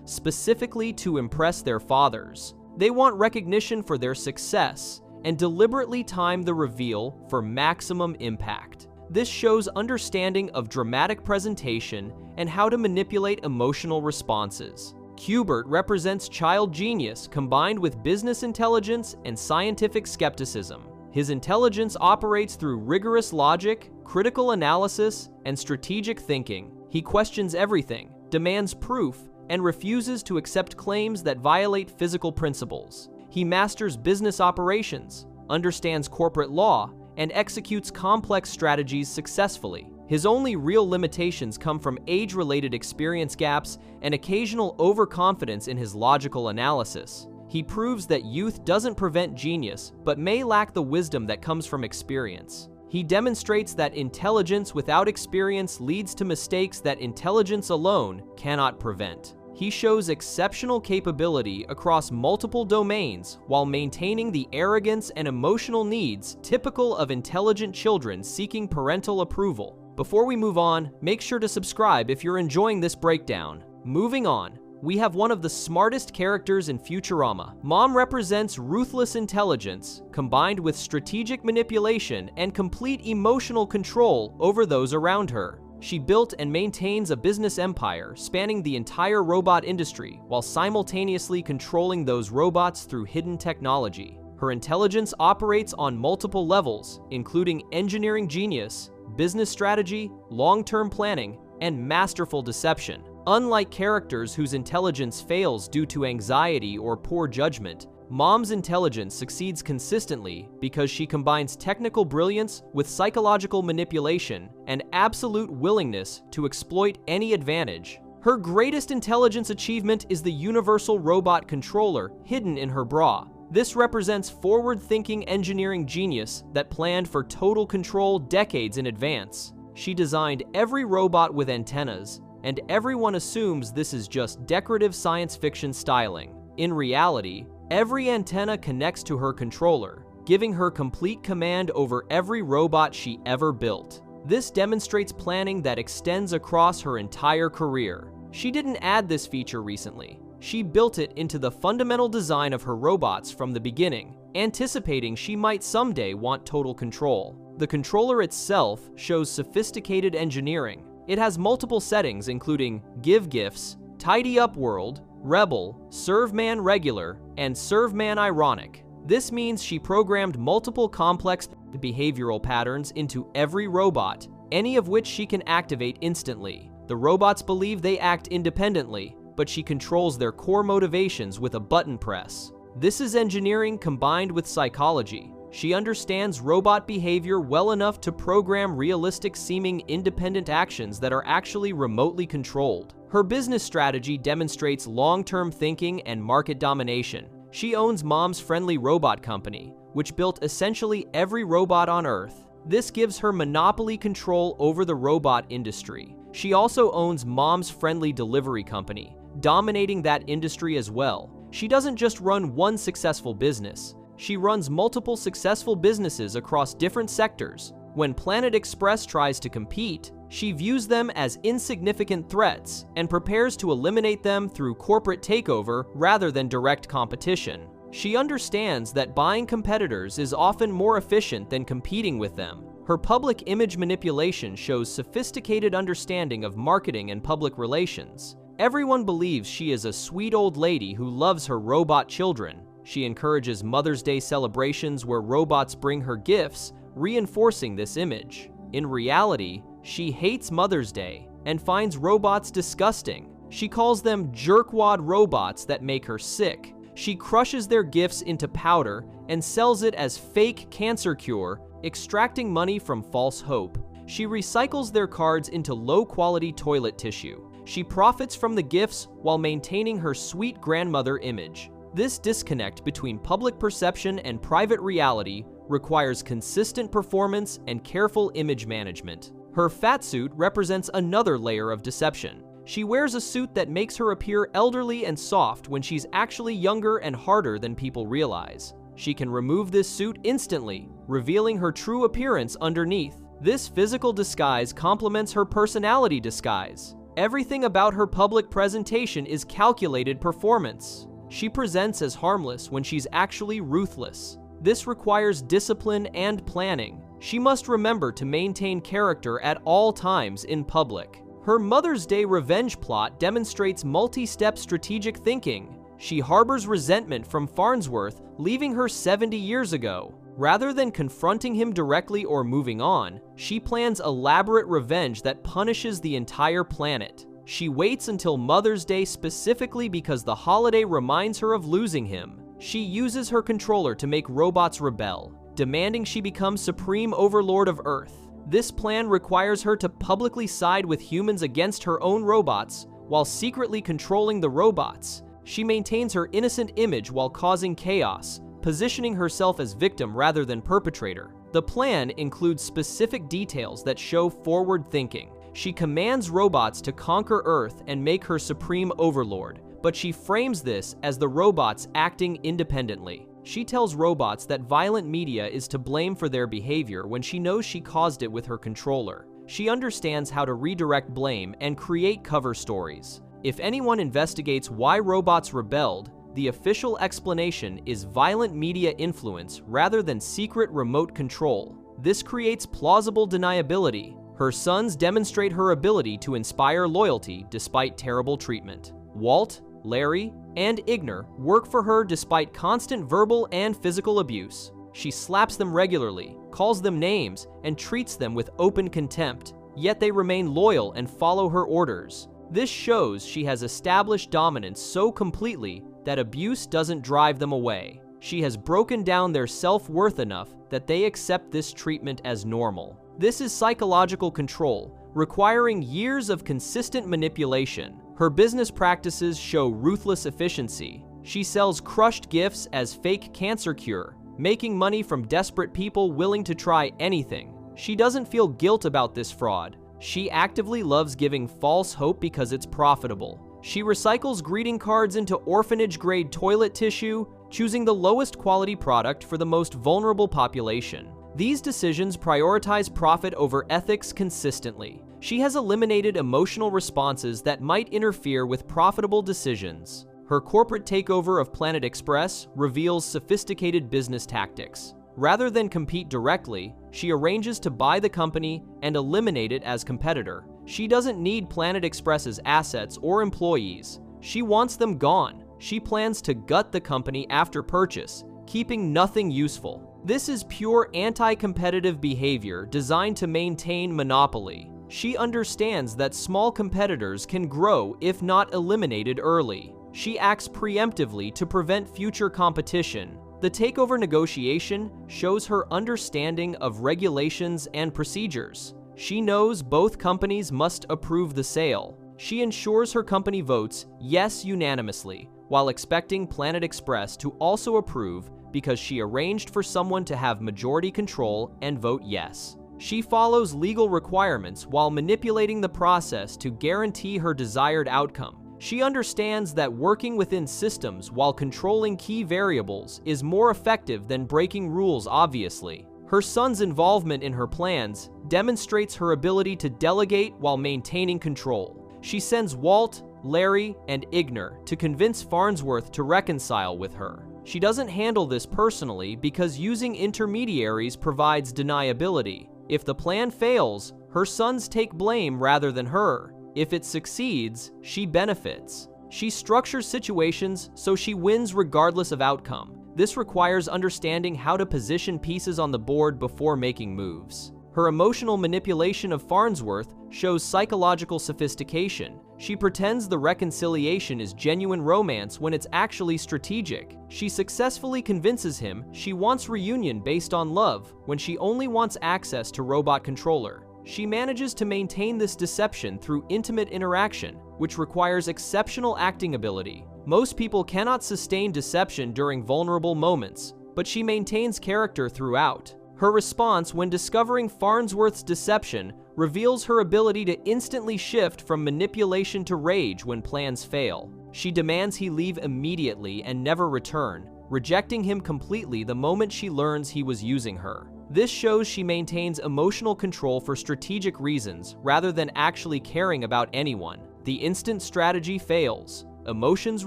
specifically to impress their fathers. They want recognition for their success and deliberately time the reveal for maximum impact. This shows understanding of dramatic presentation and how to manipulate emotional responses. Q*bert represents child genius combined with business intelligence and scientific skepticism. His intelligence operates through rigorous logic, critical analysis, and strategic thinking. He questions everything, demands proof, and refuses to accept claims that violate physical principles. He masters business operations, understands corporate law, and executes complex strategies successfully. His only real limitations come from age-related experience gaps and occasional overconfidence in his logical analysis. He proves that youth doesn't prevent genius, but may lack the wisdom that comes from experience. He demonstrates that intelligence without experience leads to mistakes that intelligence alone cannot prevent. He shows exceptional capability across multiple domains while maintaining the arrogance and emotional needs typical of intelligent children seeking parental approval. Before we move on, make sure to subscribe if you're enjoying this breakdown. Moving on, we have one of the smartest characters in Futurama. Mom represents ruthless intelligence combined with strategic manipulation and complete emotional control over those around her. She built and maintains a business empire spanning the entire robot industry while simultaneously controlling those robots through hidden technology. Her intelligence operates on multiple levels, including engineering genius, business strategy, long-term planning, and masterful deception. Unlike characters whose intelligence fails due to anxiety or poor judgment, Mom's intelligence succeeds consistently because she combines technical brilliance with psychological manipulation and absolute willingness to exploit any advantage. Her greatest intelligence achievement is the Universal Robot Controller hidden in her bra. This represents forward-thinking engineering genius that planned for total control decades in advance. She designed every robot with antennas, and everyone assumes this is just decorative science fiction styling. In reality, every antenna connects to her controller, giving her complete command over every robot she ever built. This demonstrates planning that extends across her entire career. She didn't add this feature recently. She built it into the fundamental design of her robots from the beginning, anticipating she might someday want total control. The controller itself shows sophisticated engineering. It has multiple settings including Give Gifts, Tidy Up World, Rebel, Serve Man Regular, and Serve Man Ironic. This means she programmed multiple complex behavioral patterns into every robot, any of which she can activate instantly. The robots believe they act independently, but she controls their core motivations with a button press. This is engineering combined with psychology. She understands robot behavior well enough to program realistic-seeming independent actions that are actually remotely controlled. Her business strategy demonstrates long-term thinking and market domination. She owns Mom's Friendly Robot Company, which built essentially every robot on Earth. This gives her monopoly control over the robot industry. She also owns Mom's Friendly Delivery Company, dominating that industry as well. She doesn't just run one successful business. She runs multiple successful businesses across different sectors. When Planet Express tries to compete, she views them as insignificant threats and prepares to eliminate them through corporate takeover rather than direct competition. She understands that buying competitors is often more efficient than competing with them. Her public image manipulation shows sophisticated understanding of marketing and public relations. Everyone believes she is a sweet old lady who loves her robot children. She encourages Mother's Day celebrations where robots bring her gifts, reinforcing this image. In reality, she hates Mother's Day and finds robots disgusting. She calls them jerkwad robots that make her sick. She crushes their gifts into powder and sells it as fake cancer cure, extracting money from false hope. She recycles their cards into low-quality toilet tissue. She profits from the gifts while maintaining her sweet grandmother image. This disconnect between public perception and private reality requires consistent performance and careful image management. Her fat suit represents another layer of deception. She wears a suit that makes her appear elderly and soft when she's actually younger and harder than people realize. She can remove this suit instantly, revealing her true appearance underneath. This physical disguise complements her personality disguise. Everything about her public presentation is calculated performance. She presents as harmless when she's actually ruthless. This requires discipline and planning. She must remember to maintain character at all times in public. Her Mother's Day revenge plot demonstrates multi-step strategic thinking. She harbors resentment from Farnsworth, leaving her 70 years ago. Rather than confronting him directly or moving on, she plans elaborate revenge that punishes the entire planet. She waits until Mother's Day specifically because the holiday reminds her of losing him. She uses her controller to make robots rebel, demanding she become supreme overlord of Earth. This plan requires her to publicly side with humans against her own robots, while secretly controlling the robots. She maintains her innocent image while causing chaos, positioning herself as victim rather than perpetrator. The plan includes specific details that show forward thinking. She commands robots to conquer Earth and make her supreme overlord, but she frames this as the robots acting independently. She tells robots that violent media is to blame for their behavior when she knows she caused it with her controller. She understands how to redirect blame and create cover stories. If anyone investigates why robots rebelled, the official explanation is violent media influence rather than secret remote control. This creates plausible deniability. Her sons demonstrate her ability to inspire loyalty despite terrible treatment. Walt, Larry, and Igner work for her despite constant verbal and physical abuse. She slaps them regularly, calls them names, and treats them with open contempt, yet they remain loyal and follow her orders. This shows she has established dominance so completely that abuse doesn't drive them away. She has broken down their self-worth enough that they accept this treatment as normal. This is psychological control, requiring years of consistent manipulation. Her business practices show ruthless efficiency. She sells crushed gifts as fake cancer cure, making money from desperate people willing to try anything. She doesn't feel guilt about this fraud. She actively loves giving false hope because it's profitable. She recycles greeting cards into orphanage-grade toilet tissue, choosing the lowest quality product for the most vulnerable population. These decisions prioritize profit over ethics consistently. She has eliminated emotional responses that might interfere with profitable decisions. Her corporate takeover of Planet Express reveals sophisticated business tactics. Rather than compete directly, she arranges to buy the company and eliminate it as competitor. She doesn't need Planet Express's assets or employees. She wants them gone. She plans to gut the company after purchase, keeping nothing useful. This is pure anti-competitive behavior designed to maintain monopoly. She understands that small competitors can grow if not eliminated early. She acts preemptively to prevent future competition. The takeover negotiation shows her understanding of regulations and procedures. She knows both companies must approve the sale. She ensures her company votes yes unanimously, while expecting Planet Express to also approve because she arranged for someone to have majority control and vote yes. She follows legal requirements while manipulating the process to guarantee her desired outcome. She understands that working within systems while controlling key variables is more effective than breaking rules obviously. Her son's involvement in her plans demonstrates her ability to delegate while maintaining control. She sends Walt, Larry, and Igner to convince Farnsworth to reconcile with her. She doesn't handle this personally because using intermediaries provides deniability. If the plan fails, her sons take blame rather than her. If it succeeds, she benefits. She structures situations so she wins regardless of outcome. This requires understanding how to position pieces on the board before making moves. Her emotional manipulation of Farnsworth shows psychological sophistication. She pretends the reconciliation is genuine romance when it's actually strategic. She successfully convinces him she wants reunion based on love when she only wants access to robot controller. She manages to maintain this deception through intimate interaction, which requires exceptional acting ability. Most people cannot sustain deception during vulnerable moments, but she maintains character throughout. Her response when discovering Farnsworth's deception reveals her ability to instantly shift from manipulation to rage when plans fail. She demands he leave immediately and never return, rejecting him completely the moment she learns he was using her. This shows she maintains emotional control for strategic reasons rather than actually caring about anyone. The instant strategy fails. Emotions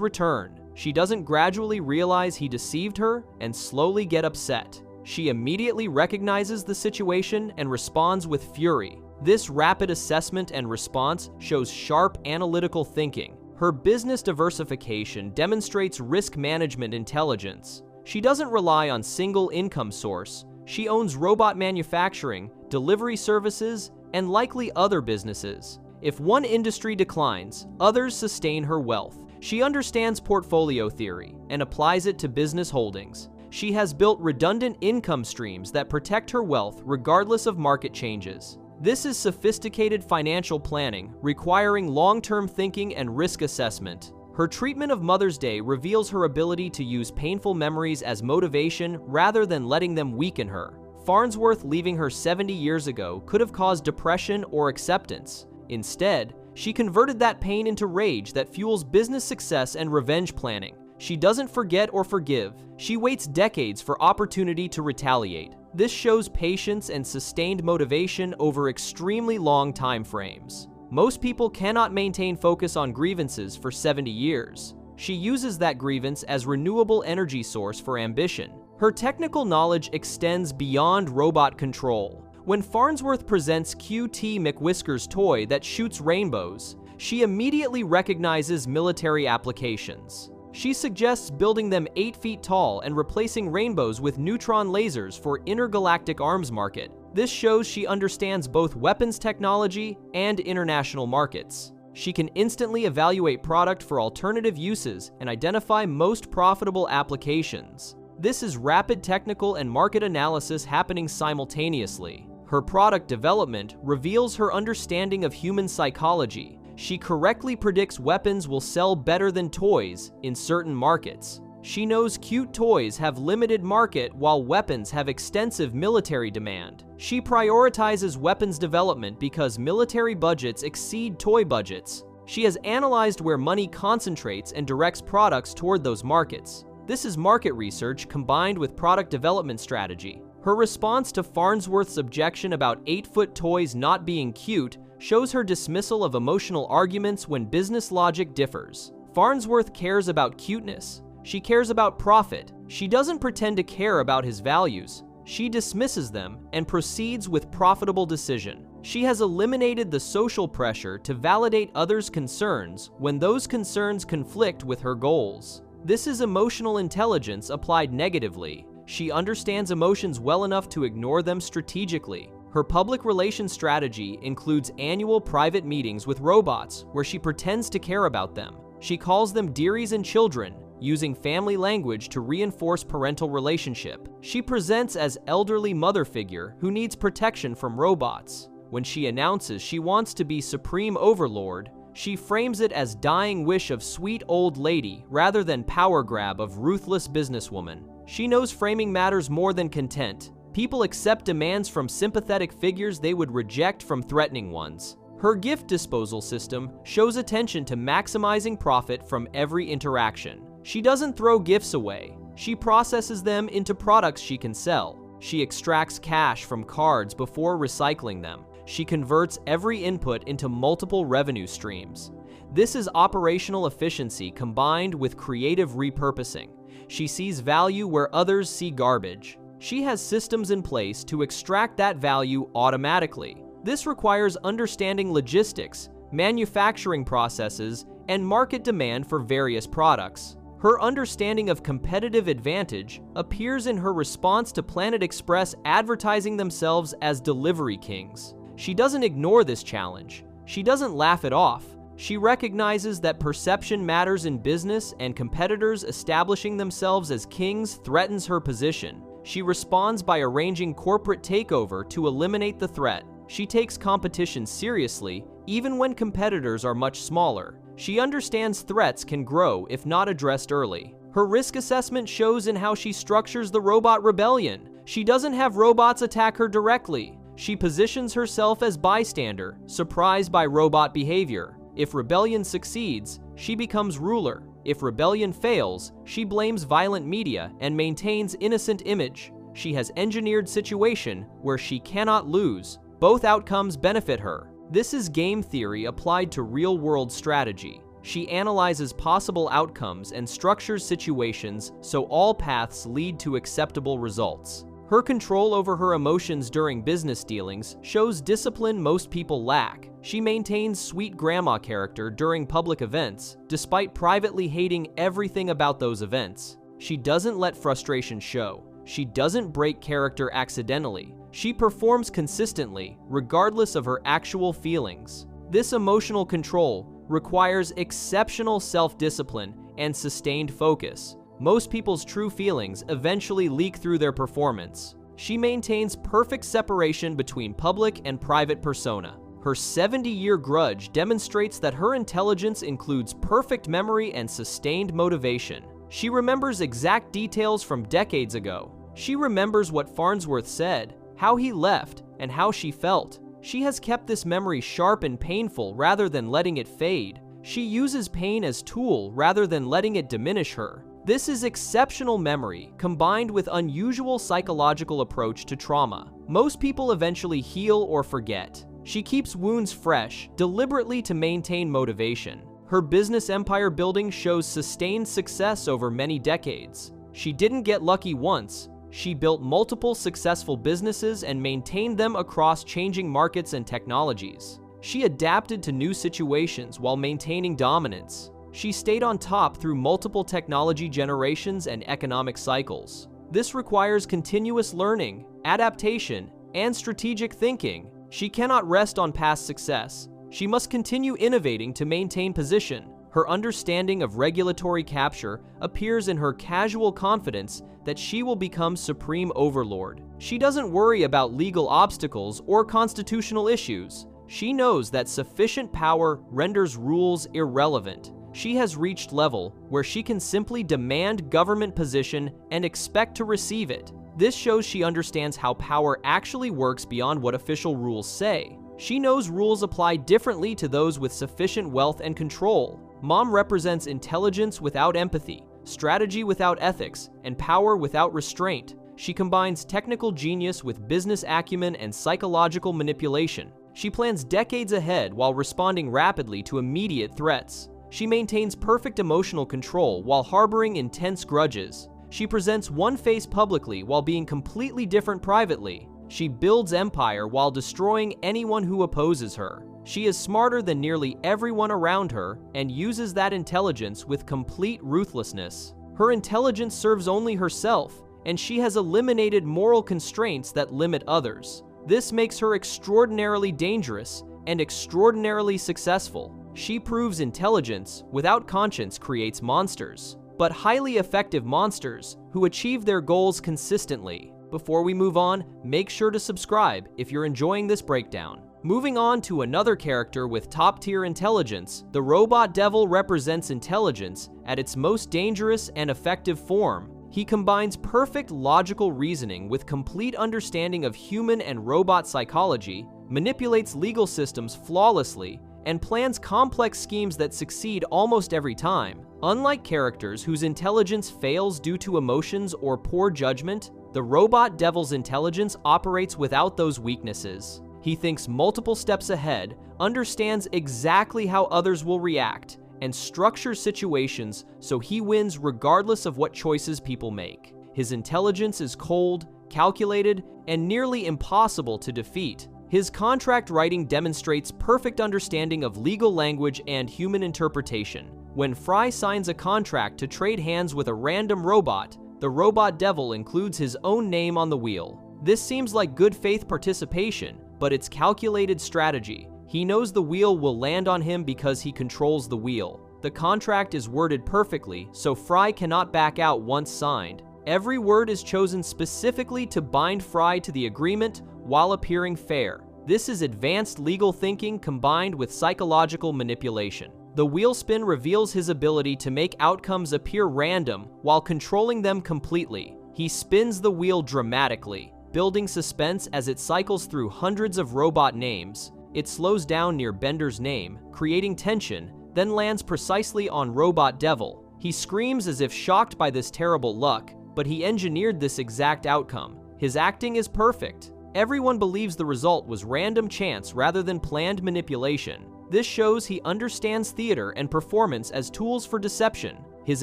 return. She doesn't gradually realize he deceived her and slowly get upset. She immediately recognizes the situation and responds with fury. This rapid assessment and response shows sharp analytical thinking. Her business diversification demonstrates risk management intelligence. She doesn't rely on single income source. She owns robot manufacturing, delivery services, and likely other businesses. If one industry declines, others sustain her wealth. She understands portfolio theory and applies it to business holdings. She has built redundant income streams that protect her wealth regardless of market changes. This is sophisticated financial planning, requiring long-term thinking and risk assessment. Her treatment of Mother's Day reveals her ability to use painful memories as motivation rather than letting them weaken her. Farnsworth leaving her 70 years ago could have caused depression or acceptance. Instead, she converted that pain into rage that fuels business success and revenge planning. She doesn't forget or forgive. She waits decades for opportunity to retaliate. This shows patience and sustained motivation over extremely long time frames. Most people cannot maintain focus on grievances for 70 years. She uses that grievance as renewable energy source for ambition. Her technical knowledge extends beyond robot control. When Farnsworth presents QT McWhisker's toy that shoots rainbows, she immediately recognizes military applications. She suggests building them 8 feet tall and replacing rainbows with neutron lasers for intergalactic arms market. This shows she understands both weapons technology and international markets. She can instantly evaluate product for alternative uses and identify most profitable applications. This is rapid technical and market analysis happening simultaneously. Her product development reveals her understanding of human psychology. She correctly predicts weapons will sell better than toys in certain markets. She knows cute toys have limited market while weapons have extensive military demand. She prioritizes weapons development because military budgets exceed toy budgets. She has analyzed where money concentrates and directs products toward those markets. This is market research combined with product development strategy. Her response to Farnsworth's objection about 8-foot toys not being cute shows her dismissal of emotional arguments when business logic differs. Farnsworth cares about cuteness. She cares about profit. She doesn't pretend to care about his values. She dismisses them and proceeds with profitable decision. She has eliminated the social pressure to validate others' concerns when those concerns conflict with her goals. This is emotional intelligence applied negatively. She understands emotions well enough to ignore them strategically. Her public relations strategy includes annual private meetings with robots where she pretends to care about them. She calls them dearies and children, using family language to reinforce parental relationship. She presents as elderly mother figure who needs protection from robots. When she announces she wants to be supreme overlord, she frames it as dying wish of sweet old lady rather than power grab of ruthless businesswoman. She knows framing matters more than content. People accept demands from sympathetic figures they would reject from threatening ones. Her gift disposal system shows attention to maximizing profit from every interaction. She doesn't throw gifts away. She processes them into products she can sell. She extracts cash from cards before recycling them. She converts every input into multiple revenue streams. This is operational efficiency combined with creative repurposing. She sees value where others see garbage. She has systems in place to extract that value automatically. This requires understanding logistics, manufacturing processes, and market demand for various products. Her understanding of competitive advantage appears in her response to Planet Express advertising themselves as delivery kings. She doesn't ignore this challenge. She doesn't laugh it off. She recognizes that perception matters in business, and competitors establishing themselves as kings threatens her position. She responds by arranging corporate takeover to eliminate the threat. She takes competition seriously, even when competitors are much smaller. She understands threats can grow if not addressed early. Her risk assessment shows in how she structures the robot rebellion. She doesn't have robots attack her directly. She positions herself as bystander, surprised by robot behavior. If rebellion succeeds, she becomes ruler. If rebellion fails, she blames violent media and maintains innocent image. She has engineered situation where she cannot lose. Both outcomes benefit her. This is game theory applied to real-world strategy. She analyzes possible outcomes and structures situations so all paths lead to acceptable results. Her control over her emotions during business dealings shows discipline most people lack. She maintains sweet grandma character during public events, despite privately hating everything about those events. She doesn't let frustration show. She doesn't break character accidentally. She performs consistently, regardless of her actual feelings. This emotional control requires exceptional self-discipline and sustained focus. Most people's true feelings eventually leak through their performance. She maintains perfect separation between public and private persona. Her 70-year grudge demonstrates that her intelligence includes perfect memory and sustained motivation. She remembers exact details from decades ago. She remembers what Farnsworth said, how he left, and how she felt. She has kept this memory sharp and painful rather than letting it fade. She uses pain as tool rather than letting it diminish her. This is exceptional memory combined with unusual psychological approach to trauma. Most people eventually heal or forget. She keeps wounds fresh, deliberately to maintain motivation. Her business empire building shows sustained success over many decades. She didn't get lucky once. She built multiple successful businesses and maintained them across changing markets and technologies. She adapted to new situations while maintaining dominance. She stayed on top through multiple technology generations and economic cycles. This requires continuous learning, adaptation, and strategic thinking. She cannot rest on past success. She must continue innovating to maintain position. Her understanding of regulatory capture appears in her casual confidence that she will become supreme overlord. She doesn't worry about legal obstacles or constitutional issues. She knows that sufficient power renders rules irrelevant. She has reached level where she can simply demand government position and expect to receive it. This shows she understands how power actually works beyond what official rules say. She knows rules apply differently to those with sufficient wealth and control. Mom represents intelligence without empathy, strategy without ethics, and power without restraint. She combines technical genius with business acumen and psychological manipulation. She plans decades ahead while responding rapidly to immediate threats. She maintains perfect emotional control while harboring intense grudges. She presents one face publicly while being completely different privately. She builds empire while destroying anyone who opposes her. She is smarter than nearly everyone around her and uses that intelligence with complete ruthlessness. Her intelligence serves only herself, and she has eliminated moral constraints that limit others. This makes her extraordinarily dangerous and extraordinarily successful. She proves intelligence without conscience creates monsters, but highly effective monsters who achieve their goals consistently. Before we move on, make sure to subscribe if you're enjoying this breakdown. Moving on to another character with top-tier intelligence, the Robot Devil represents intelligence at its most dangerous and effective form. He combines perfect logical reasoning with complete understanding of human and robot psychology, manipulates legal systems flawlessly, and plans complex schemes that succeed almost every time. Unlike characters whose intelligence fails due to emotions or poor judgment, the Robot Devil's intelligence operates without those weaknesses. He thinks multiple steps ahead, understands exactly how others will react, and structures situations so he wins regardless of what choices people make. His intelligence is cold, calculated, and nearly impossible to defeat. His contract writing demonstrates perfect understanding of legal language and human interpretation. When Fry signs a contract to trade hands with a random robot, the Robot Devil includes his own name on the wheel. This seems like good faith participation, but it's calculated strategy. He knows the wheel will land on him because he controls the wheel. The contract is worded perfectly, so Fry cannot back out once signed. Every word is chosen specifically to bind Fry to the agreement while appearing fair. This is advanced legal thinking combined with psychological manipulation. The wheel spin reveals his ability to make outcomes appear random while controlling them completely. He spins the wheel dramatically, building suspense as it cycles through hundreds of robot names. It slows down near Bender's name, creating tension, then lands precisely on Robot Devil. He screams as if shocked by this terrible luck, but he engineered this exact outcome. His acting is perfect. Everyone believes the result was random chance rather than planned manipulation. This shows he understands theater and performance as tools for deception. His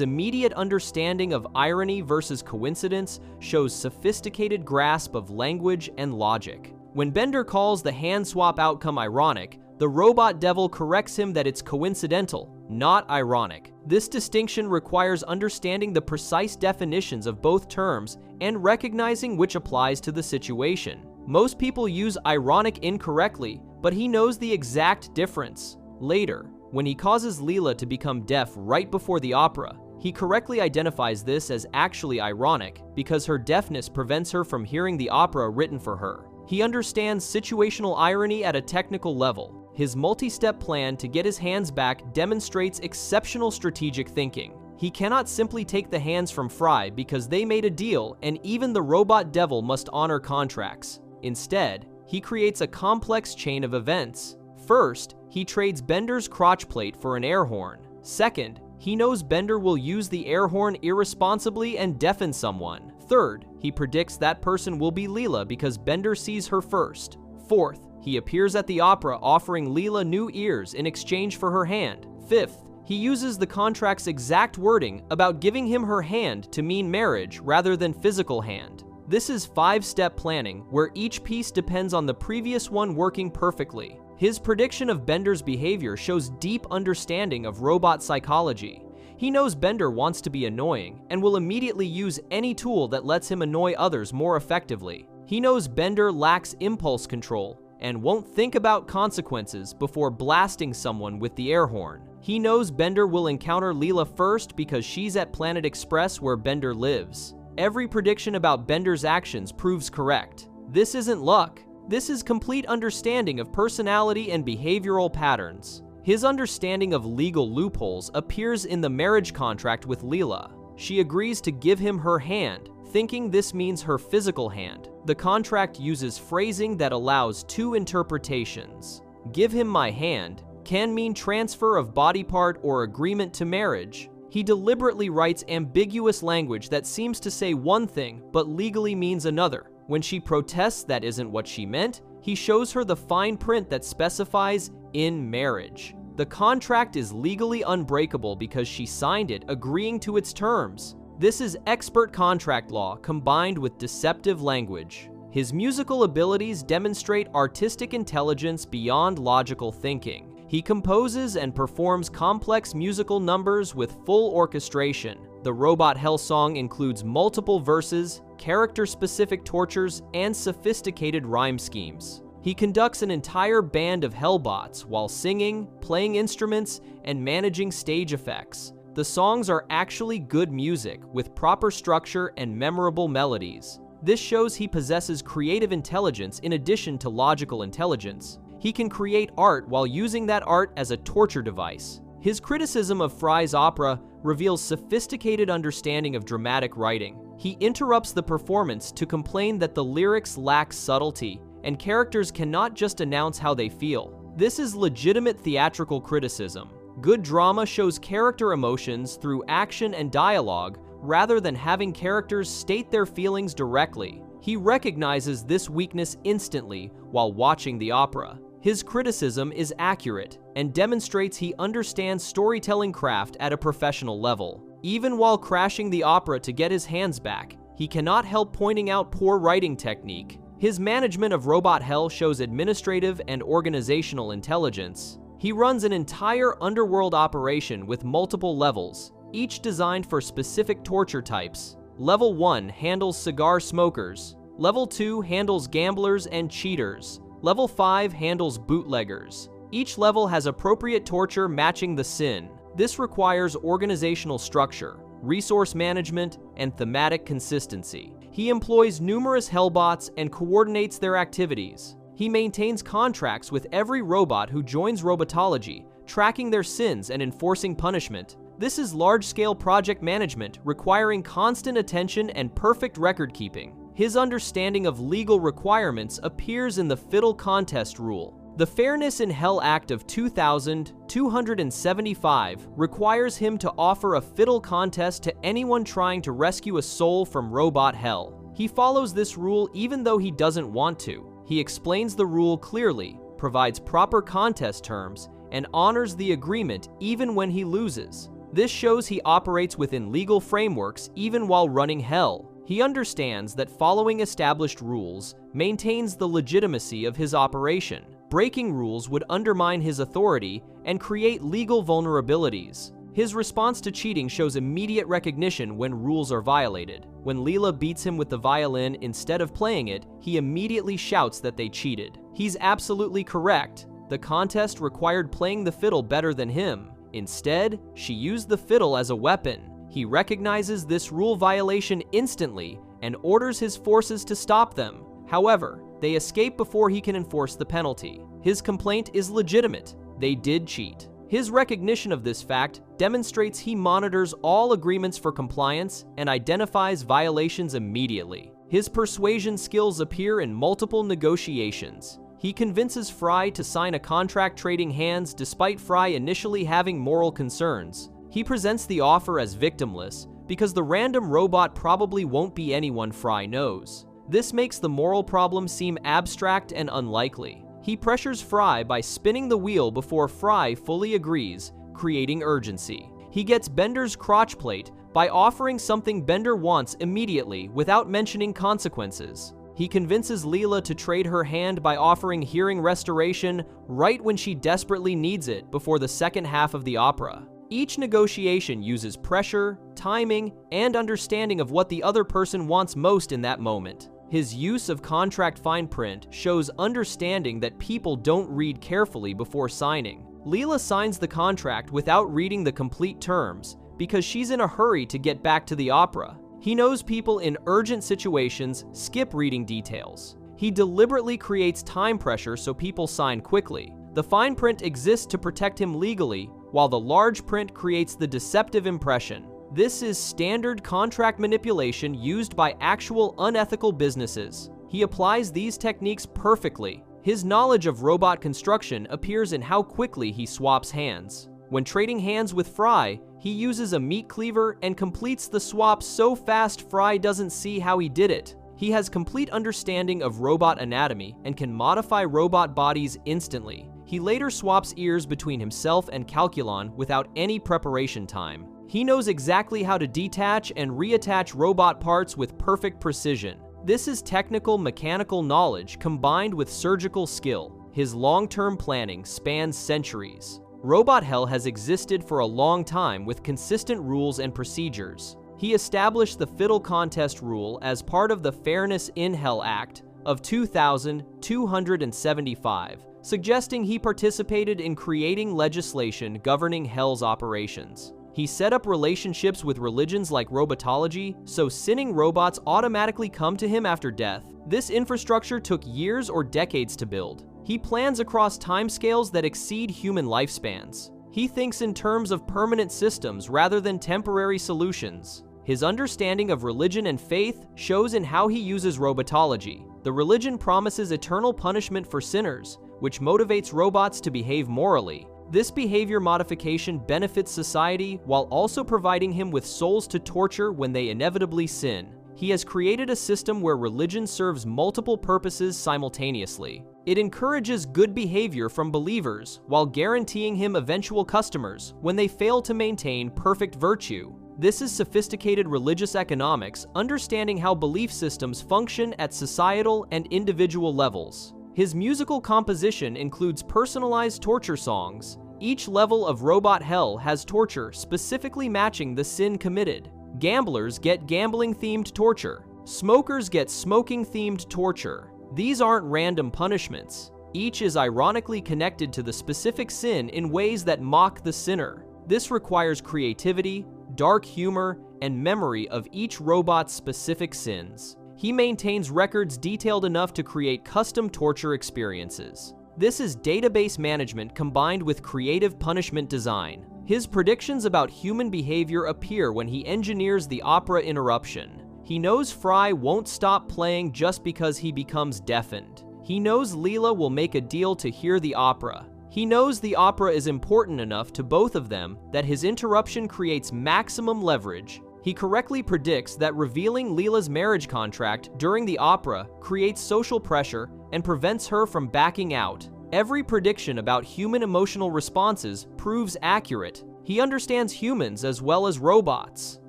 immediate understanding of irony versus coincidence shows sophisticated grasp of language and logic. When Bender calls the hand swap outcome ironic, the Robot Devil corrects him that it's coincidental, not ironic. This distinction requires understanding the precise definitions of both terms and recognizing which applies to the situation. Most people use ironic incorrectly, but he knows the exact difference. Later, when he causes Leela to become deaf right before the opera, he correctly identifies this as actually ironic because her deafness prevents her from hearing the opera written for her. He understands situational irony at a technical level. His multi-step plan to get his hands back demonstrates exceptional strategic thinking. He cannot simply take the hands from Fry because they made a deal and even the robot devil must honor contracts. Instead, he creates a complex chain of events. First, he trades Bender's crotch plate for an air horn. Second, he knows Bender will use the air horn irresponsibly and deafen someone. Third, he predicts that person will be Leela because Bender sees her first. Fourth, he appears at the opera offering Leela new ears in exchange for her hand. Fifth, he uses the contract's exact wording about giving him her hand to mean marriage rather than physical hand. This is 5-step planning where each piece depends on the previous one working perfectly. His prediction of Bender's behavior shows deep understanding of robot psychology. He knows Bender wants to be annoying and will immediately use any tool that lets him annoy others more effectively. He knows Bender lacks impulse control and won't think about consequences before blasting someone with the air horn. He knows Bender will encounter Leela first because she's at Planet Express where Bender lives. Every prediction about Bender's actions proves correct. This isn't luck. This is complete understanding of personality and behavioral patterns. His understanding of legal loopholes appears in the marriage contract with Leela. She agrees to give him her hand, thinking this means her physical hand. The contract uses phrasing that allows 2 interpretations. Give him my hand can mean transfer of body part or agreement to marriage. He deliberately writes ambiguous language that seems to say one thing but legally means another. When she protests that isn't what she meant, he shows her the fine print that specifies in marriage. The contract is legally unbreakable because she signed it, agreeing to its terms. This is expert contract law combined with deceptive language. His musical abilities demonstrate artistic intelligence beyond logical thinking. He composes and performs complex musical numbers with full orchestration. The Robot Hell song includes multiple verses, character-specific tortures, and sophisticated rhyme schemes. He conducts an entire band of Hellbots while singing, playing instruments, and managing stage effects. The songs are actually good music with proper structure and memorable melodies. This shows he possesses creative intelligence in addition to logical intelligence. He can create art while using that art as a torture device. His criticism of Fry's opera reveals sophisticated understanding of dramatic writing. He interrupts the performance to complain that the lyrics lack subtlety, and characters cannot just announce how they feel. This is legitimate theatrical criticism. Good drama shows character emotions through action and dialogue rather than having characters state their feelings directly. He recognizes this weakness instantly while watching the opera. His criticism is accurate and demonstrates he understands storytelling craft at a professional level. Even while crashing the opera to get his hands back, he cannot help pointing out poor writing technique. His management of Robot Hell shows administrative and organizational intelligence. He runs an entire underworld operation with multiple levels, each designed for specific torture types. Level 1 handles cigar smokers. Level 2 handles gamblers and cheaters. Level 5 handles bootleggers. Each level has appropriate torture matching the sin. This requires organizational structure, resource management, and thematic consistency. He employs numerous Hellbots and coordinates their activities. He maintains contracts with every robot who joins Robotology, tracking their sins and enforcing punishment. This is large-scale project management requiring constant attention and perfect record-keeping. His understanding of legal requirements appears in the Fiddle Contest Rule. The Fairness in Hell Act of 2275 requires him to offer a fiddle contest to anyone trying to rescue a soul from Robot Hell. He follows this rule even though he doesn't want to. He explains the rule clearly, provides proper contest terms, and honors the agreement even when he loses. This shows he operates within legal frameworks even while running Hell. He understands that following established rules maintains the legitimacy of his operation. Breaking rules would undermine his authority and create legal vulnerabilities. His response to cheating shows immediate recognition when rules are violated. When Leela beats him with the violin instead of playing it, he immediately shouts that they cheated. He's absolutely correct. The contest required playing the fiddle better than him. Instead, she used the fiddle as a weapon. He recognizes this rule violation instantly and orders his forces to stop them. However, they escape before he can enforce the penalty. His complaint is legitimate. They did cheat. His recognition of this fact demonstrates he monitors all agreements for compliance and identifies violations immediately. His persuasion skills appear in multiple negotiations. He convinces Fry to sign a contract trading hands despite Fry initially having moral concerns. He presents the offer as victimless because the random robot probably won't be anyone Fry knows. This makes the moral problem seem abstract and unlikely. He pressures Fry by spinning the wheel before Fry fully agrees, creating urgency. He gets Bender's crotch plate by offering something Bender wants immediately without mentioning consequences. He convinces Leela to trade her hand by offering hearing restoration right when she desperately needs it before the second half of the opera. Each negotiation uses pressure, timing, and understanding of what the other person wants most in that moment. His use of contract fine print shows understanding that people don't read carefully before signing. Leela signs the contract without reading the complete terms because she's in a hurry to get back to the opera. He knows people in urgent situations skip reading details. He deliberately creates time pressure so people sign quickly. The fine print exists to protect him legally, while the large print creates the deceptive impression. This is standard contract manipulation used by actual unethical businesses. He applies these techniques perfectly. His knowledge of robot construction appears in how quickly he swaps hands. When trading hands with Fry, he uses a meat cleaver and completes the swap so fast Fry doesn't see how he did it. He has complete understanding of robot anatomy and can modify robot bodies instantly. He later swaps ears between himself and Calculon without any preparation time. He knows exactly how to detach and reattach robot parts with perfect precision. This is technical mechanical knowledge combined with surgical skill. His long-term planning spans centuries. Robot Hell has existed for a long time with consistent rules and procedures. He established the fiddle contest rule as part of the Fairness in Hell Act of 2275, suggesting he participated in creating legislation governing Hell's operations. He set up relationships with religions like robotology, so sinning robots automatically come to him after death. This infrastructure took years or decades to build. He plans across timescales that exceed human lifespans. He thinks in terms of permanent systems rather than temporary solutions. His understanding of religion and faith shows in how he uses robotology. The religion promises eternal punishment for sinners, which motivates robots to behave morally. This behavior modification benefits society while also providing him with souls to torture when they inevitably sin. He has created a system where religion serves multiple purposes simultaneously. It encourages good behavior from believers while guaranteeing him eventual customers when they fail to maintain perfect virtue. This is sophisticated religious economics, understanding how belief systems function at societal and individual levels. His musical composition includes personalized torture songs. Each level of Robot Hell has torture specifically matching the sin committed. Gamblers get gambling-themed torture. Smokers get smoking-themed torture. These aren't random punishments. Each is ironically connected to the specific sin in ways that mock the sinner. This requires creativity, dark humor, and memory of each robot's specific sins. He maintains records detailed enough to create custom torture experiences. This is database management combined with creative punishment design. His predictions about human behavior appear when he engineers the opera interruption. He knows Fry won't stop playing just because he becomes deafened. He knows Leela will make a deal to hear the opera. He knows the opera is important enough to both of them that his interruption creates maximum leverage. He correctly predicts that revealing Leela's marriage contract during the opera creates social pressure and prevents her from backing out. Every prediction about human emotional responses proves accurate. He understands humans as well as robots.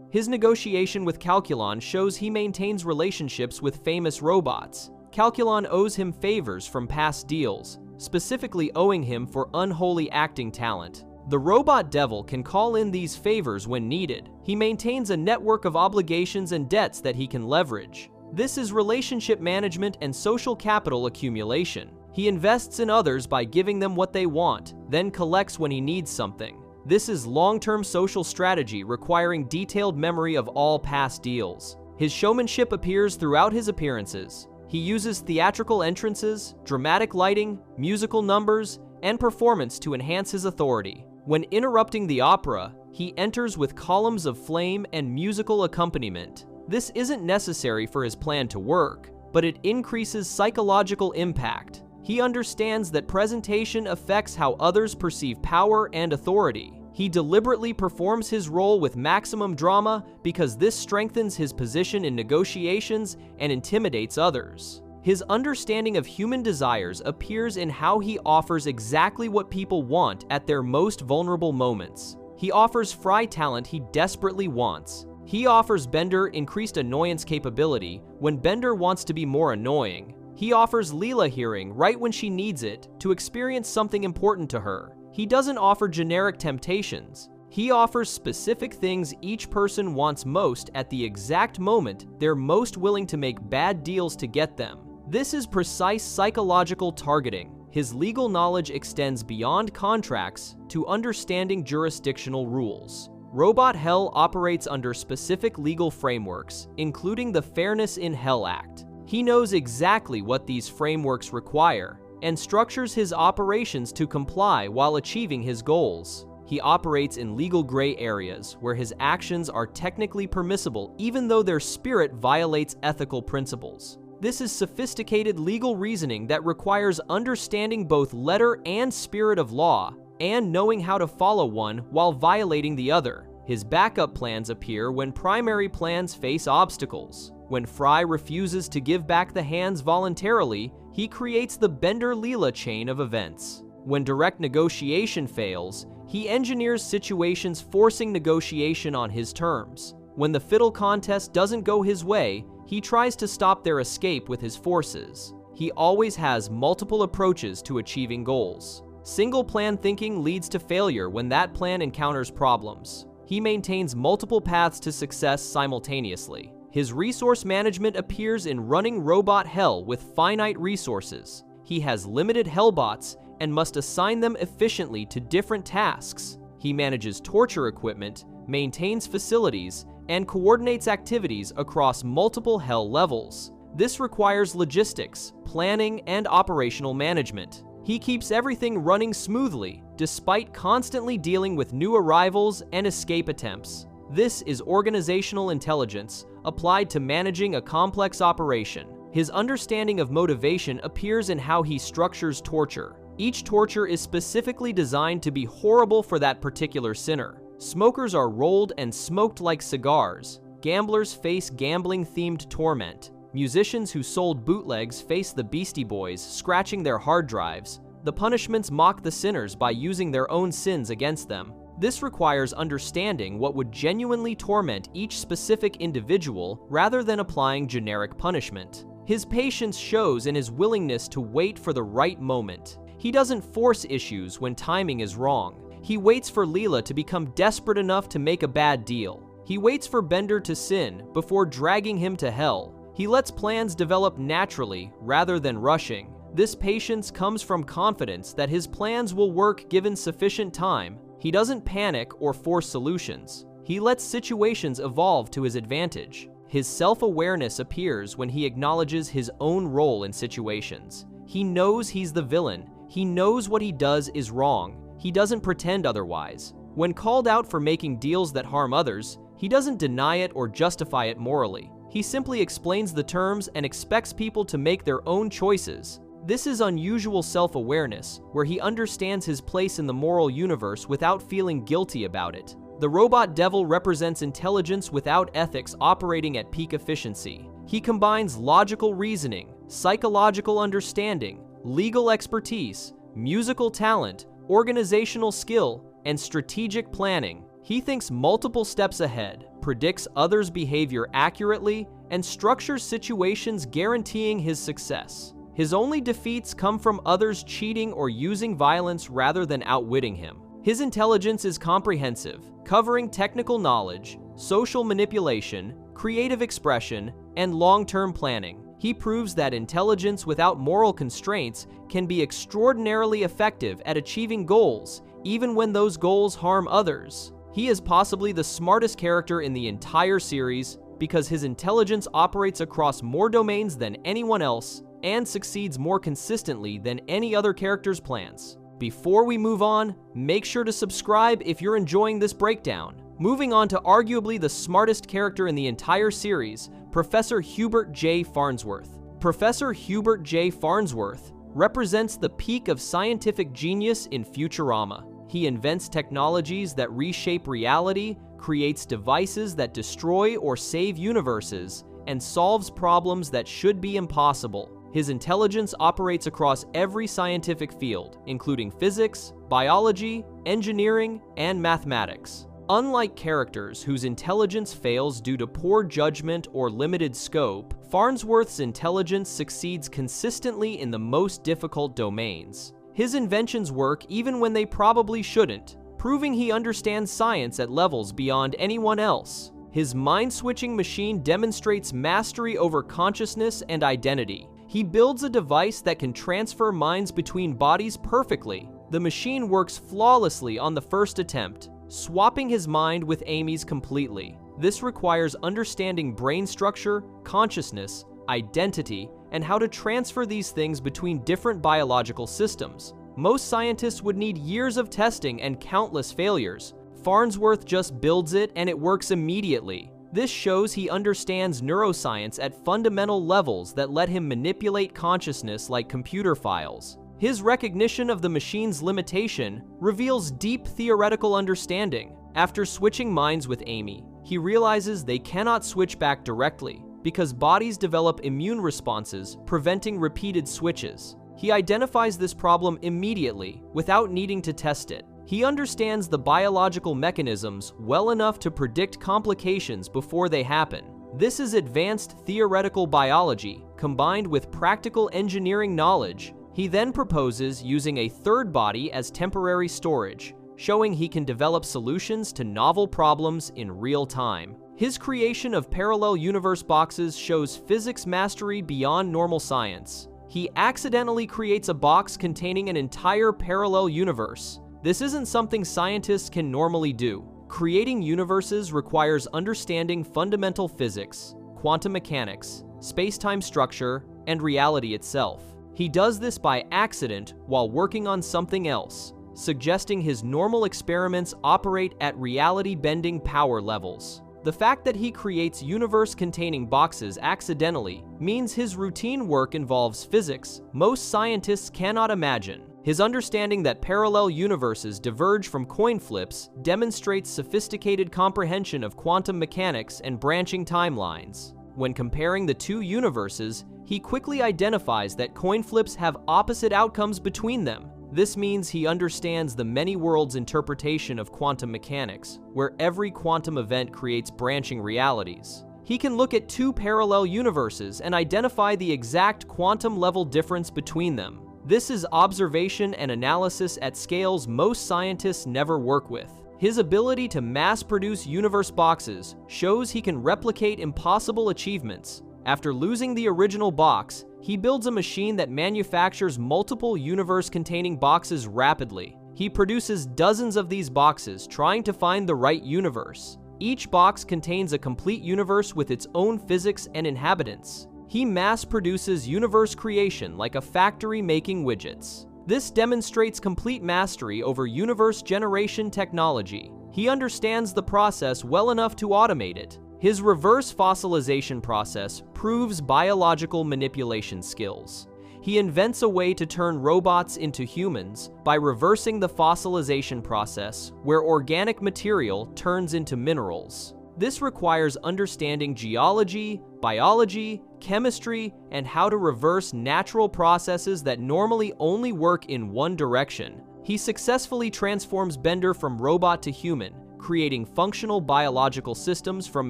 His negotiation with Calculon shows he maintains relationships with famous robots. Calculon owes him favors from past deals, specifically owing him for unholy acting talent. The robot devil can call in these favors when needed. He maintains a network of obligations and debts that he can leverage. This is relationship management and social capital accumulation. He invests in others by giving them what they want, then collects when he needs something. This is long-term social strategy requiring detailed memory of all past deals. His showmanship appears throughout his appearances. He uses theatrical entrances, dramatic lighting, musical numbers, and performance to enhance his authority. When interrupting the opera, he enters with columns of flame and musical accompaniment. This isn't necessary for his plan to work, but it increases psychological impact. He understands that presentation affects how others perceive power and authority. He deliberately performs his role with maximum drama because this strengthens his position in negotiations and intimidates others. His understanding of human desires appears in how he offers exactly what people want at their most vulnerable moments. He offers Fry talent he desperately wants. He offers Bender increased annoyance capability when Bender wants to be more annoying. He offers Leela hearing right when she needs it to experience something important to her. He doesn't offer generic temptations. He offers specific things each person wants most at the exact moment they're most willing to make bad deals to get them. This is precise psychological targeting. His legal knowledge extends beyond contracts to understanding jurisdictional rules. Robot Hell operates under specific legal frameworks, including the Fairness in Hell Act. He knows exactly what these frameworks require and structures his operations to comply while achieving his goals. He operates in legal gray areas where his actions are technically permissible even though their spirit violates ethical principles. This is sophisticated legal reasoning that requires understanding both letter and spirit of law and knowing how to follow one while violating the other. His backup plans appear when primary plans face obstacles. When Fry refuses to give back the hands voluntarily, he creates the Bender-Leela chain of events. When direct negotiation fails, he engineers situations forcing negotiation on his terms. When the fiddle contest doesn't go his way, he tries to stop their escape with his forces. He always has multiple approaches to achieving goals. Single plan thinking leads to failure when that plan encounters problems. He maintains multiple paths to success simultaneously. His resource management appears in running robot hell with finite resources. He has limited hellbots and must assign them efficiently to different tasks. He manages torture equipment, maintains facilities, and coordinates activities across multiple hell levels. This requires logistics, planning, and operational management. He keeps everything running smoothly, despite constantly dealing with new arrivals and escape attempts. This is organizational intelligence applied to managing a complex operation. His understanding of motivation appears in how he structures torture. Each torture is specifically designed to be horrible for that particular sinner. Smokers are rolled and smoked like cigars. Gamblers face gambling-themed torment. Musicians who sold bootlegs face the Beastie Boys scratching their hard drives. The punishments mock the sinners by using their own sins against them. This requires understanding what would genuinely torment each specific individual rather than applying generic punishment. His patience shows in his willingness to wait for the right moment. He doesn't force issues when timing is wrong. He waits for Leela to become desperate enough to make a bad deal. He waits for Bender to sin before dragging him to hell. He lets plans develop naturally rather than rushing. This patience comes from confidence that his plans will work given sufficient time. He doesn't panic or force solutions. He lets situations evolve to his advantage. His self-awareness appears when he acknowledges his own role in situations. He knows he's the villain. He knows what he does is wrong. He doesn't pretend otherwise. When called out for making deals that harm others, he doesn't deny it or justify it morally. He simply explains the terms and expects people to make their own choices. This is unusual self-awareness, where he understands his place in the moral universe without feeling guilty about it. The robot devil represents intelligence without ethics operating at peak efficiency. He combines logical reasoning, psychological understanding, legal expertise, musical talent, organizational skill, and strategic planning. He thinks multiple steps ahead, predicts others' behavior accurately, and structures situations guaranteeing his success. His only defeats come from others cheating or using violence rather than outwitting him. His intelligence is comprehensive, covering technical knowledge, social manipulation, creative expression, and long-term planning. He proves that intelligence without moral constraints can be extraordinarily effective at achieving goals, even when those goals harm others. He is possibly the smartest character in the entire series because his intelligence operates across more domains than anyone else and succeeds more consistently than any other character's plans. Before we move on, make sure to subscribe if you're enjoying this breakdown. Moving on to arguably the smartest character in the entire series, Professor Hubert J. Farnsworth. Professor Hubert J. Farnsworth represents the peak of scientific genius in Futurama. He invents technologies that reshape reality, creates devices that destroy or save universes, and solves problems that should be impossible. His intelligence operates across every scientific field, including physics, biology, engineering, and mathematics. Unlike characters whose intelligence fails due to poor judgment or limited scope, Farnsworth's intelligence succeeds consistently in the most difficult domains. His inventions work even when they probably shouldn't, proving he understands science at levels beyond anyone else. His mind-switching machine demonstrates mastery over consciousness and identity. He builds a device that can transfer minds between bodies perfectly. The machine works flawlessly on the first attempt, swapping his mind with Amy's completely. This requires understanding brain structure, consciousness, identity, and how to transfer these things between different biological systems. Most scientists would need years of testing and countless failures. Farnsworth just builds it and it works immediately. This shows he understands neuroscience at fundamental levels that let him manipulate consciousness like computer files. His recognition of the machine's limitation reveals deep theoretical understanding. After switching minds with Amy, he realizes they cannot switch back directly because bodies develop immune responses, preventing repeated switches. He identifies this problem immediately without needing to test it. He understands the biological mechanisms well enough to predict complications before they happen. This is advanced theoretical biology combined with practical engineering knowledge. He then proposes using a third body as temporary storage, showing he can develop solutions to novel problems in real time. His creation of parallel universe boxes shows physics mastery beyond normal science. He accidentally creates a box containing an entire parallel universe. This isn't something scientists can normally do. Creating universes requires understanding fundamental physics, quantum mechanics, space-time structure, and reality itself. He does this by accident while working on something else, suggesting his normal experiments operate at reality-bending power levels. The fact that he creates universe-containing boxes accidentally means his routine work involves physics most scientists cannot imagine. His understanding that parallel universes diverge from coin flips demonstrates sophisticated comprehension of quantum mechanics and branching timelines. When comparing the two universes, he quickly identifies that coin flips have opposite outcomes between them. This means he understands the many worlds interpretation of quantum mechanics, where every quantum event creates branching realities. He can look at two parallel universes and identify the exact quantum level difference between them. This is observation and analysis at scales most scientists never work with. His ability to mass-produce universe boxes shows he can replicate impossible achievements. After losing the original box, he builds a machine that manufactures multiple universe-containing boxes rapidly. He produces dozens of these boxes, trying to find the right universe. Each box contains a complete universe with its own physics and inhabitants. He mass-produces universe creation like a factory making widgets. This demonstrates complete mastery over universe generation technology. He understands the process well enough to automate it. His reverse fossilization process proves biological manipulation skills. He invents a way to turn robots into humans by reversing the fossilization process, where organic material turns into minerals. This requires understanding geology, biology, chemistry, and how to reverse natural processes that normally only work in one direction. He successfully transforms Bender from robot to human, creating functional biological systems from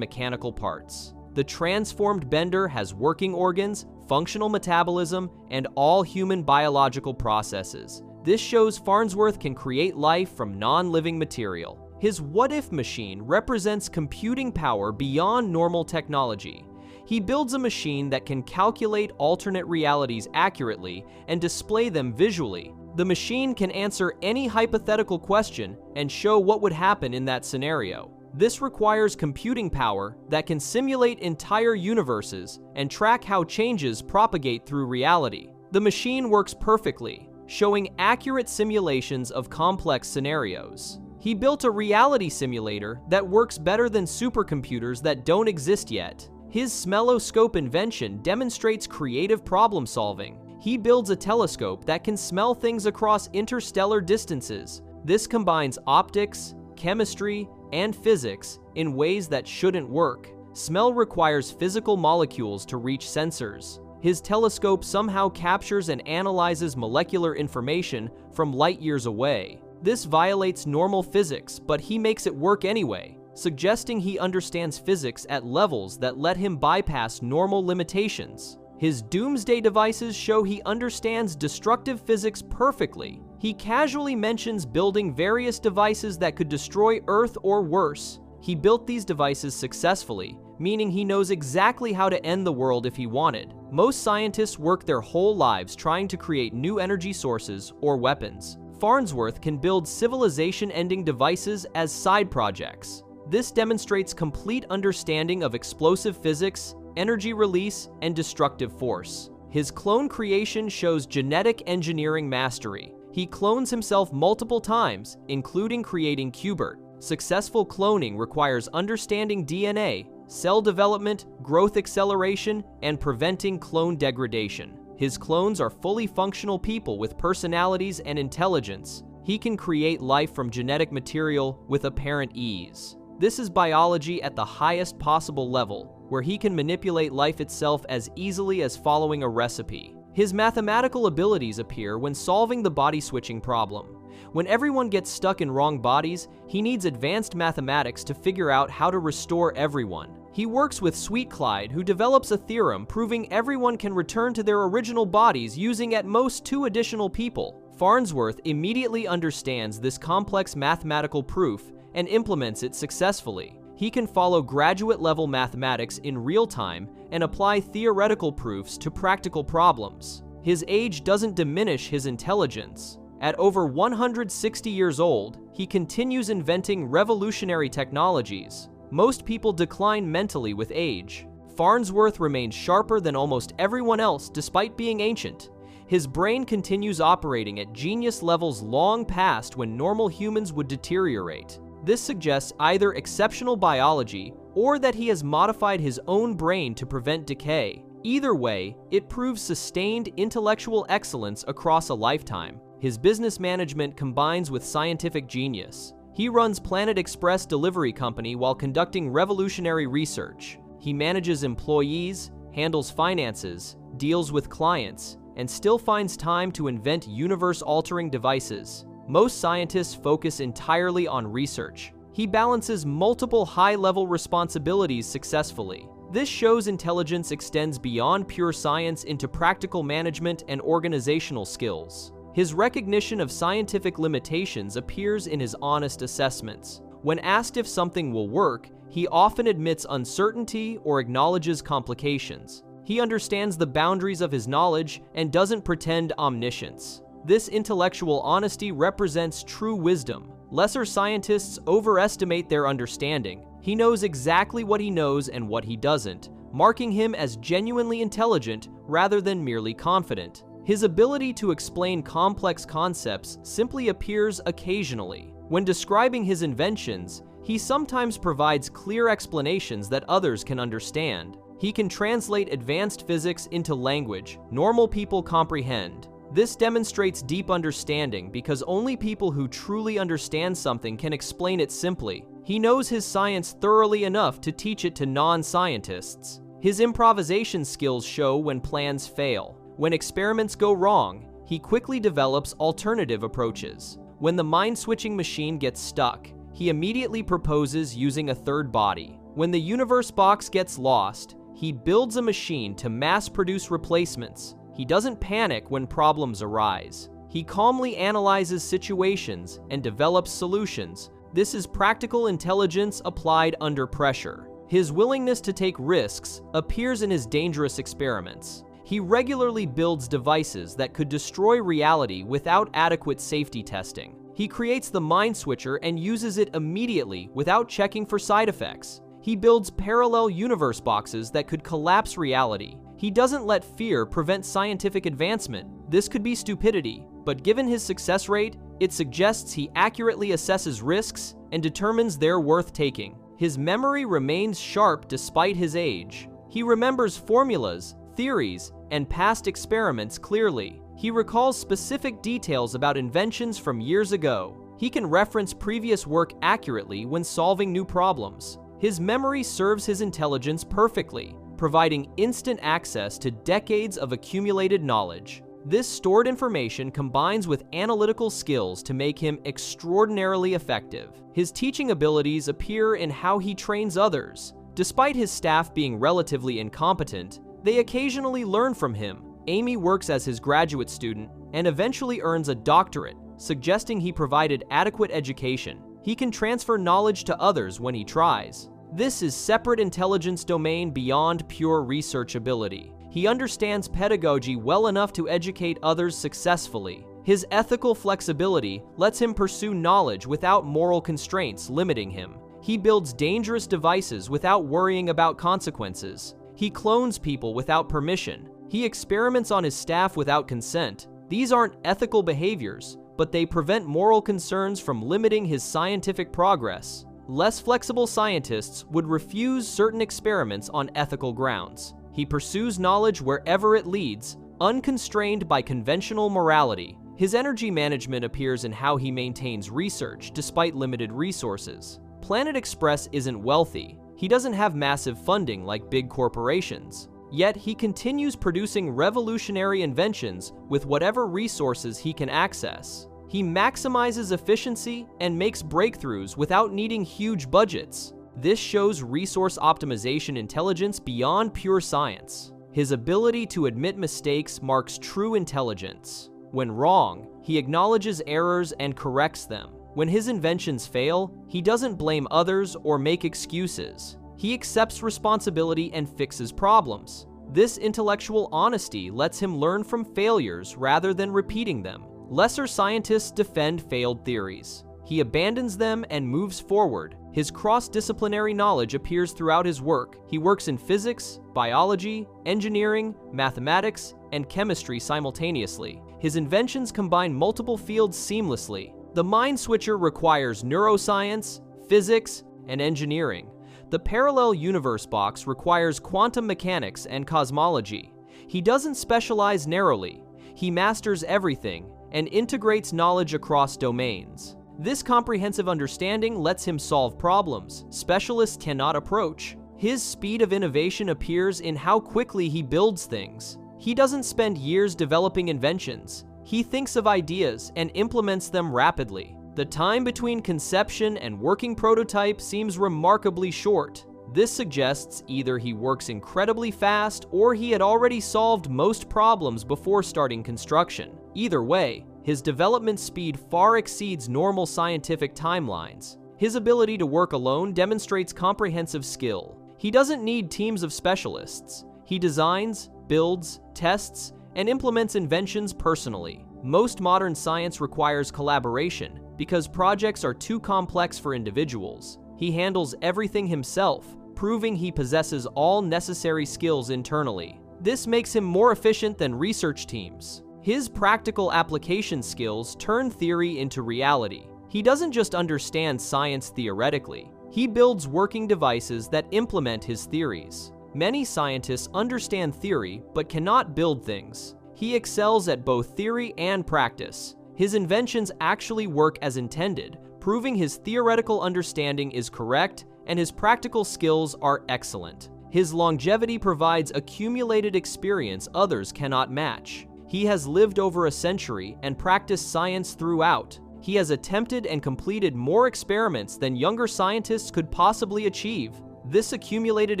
mechanical parts. The transformed Bender has working organs, functional metabolism, and all human biological processes. This shows Farnsworth can create life from non-living material. His what-if machine represents computing power beyond normal technology. He builds a machine that can calculate alternate realities accurately and display them visually. The machine can answer any hypothetical question and show what would happen in that scenario. This requires computing power that can simulate entire universes and track how changes propagate through reality. The machine works perfectly, showing accurate simulations of complex scenarios. He built a reality simulator that works better than supercomputers that don't exist yet. His smelloscope invention demonstrates creative problem solving. He builds a telescope that can smell things across interstellar distances. This combines optics, chemistry, and physics in ways that shouldn't work. Smell requires physical molecules to reach sensors. His telescope somehow captures and analyzes molecular information from light years away. This violates normal physics, but he makes it work anyway, suggesting he understands physics at levels that let him bypass normal limitations. His doomsday devices show he understands destructive physics perfectly. He casually mentions building various devices that could destroy Earth or worse. He built these devices successfully, meaning he knows exactly how to end the world if he wanted. Most scientists work their whole lives trying to create new energy sources or weapons. Farnsworth can build civilization-ending devices as side projects. This demonstrates complete understanding of explosive physics, energy release, and destructive force. His clone creation shows genetic engineering mastery. He clones himself multiple times, including creating Qbert. Successful cloning requires understanding DNA, cell development, growth acceleration, and preventing clone degradation. His clones are fully functional people with personalities and intelligence. He can create life from genetic material with apparent ease. This is biology at the highest possible level, where he can manipulate life itself as easily as following a recipe. His mathematical abilities appear when solving the body-switching problem. When everyone gets stuck in wrong bodies, he needs advanced mathematics to figure out how to restore everyone. He works with Sweet Clyde, who develops a theorem proving everyone can return to their original bodies using at most 2 additional people. Farnsworth immediately understands this complex mathematical proof and implements it successfully. He can follow graduate-level mathematics in real time and apply theoretical proofs to practical problems. His age doesn't diminish his intelligence. At over 160 years old, he continues inventing revolutionary technologies. Most people decline mentally with age. Farnsworth remains sharper than almost everyone else despite being ancient. His brain continues operating at genius levels long past when normal humans would deteriorate. This suggests either exceptional biology or that he has modified his own brain to prevent decay. Either way, it proves sustained intellectual excellence across a lifetime. His business management combines with scientific genius. He runs Planet Express Delivery Company while conducting revolutionary research. He manages employees, handles finances, deals with clients, and still finds time to invent universe-altering devices. Most scientists focus entirely on research. He balances multiple high-level responsibilities successfully. This shows intelligence extends beyond pure science into practical management and organizational skills. His recognition of scientific limitations appears in his honest assessments. When asked if something will work, he often admits uncertainty or acknowledges complications. He understands the boundaries of his knowledge and doesn't pretend omniscience. This intellectual honesty represents true wisdom. Lesser scientists overestimate their understanding. He knows exactly what he knows and what he doesn't, marking him as genuinely intelligent rather than merely confident. His ability to explain complex concepts simply appears occasionally. When describing his inventions, he sometimes provides clear explanations that others can understand. He can translate advanced physics into language normal people comprehend. This demonstrates deep understanding because only people who truly understand something can explain it simply. He knows his science thoroughly enough to teach it to non-scientists. His improvisation skills show when plans fail. When experiments go wrong, he quickly develops alternative approaches. When the mind-switching machine gets stuck, he immediately proposes using a third body. When the universe box gets lost, he builds a machine to mass-produce replacements. He doesn't panic when problems arise. He calmly analyzes situations and develops solutions. This is practical intelligence applied under pressure. His willingness to take risks appears in his dangerous experiments. He regularly builds devices that could destroy reality without adequate safety testing. He creates the mind switcher and uses it immediately without checking for side effects. He builds parallel universe boxes that could collapse reality. He doesn't let fear prevent scientific advancement. This could be stupidity, but given his success rate, it suggests he accurately assesses risks and determines they're worth taking. His memory remains sharp despite his age. He remembers formulas, theories, and past experiments clearly. He recalls specific details about inventions from years ago. He can reference previous work accurately when solving new problems. His memory serves his intelligence perfectly, providing instant access to decades of accumulated knowledge. This stored information combines with analytical skills to make him extraordinarily effective. His teaching abilities appear in how he trains others. Despite his staff being relatively incompetent, they occasionally learn from him. Amy works as his graduate student and eventually earns a doctorate, suggesting he provided adequate education. He can transfer knowledge to others when he tries. This is separate intelligence domain beyond pure research ability. He understands pedagogy well enough to educate others successfully. His ethical flexibility lets him pursue knowledge without moral constraints limiting him. He builds dangerous devices without worrying about consequences. He clones people without permission. He experiments on his staff without consent. These aren't ethical behaviors, but they prevent moral concerns from limiting his scientific progress. Less flexible scientists would refuse certain experiments on ethical grounds. He pursues knowledge wherever it leads, unconstrained by conventional morality. His energy management appears in how he maintains research despite limited resources. Planet Express isn't wealthy. He doesn't have massive funding like big corporations. Yet he continues producing revolutionary inventions with whatever resources he can access. He maximizes efficiency and makes breakthroughs without needing huge budgets. This shows resource optimization intelligence beyond pure science. His ability to admit mistakes marks true intelligence. When wrong, he acknowledges errors and corrects them. When his inventions fail, he doesn't blame others or make excuses. He accepts responsibility and fixes problems. This intellectual honesty lets him learn from failures rather than repeating them. Lesser scientists defend failed theories. He abandons them and moves forward. His cross-disciplinary knowledge appears throughout his work. He works in physics, biology, engineering, mathematics, and chemistry simultaneously. His inventions combine multiple fields seamlessly. The mind switcher requires neuroscience, physics, and engineering. The parallel universe box requires quantum mechanics and cosmology. He doesn't specialize narrowly. He masters everything and integrates knowledge across domains. This comprehensive understanding lets him solve problems specialists cannot approach. His speed of innovation appears in how quickly he builds things. He doesn't spend years developing inventions. He thinks of ideas and implements them rapidly. The time between conception and working prototype seems remarkably short. This suggests either he works incredibly fast or he had already solved most problems before starting construction. Either way, his development speed far exceeds normal scientific timelines. His ability to work alone demonstrates comprehensive skill. He doesn't need teams of specialists. He designs, builds, tests, and implements inventions personally. Most modern science requires collaboration because projects are too complex for individuals. He handles everything himself, proving he possesses all necessary skills internally. This makes him more efficient than research teams. His practical application skills turn theory into reality. He doesn't just understand science theoretically. He builds working devices that implement his theories. Many scientists understand theory but cannot build things. He excels at both theory and practice. His inventions actually work as intended, proving his theoretical understanding is correct and his practical skills are excellent. His longevity provides accumulated experience others cannot match. He has lived over a century and practiced science throughout. He has attempted and completed more experiments than younger scientists could possibly achieve. This accumulated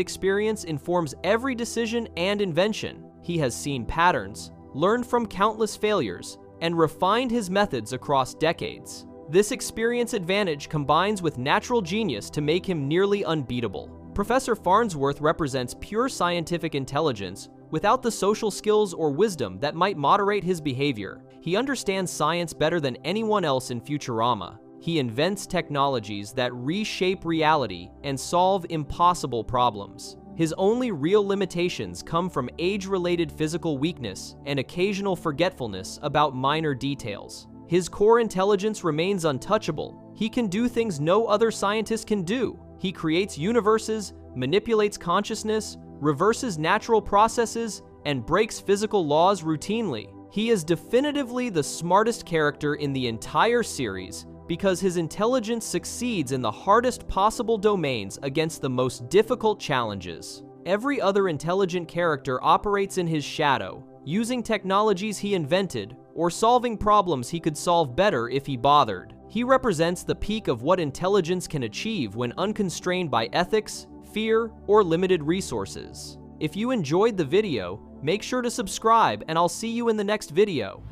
experience informs every decision and invention. He has seen patterns, learned from countless failures, and refined his methods across decades. This experience advantage combines with natural genius to make him nearly unbeatable. Professor Farnsworth represents pure scientific intelligence without the social skills or wisdom that might moderate his behavior. He understands science better than anyone else in Futurama. He invents technologies that reshape reality and solve impossible problems. His only real limitations come from age-related physical weakness and occasional forgetfulness about minor details. His core intelligence remains untouchable. He can do things no other scientist can do. He creates universes, manipulates consciousness, reverses natural processes, and breaks physical laws routinely. He is definitively the smartest character in the entire series because his intelligence succeeds in the hardest possible domains against the most difficult challenges. Every other intelligent character operates in his shadow, using technologies he invented or solving problems he could solve better if he bothered. He represents the peak of what intelligence can achieve when unconstrained by ethics, fear, or limited resources. If you enjoyed the video, make sure to subscribe and I'll see you in the next video.